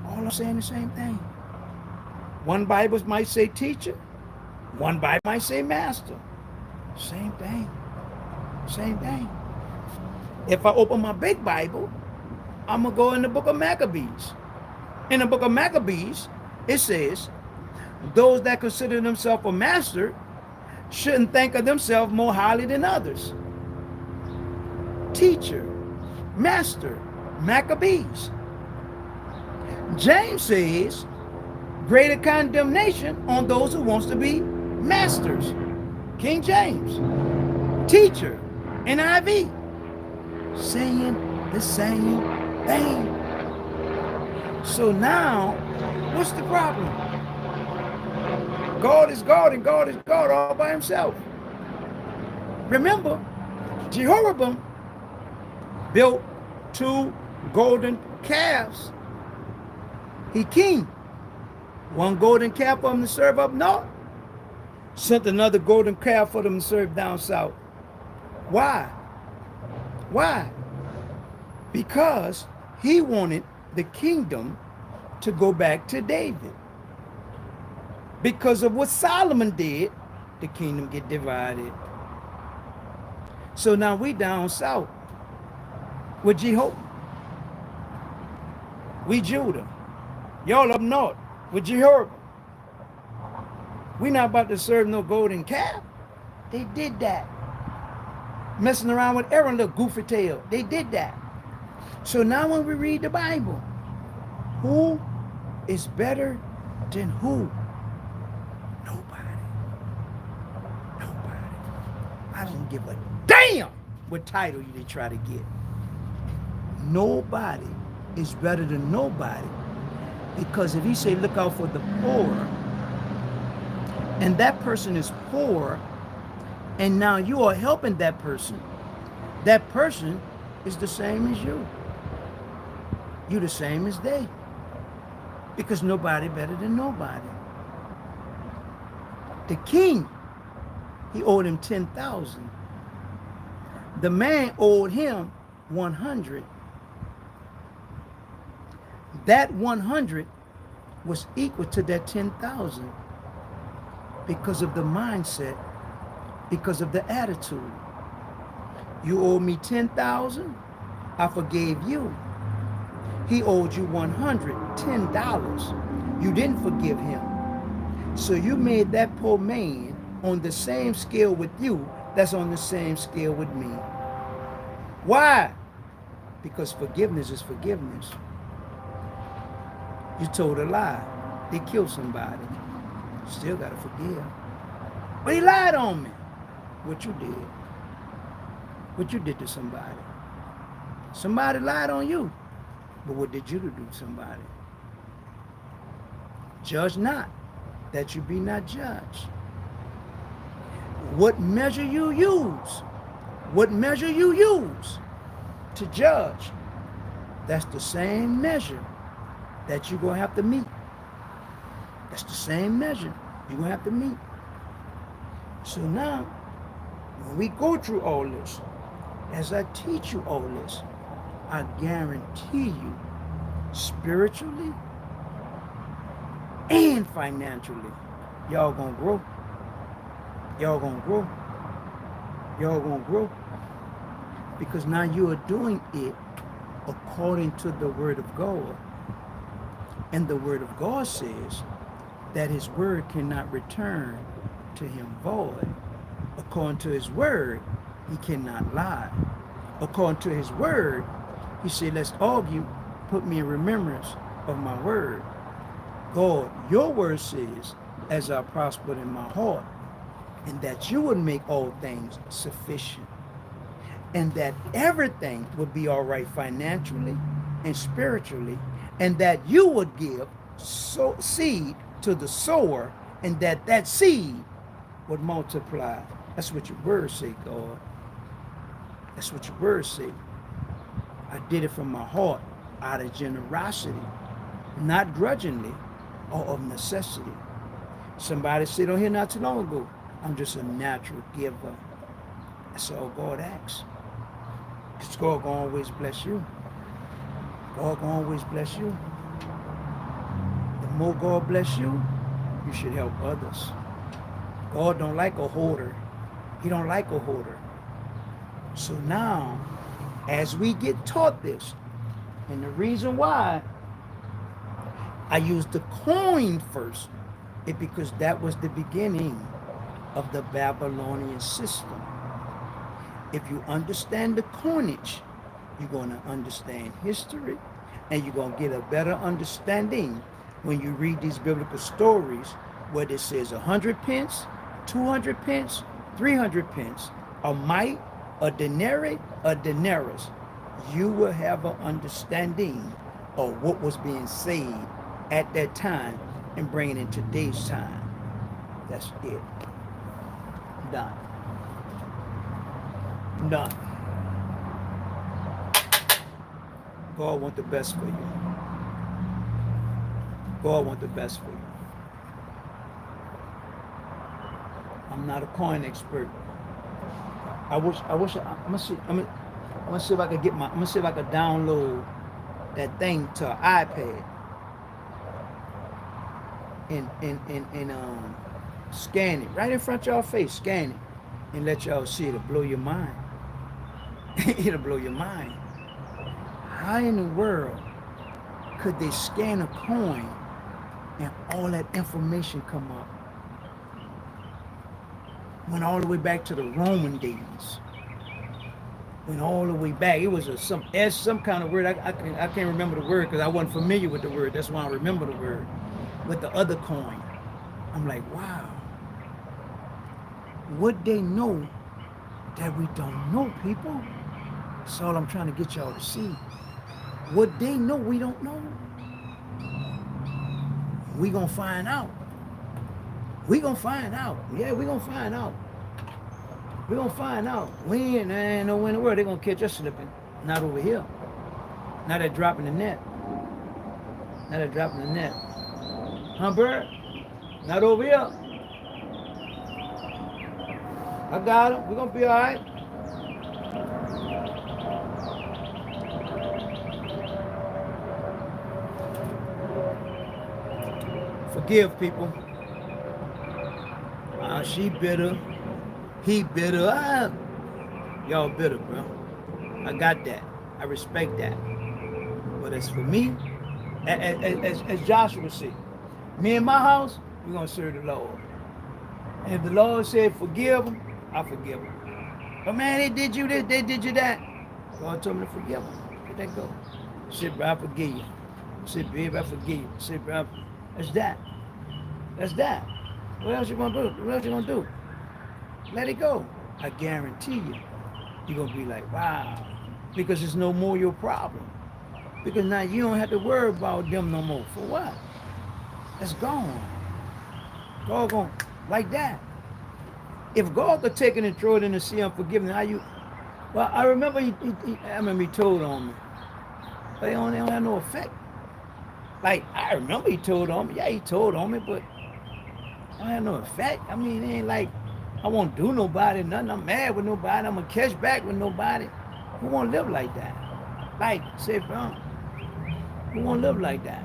All are saying the same thing. One Bible might say teacher. One Bible might say master. Same thing. Same thing. If I open my big Bible, I'm going to go in the book of Maccabees. In the book of Maccabees, it says, those that consider themselves a master shouldn't think of themselves more highly than others. Teacher, master, Maccabees. James says, greater condemnation on those who wants to be masters. King James. Teacher, NIV. Saying the same thing. So now, what's the problem? God is God and God is God all by himself. Remember, Jehoram built 2 golden calves. He king. 1 golden calf for him to serve up north. Sent another golden calf for them to serve down south. Why? Why? Because he wanted the kingdom to go back to David. Because of what Solomon did, the kingdom get divided. So now we down south with Jehoram. We Judah. Y'all up north with Jehoram. We not about to serve no golden calf. They did that. Messing around with Aaron, little goofy tail. They did that. So now when we read the Bible, who is better than who? Nobody. Nobody. I don't give a damn what title they try to get. Nobody is better than nobody. Because if he say look out for the poor, and that person is poor, and now you are helping that person is the same as you. You the same as they. Because nobody better than nobody. The king, he owed him 10,000. The man owed him 100. That 100 was equal to that 10,000 because of the mindset, because of the attitude. You owe me 10,000, I forgave you. He owed you $110. You didn't forgive him. So you made that poor man on the same scale with you that's on the same scale with me. Why? Because forgiveness is forgiveness. You told a lie. They killed somebody. Still got to forgive. But he lied on me. What you did. What you did to somebody. Somebody lied on you. But what did you do to somebody? Judge not, that you be not judged. What measure you use, to judge, that's the same measure that you're going to have to meet. That's the same measure you're going to have to meet. So now, when we go through all this, as I teach you all this, I guarantee you, spiritually and financially, y'all gonna grow. Y'all gonna grow. Y'all gonna grow. Because now you are doing it according to the word of God. And the word of God says that his word cannot return to him void. According to his word, he cannot lie. According to his word, he said, let's argue, put me in remembrance of my word. God, your word says, as I prospered in my heart, and that you would make all things sufficient, and that everything would be all right financially and spiritually, and that you would give seed to the sower, and that seed would multiply. That's what your words say, God. That's what your words say. I did it from my heart, out of generosity, not grudgingly or of necessity. Somebody said on here not too long ago, I'm just a natural giver. That's all God asks. Because God gonna always bless you. God gonna always bless you. The more God bless you, you should help others. God don't like a hoarder. He don't like a hoarder. So now, as we get taught this, and the reason why I used the coin first is because that was the beginning of the Babylonian system. If you understand the coinage, you're going to understand history, and you're going to get a better understanding when you read these biblical stories where it says 100 pence, 200 pence, 300 pence, a mite, a denarii, a denarius. You will have an understanding of what was being said at that time and bring it in today's time. That's it. Done. Done. God wants the best for you. God wants the best for you. I'm not a coin expert. I'm gonna see if I could download that thing to an iPad and scan it right in front of y'all face, scan it and let y'all see it. It'll blow your mind. It'll blow your mind. How in the world could they scan a coin and all that information come up? Went all the way back to the Roman days. Went all the way back. It was some kind of word. I can't remember the word because I wasn't familiar with the word. That's why I remember the word. With the other coin. I'm like, wow. What they know that we don't know, people? That's all I'm trying to get y'all to see. What they know we don't know. We gonna find out. We gonna find out. Yeah, we gonna find out. We gonna find out. We ain't know in the world they gonna catch us slipping. Not over here. Not that dropping the net. Not that dropping the net. Huh, Bird? Not over here. I got him. We're gonna be all right. Forgive people. She bitter. He bitter. Y'all bitter, bro. I got that. I respect that. But as for me, as Joshua said, me and my house, we're going to serve the Lord. And if the Lord said forgive them, I forgive them. But man, they did you this, they did you that. God told me to forgive them. Let that go. Shit, bro, I forgive you. Say, babe, I forgive you. Say, bro, that's that. That's that. What else you gonna do? What else you gonna do? Let it go. I guarantee you, you're gonna be like, wow, because it's no more your problem. Because now you don't have to worry about them no more. For what? That's gone. God gonna like that. If God could take it and throw it in the sea unforgiveness, how you? Well, I remember I remember he told on me, but it don't have no effect. Like I remember he told on me. Yeah, he told on me, but I don't have no effect. I mean, it ain't like I won't do nobody nothing. I'm mad with nobody. I'm gonna catch back with nobody. Who wanna live like that? Like, say, bro, who wanna live like that?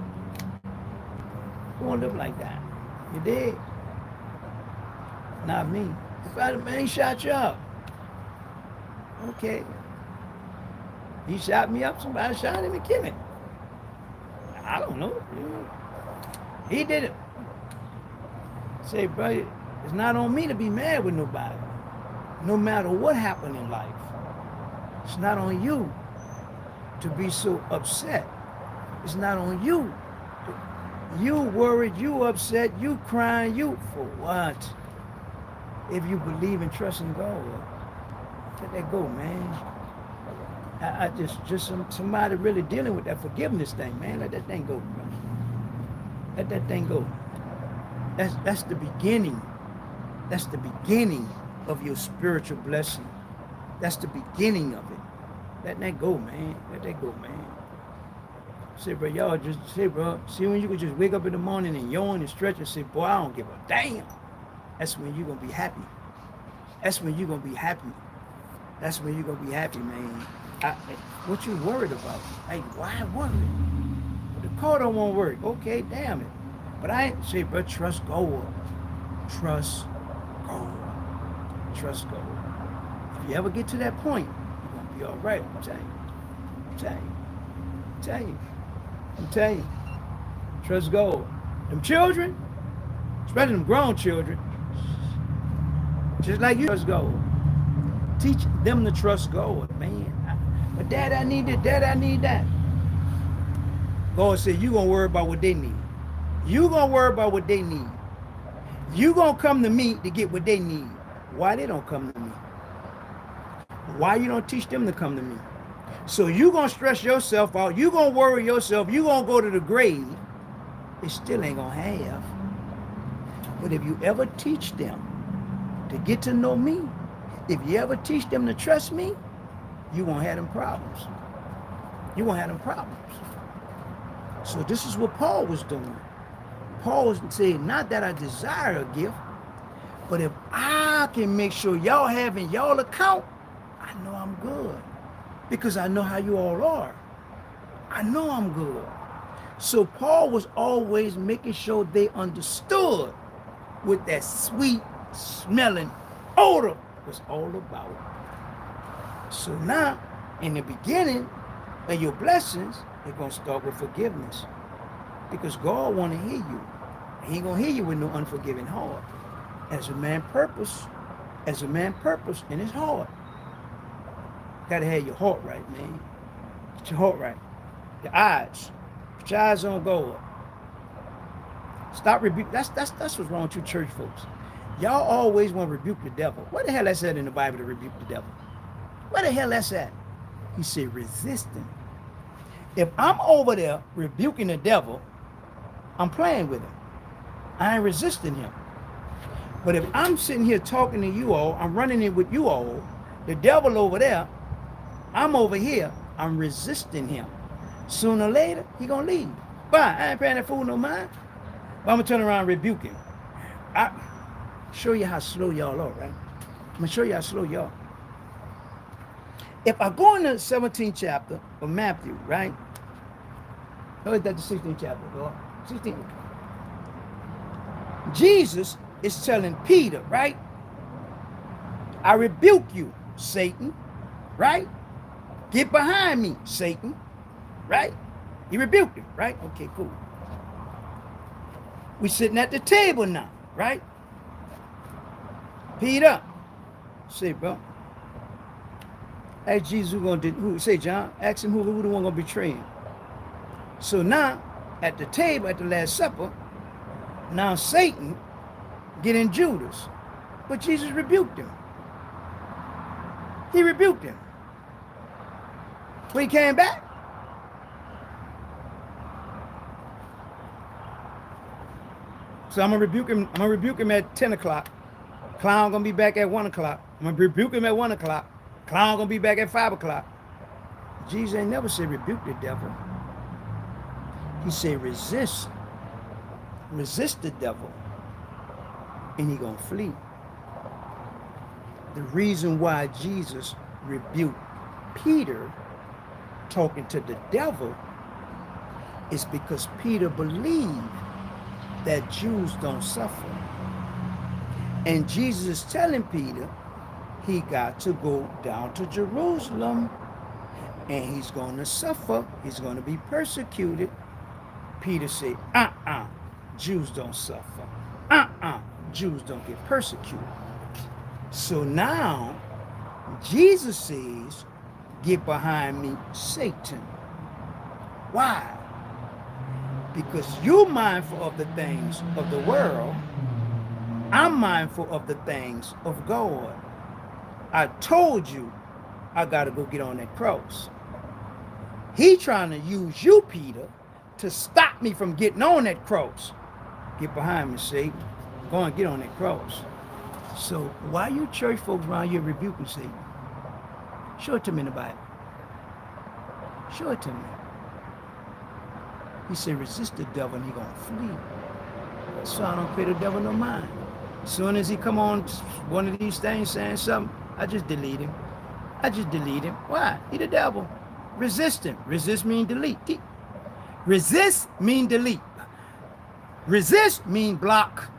Who wanna live like that? You did. Not me. If I man shot you up, okay. He shot me up. Somebody shot him and killed him. I don't know. He did it. Say, bro, it's not on me to be mad with nobody. No matter what happened in life. It's not on you to be so upset. It's not on you. You worried, you upset, you crying, you for what? If you believe and trust in God, let that go, man. I just somebody really dealing with that forgiveness thing, man. Let that thing go, bro. Let that thing go. That's the beginning. That's the beginning of your spiritual blessing. That's the beginning of it. Let that go, man. Let that go, man. Say, bro, y'all just say, bro. See when you can just wake up in the morning and yawn and stretch and say, boy, I don't give a damn. That's when you're gonna be happy. That's when you're gonna be happy. That's when you're gonna be happy, man. What you worried about? Like, why worry? The car don't want to work. Okay, damn it. But I ain't say, bro, trust God. Trust God. Trust God. If you ever get to that point, you're gonna be all right. I'm telling you. I'm telling you. I'm telling you. I'm telling you. Trust God. Them children, especially them grown children, just like you trust God. Teach them to trust God, man. But dad, I need this. Dad, I need that. God said, you going to worry about what they need. You going to worry about what they need. You going to come to me to get what they need. Why they don't come to me? Why you don't teach them to come to me? So you going to stress yourself out. You going to worry yourself. You going to go to the grave. They still ain't going to have. But if you ever teach them to get to know me, if you ever teach them to trust me, you won't have them problems. You won't have them problems. So this is what Paul was doing. Paul was saying, not that I desire a gift, but if I can make sure y'all have in y'all account, I know I'm good. Because I know how you all are. I know I'm good. So Paul was always making sure they understood what that sweet smelling odor was all about. So now, in the beginning of your blessings, they're going to start with forgiveness. Because God want to hear you. He ain't going to hear you with no unforgiving heart. As a man purpose in his heart. Got to have your heart right, man. Get your heart right. Your eyes. Put your eyes on God. Stop rebuking. That's what's wrong with you church folks. Y'all always want to rebuke the devil. What the hell that said in the Bible to rebuke the devil? What the hell that's at? He said resist him. If I'm over there rebuking the devil, I'm playing with him. I ain't resisting him. But if I'm sitting here talking to you all, I'm running it with you all, the devil over there, I'm over here, I'm resisting him. Sooner or later, he gonna leave. Fine, I ain't paying that fool no mind. But I'm gonna turn around and rebuke him. I show you how slow y'all are, right? I'm gonna show you how slow y'all. If I go in the 17th chapter of Matthew, right? Or is that the 16th chapter? 16th. Jesus is telling Peter, right? I rebuke you, Satan, right? Get behind me, Satan, right? He rebuked him, right? Okay, cool. We sitting at the table now, right? Peter, say, bro. Ask Jesus who gonna do, who say John, ask him who the one gonna betray him. So now at the table at the Last Supper. Now Satan get in Judas. But Jesus rebuked him. He rebuked him. When he came back, so I'm gonna rebuke him. I'm gonna rebuke him at 10 o'clock. Clown gonna be back at 1 o'clock. I'm gonna rebuke him at 1 o'clock. Clown gonna be back at 5 o'clock. Jesus ain't never said rebuke the devil. He said resist. Resist the devil. And he gonna flee. The reason why Jesus rebuked Peter talking to the devil is because Peter believed that Jews don't suffer. And Jesus is telling Peter he got to go down to Jerusalem and he's going to suffer. He's going to be persecuted. Peter said, Jews don't suffer. Jews don't get persecuted. So now Jesus says, get behind me, Satan. Why? Because you're mindful of the things of the world. I'm mindful of the things of God. I told you I got to go get on that cross. He trying to use you, Peter, to stop me from getting on that cross. Get behind me, Satan. Go and get on that cross. So why you church folks around here rebuking Satan? Show it to me in the Bible. Show it to me. He said, resist the devil and he gonna flee. So I don't pay the devil no mind. As soon as he come on one of these things saying something, I just delete him. I just delete him. Why? He the devil. Resist him. Resist mean delete. Resist mean delete. Resist mean block.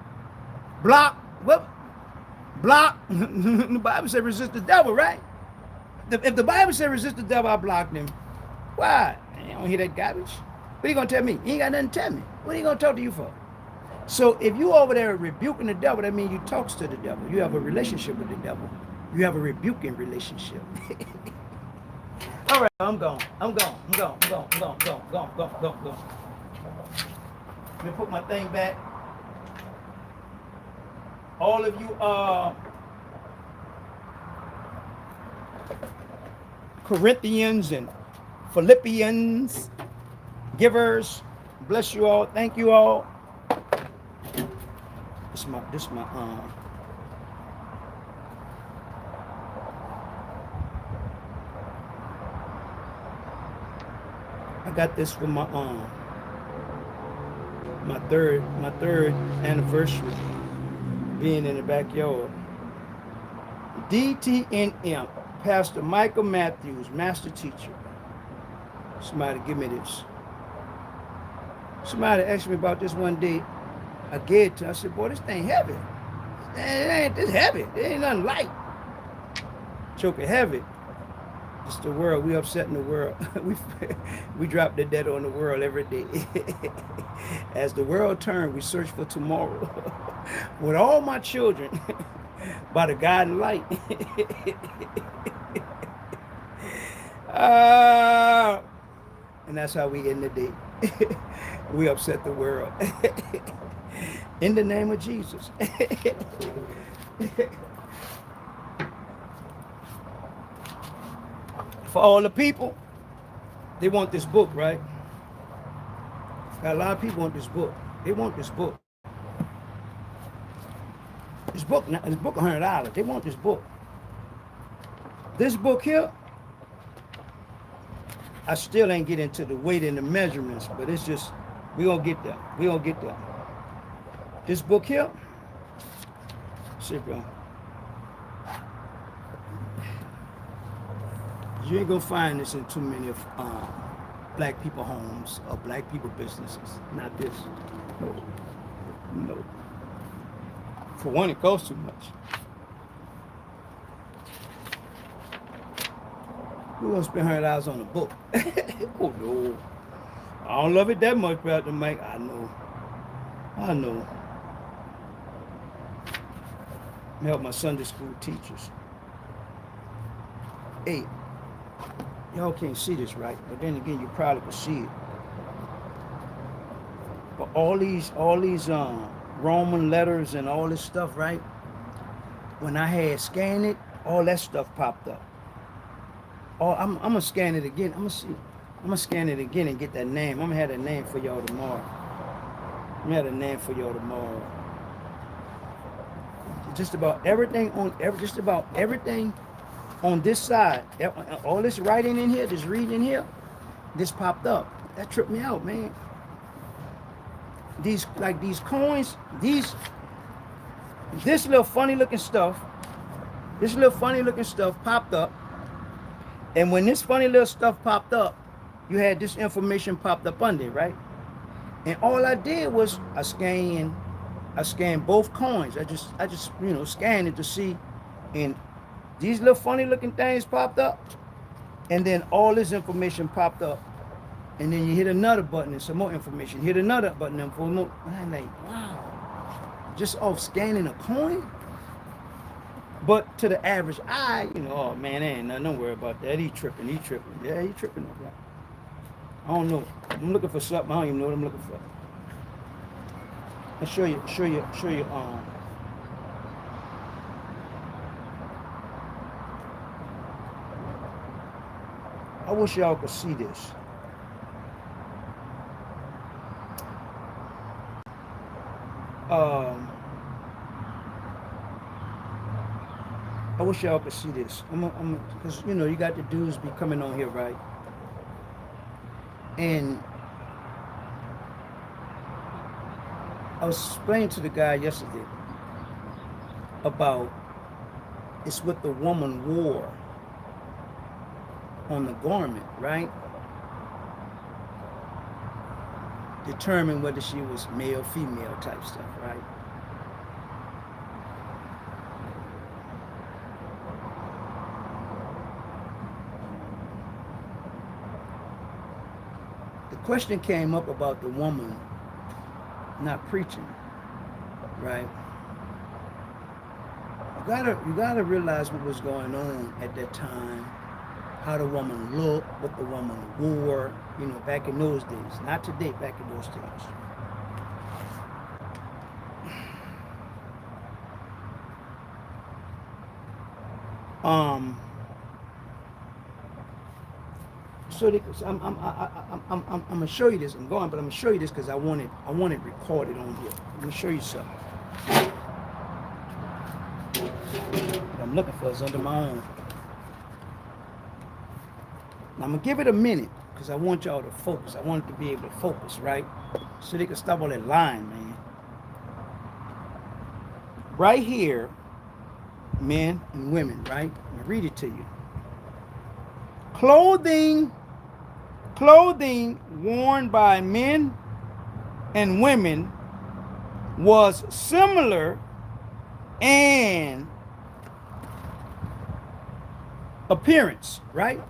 Block. What? Block. The Bible said resist the devil, right? If the Bible said resist the devil, I blocked him. Why? I don't hear that garbage. What are you going to tell me? He ain't got nothing to tell me. What are you going to talk to you for? So if you over there rebuking the devil, that means you talks to the devil. You have a relationship with the devil. You have a rebuking relationship. All right, I'm gone. I'm gone. I'm gone. I'm gone. I'm gone. I'm gone. I'm gone. I'm gone. I'm gone. Let me put my thing back. All of you Corinthians and Philippians givers, bless you all. Thank you all. This my I got this for my third anniversary being in the backyard. DTNM, Pastor Michael Matthews, Master Teacher. Somebody give me this. Somebody asked me about this one day. I gave it to her. I said, boy, this thing heavy. It ain't this heavy. It ain't nothing light. Choking heavy. It's the world. We upsetting the world. we drop the dead on the world every day. As the world turns, we search for tomorrow. With all my children, by the guiding light. And that's how we end the day. We upset the world. In the name of Jesus. For all the people, they want this book, right? Got a lot of people want this book. They want this book. This book $100. They want this book. This book here, I still ain't get into the weight and the measurements, but it's just, we gonna get there. We gonna get there. This book here, sit down. You ain't gonna find this in too many of black people homes or black people businesses. Not this. No. No. For one, it costs too much. Who gonna spend $100 on a book? Oh no. I don't love it that much, PastarMike. I know. I know. I help my Sunday school teachers. Hey, y'all can't see this right, but then again, you probably can see it. all these Roman letters and all this stuff, right? When I had scanned it, all that stuff popped up. Oh, I'm gonna scan it again. I'm gonna scan it again and get that name. I'm gonna have a name for y'all tomorrow. Just about everything on this side, all this writing in here, this reading in here, this popped up. That tripped me out, man. These coins, this little funny looking stuff popped up. And when this funny little stuff popped up, you had this information popped up under it, right? And all I did was I scanned both coins. I just scanned it to see, and these little funny looking things popped up, and then all this information popped up, and then you hit another button and some more information. Hit another button and for more. And I'm like, wow, just off scanning a coin. But to the average eye, oh man, there ain't nothing. Don't worry about that. He tripping. Yeah, he tripping. I don't know. I'm looking for something. I don't even know what I'm looking for. I'll show you. I wish y'all could see this. I wish y'all could see this. Because you got the dudes be coming on here, right? And I was explaining to the guy yesterday about it's what the woman wore on the garment, right? Determine whether she was male, female type stuff, right? The question came up about the woman not preaching, right? You gotta realize what was going on at that time, how the woman looked, what the woman wore, back in those days. Not today, back in those days. So I'm gonna show you this. I'm gonna show you this because I want it recorded on here. I'm gonna show you something. What I'm looking for is under my own. Now I'm gonna give it a minute because I want y'all to focus. I want it to be able to focus, right? So they can stop all that lying, man. Right here, men and women, right? I'm gonna read it to you. Clothing worn by men and women was similar in appearance, right?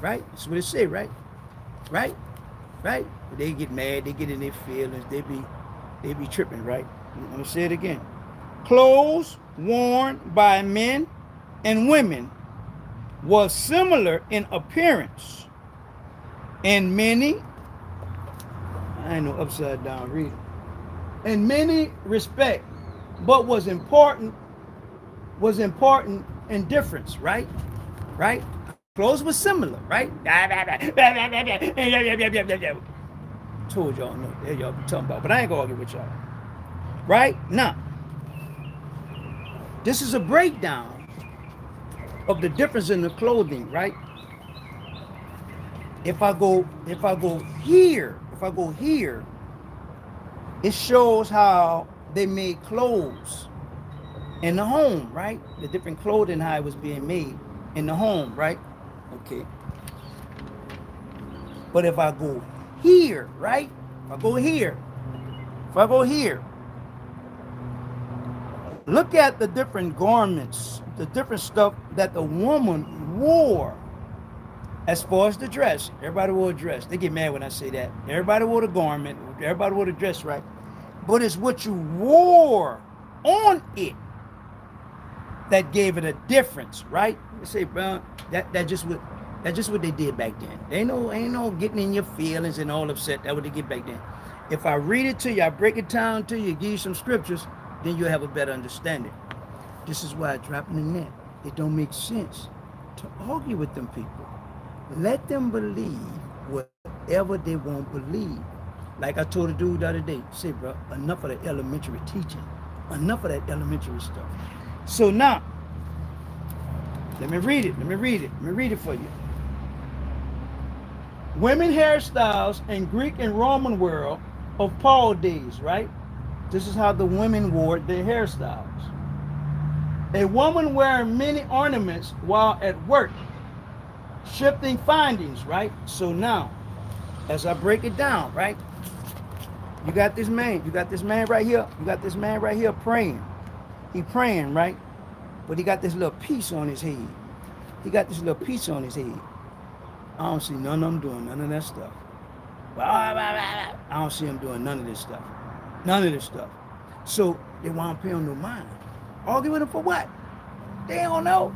Right? That's what it say, right? Right? They get mad, they get in their feelings, they be tripping, right? I'm gonna say it again. Clothes worn by men and women was similar in appearance in many, I ain't no upside down reading, in many respects, but was important in difference, right? Right? Clothes was similar, right? Told y'all, no, there y'all be talking about, but I ain't gonna argue with y'all. Right? Now, this is a breakdown of the difference in the clothing, right? If I go here, it shows how they made clothes in the home, right? The different clothing, how it was being made in the home, right? Okay. But if I go here, right? If I go here, look at the different garments, the different stuff that the woman wore as far as the dress. Everybody wore a dress. They get mad when I say that. Everybody wore a garment. Everybody wore a dress, right? But it's what you wore on it that gave it a difference, right? They say, bro, that's just what they did back then. Ain't no getting in your feelings and all upset. That's what they did back then. If I read it to you, I break it down to you, give you some scriptures, then you'll have a better understanding. This is why I drop in the net. It don't make sense to argue with them people. Let them believe whatever they won't believe. Like I told a dude the other day, say, bro, enough of the elementary teaching. Enough of that elementary stuff. So now, let me read it. Let me read it for you. Women hairstyles in Greek and Roman world of Paul days, right? This is how the women wore their hairstyles. A woman wearing many ornaments while at work. Shifting findings, right? So now, as I break it down, right? You got this man right here. You got this man right here praying. He praying, right? But he got this little piece on his head. I don't see none of them doing none of that stuff. I don't see them doing none of this stuff. None of this stuff. So they won't pay them no mind. Argue with them for what? They don't know.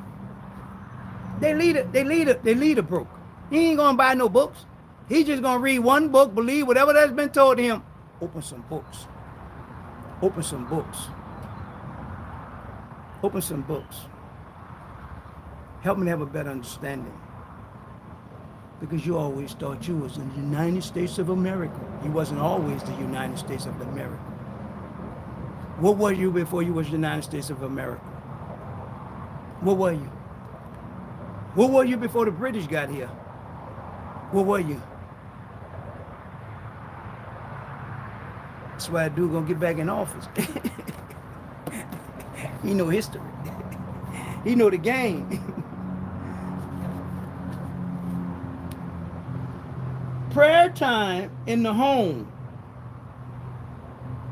They leader broke. He ain't gonna buy no books. He just gonna read one book, believe whatever that's been told to him. Open some books. Open some books. Open some books. Help me to have a better understanding. Because you always thought you was in the United States of America. You wasn't always the United States of America. What were you before you was the United States of America? What were you? What were you before the British got here? What were you? That's why a dude gonna get back in office. He know history. He know the game. Prayer time in the home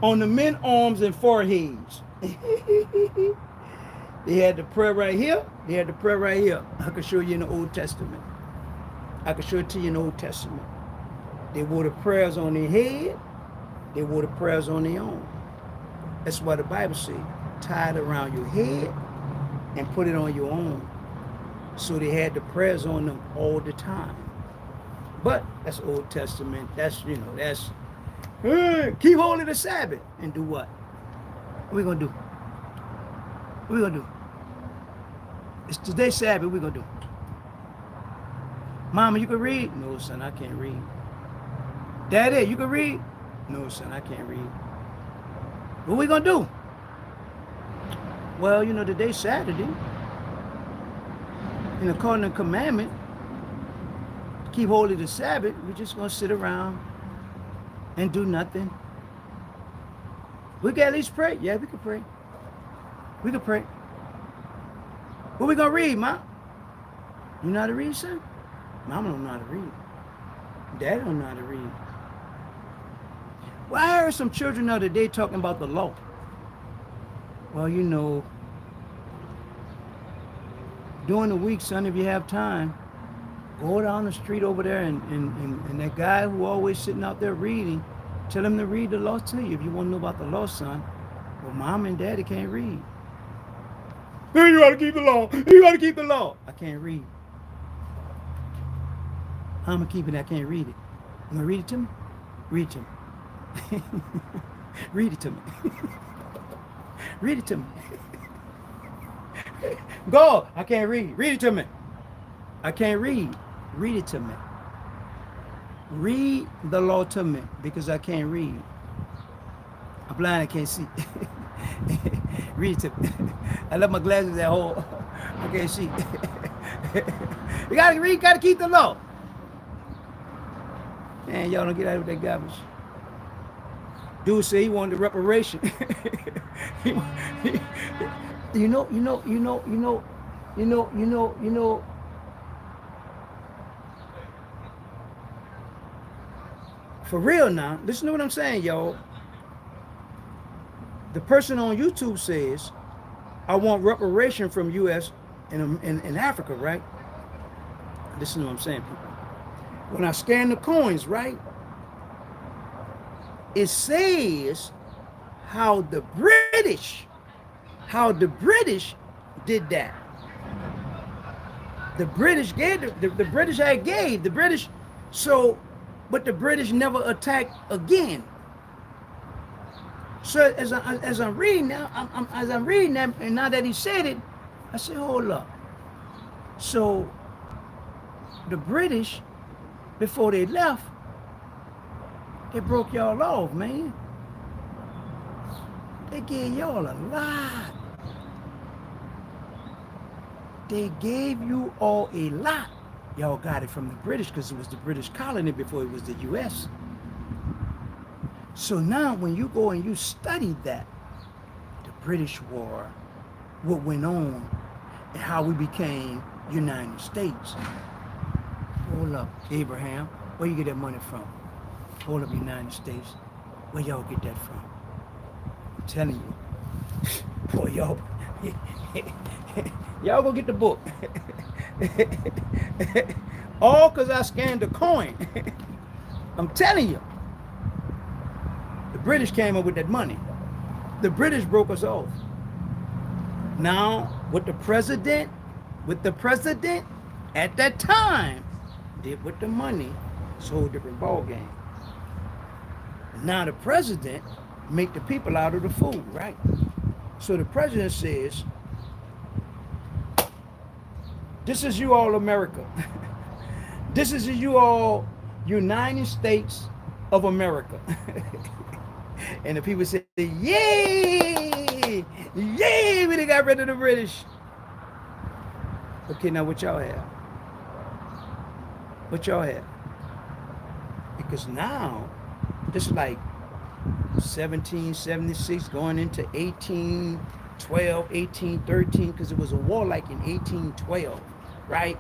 on the men's arms and foreheads. They had the prayer right here. They had the prayer right here. I can show you in the Old Testament. I can show it to you in the Old Testament. They wore the prayers on their head. They wore the prayers on their arm. That's why the Bible says, tie it around your head and put it on your arm. So they had the prayers on them all the time. But that's Old Testament. That's, that's keep holy the Sabbath and do what? What we gonna do? What we gonna do? It's today's Sabbath. What we gonna do? Mama, you can read? No, son, I can't read. Daddy, you can read? No, son, I can't read. What we gonna do? Well, today's Saturday. And according to the commandment, keep holy the Sabbath, we're just gonna sit around and do nothing. We can at least pray. Yeah, we can pray. We can pray. What we gonna read, Ma? You know how to read, son? Mama don't know how to read. Daddy don't know how to read. Well, I heard some children the other day talking about the law. Well, during the week, son, if you have time, go down the street over there and that guy who always sitting out there reading, tell him to read the law to you if you want to know about the law, son. Well, mom and daddy can't read. Hey, you gotta keep the law. You gotta keep the law. I can't read. How am I keeping it? I can't read it. You gonna read it to me? Read it to me. Read it to me. Read it to me. Go. I can't read. Read it to me. I can't read. Read it to me. Read the law to me because I can't read. I'm blind. I can't see. Read it to me. I left my glasses at home. I can't see. You gotta read. Gotta keep the law. Man, y'all don't get out of that garbage. Dude said he wanted the reparation. You know. For real now, listen to what I'm saying, y'all. The person on YouTube says, I want reparation from U.S. in Africa, right? Listen to what I'm saying, people. When I scan the coins, right, it says how the British did that. The British gave, the British had gave, the British, so, but the British never attacked again. So as I'm reading now, as I'm reading that, and now that he said it, I said, hold up. So the British, before they left, they broke y'all off, man. They gave y'all a lot. They gave you all a lot. Y'all got it from the British because it was the British colony before it was the U.S. So now when you go and you study that, the British War, what went on, and how we became United States. Hold up, Abraham, where you get that money from? Hold up, United States, where y'all get that from? I'm telling you, boy, y'all, y'all go get the book. All because I scanned the coin. I'm telling you, the British came up with that money. The British broke us off. Now, with the president at that time did with the money, it's a whole different ball game. Now the president make the people out of the food, right? So the president says, this is you all America. This is you all United States of America. And the people say, yay! Yay! We done got rid of the British. Okay, now what y'all have? What y'all have? Because now, this is like 1776 going into 1812, 1813, because it was a war like in 1812, right?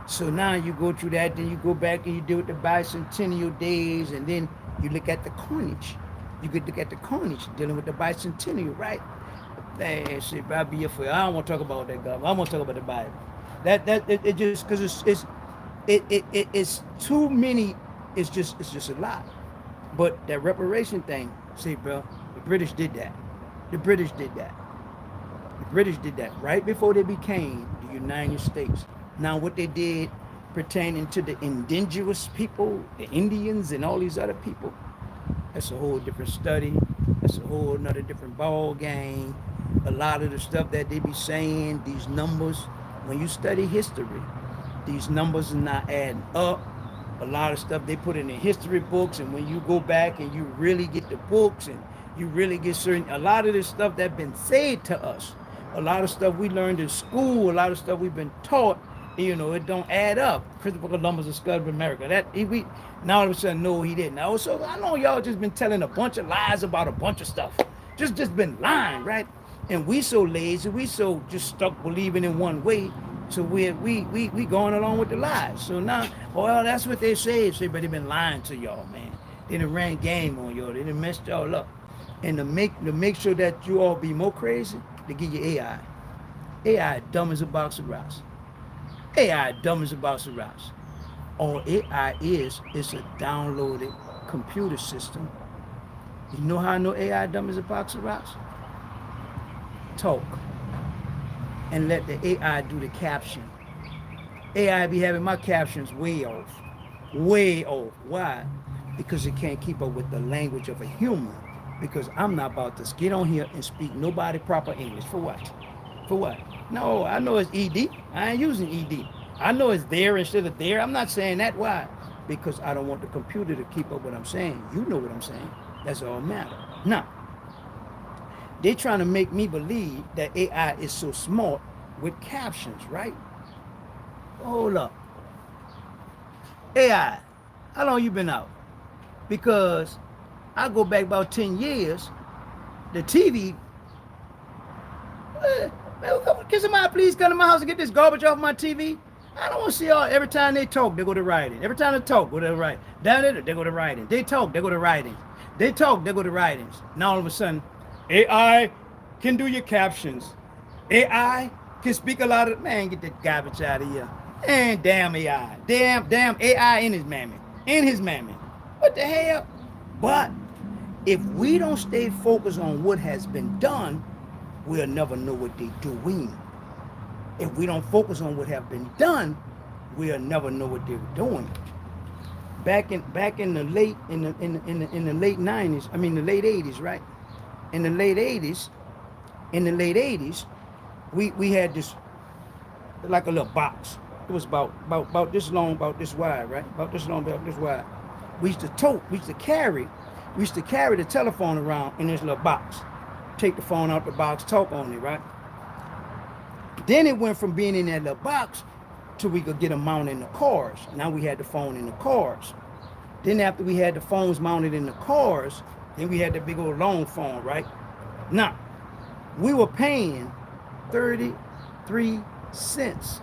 So now you go through that, then you go back and you deal with the bicentennial days, and then you look at the coinage. You could look at the coinage dealing with the bicentennial, right? Man, shit, I'll be here for you. I don't want to talk about that, God. I want to talk about the Bible. It just because it's too many. It's just a lot. But that reparation thing, see, bro, the British did that. The British did that. The British did that right before they became the United States. Now, what they did pertaining to the indigenous people, the Indians, and all these other people, that's a whole different study. That's a whole another different ball game. A lot of the stuff that they be saying, these numbers, when you study history, these numbers are not adding up. A lot of stuff they put in the history books, and when you go back and you really get the books and you really get certain, a lot of this stuff that's been said to us, a lot of stuff we learned in school, a lot of stuff we've been taught, you know, it don't add up. Christopher Columbus discovered America. Now all of a sudden, no, he didn't. So I know y'all just been telling a bunch of lies about a bunch of stuff. Just been lying, right? And we so lazy, we so just stuck believing in one way. So we going along with the lies. So now, well, that's what they say. But they been lying to y'all, man. They done ran game on y'all. They done messed y'all up. And to make sure that you all be more crazy, they give you AI. AI dumb as a box of rocks. AI dumb as a box of rocks. All AI is a downloaded computer system. You know how I know AI dumb as a box of rocks? Talk. And let the AI do the caption. AI be having my captions way off. Way off. Why? Because it can't keep up with the language of a human. Because I'm not about to get on here and speak nobody proper English. For what? For what? No, I know it's ED. I ain't using ED. I know it's there instead of there. I'm not saying that. Why? Because I don't want the computer to keep up what I'm saying. You know what I'm saying. That's all matter. Now, they're trying to make me believe that AI is so smart with captions, right? Hold up. AI, how long you been out? Because I go back about 10 years, the TV, can somebody please come to my house and get this garbage off my TV? I don't want to see all, every time they talk, they go to writing. Every time they talk, go to writing. Down there, they go to writing. They talk, they go to writing. They talk, they go to writings. Now all of a sudden, AI can do your captions. AI can speak a lot of, man, get that garbage out of here. And damn AI. Damn AI in his mammy. In his mammy. What the hell? But if we don't stay focused on what has been done, we'll never know what they're doing. If we don't focus on what have been done, we'll never know what they're doing. Back in the late 90s, I mean the late 80s, right? in the late 80s, we had this, like a little box. It was about this long, about this wide, right? About this long, about this wide. We used to carry the telephone around in this little box. Take the phone out the box, talk on it, right? Then it went from being in that little box till we could get them mounted in the cars. Now we had the phone in the cars. Then after we had the phones mounted in the cars, then we had the big old long phone, right? Now, we were paying 33 cents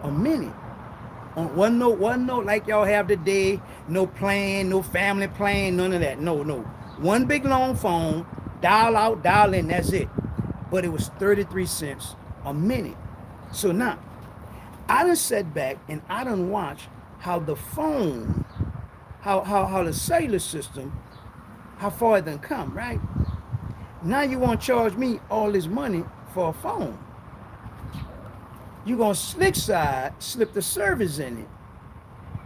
a minute on one note like y'all have today. No plan, no family plan, none of that. No. One big long phone, dial out, dial in, that's it. But it was 33 cents a minute. So now, I done sat back and I done watched how the phone, how the cellular system, how far it done come, right? Now you want to charge me all this money for a phone. You're going to slip the service in it.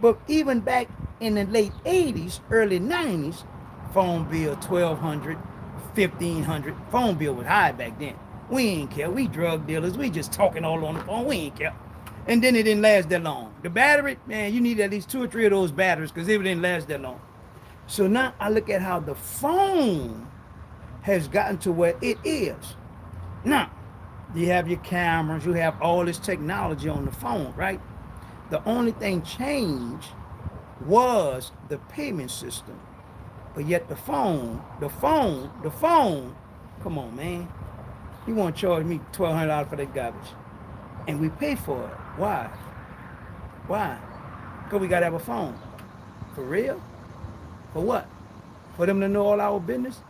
But even back in the late 80s, early 90s, phone bill $1,200, $1,500. Phone bill was high back then. We ain't care. We drug dealers. We just talking all on the phone. We ain't care. And then it didn't last that long. The battery, man, you need at least 2 or 3 of those batteries because it didn't last that long. So now I look at how the phone has gotten to where it is. Now, you have your cameras, you have all this technology on the phone, right? The only thing changed was the payment system. But yet the phone, come on, man. You want to charge me $1,200 for that garbage. And we pay for it. Why? Because we got to have a phone. For real? For what? For them to know all our business?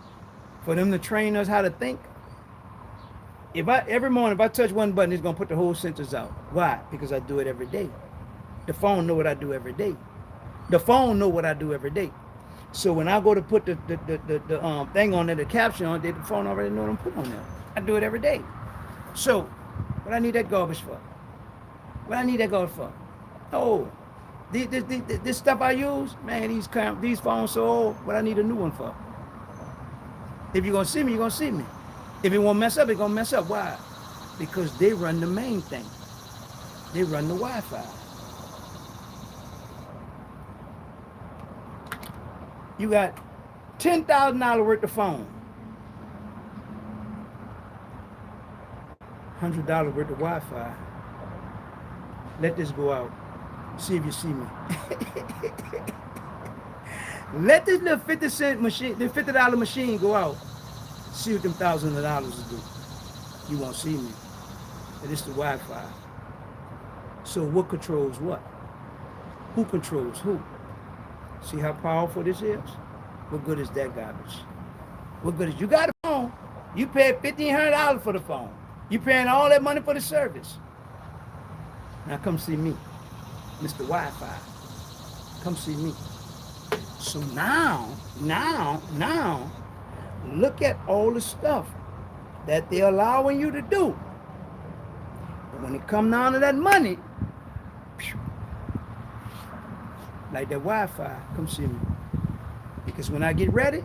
For them to train us how to think? Every morning, if I touch one button, it's going to put the whole sentence out. Why? Because I do it every day. The phone know what I do every day. The phone know what I do every day. So when I go to put the thing on there, the caption on there, the phone already know what I'm putting on there. I do it every day. So, what I need that garbage for? Oh, this stuff I use, man, these phones so old, what I need a new one for? If you're going to see me, you're going to see me. If it won't mess up, it's going to mess up. Why? Because they run the main thing. They run the Wi-Fi. You got $10,000 worth of phone. $100 worth of Wi-Fi. Let this go out. See if you see me. Let this little 50-cent machine, the $50 machine go out. See what them thousands of dollars will do. You won't see me. But it's the Wi-Fi. So what controls what? Who controls who? See how powerful this is? What good is that garbage? What good is you got a phone? You paid $1,500 for the phone. You paying all that money for the service. Now come see me, Mr. Wi-Fi. Come see me. So now, look at all the stuff that they're allowing you to do. But when it comes down to that money, like that Wi-Fi, come see me. Because when I get ready,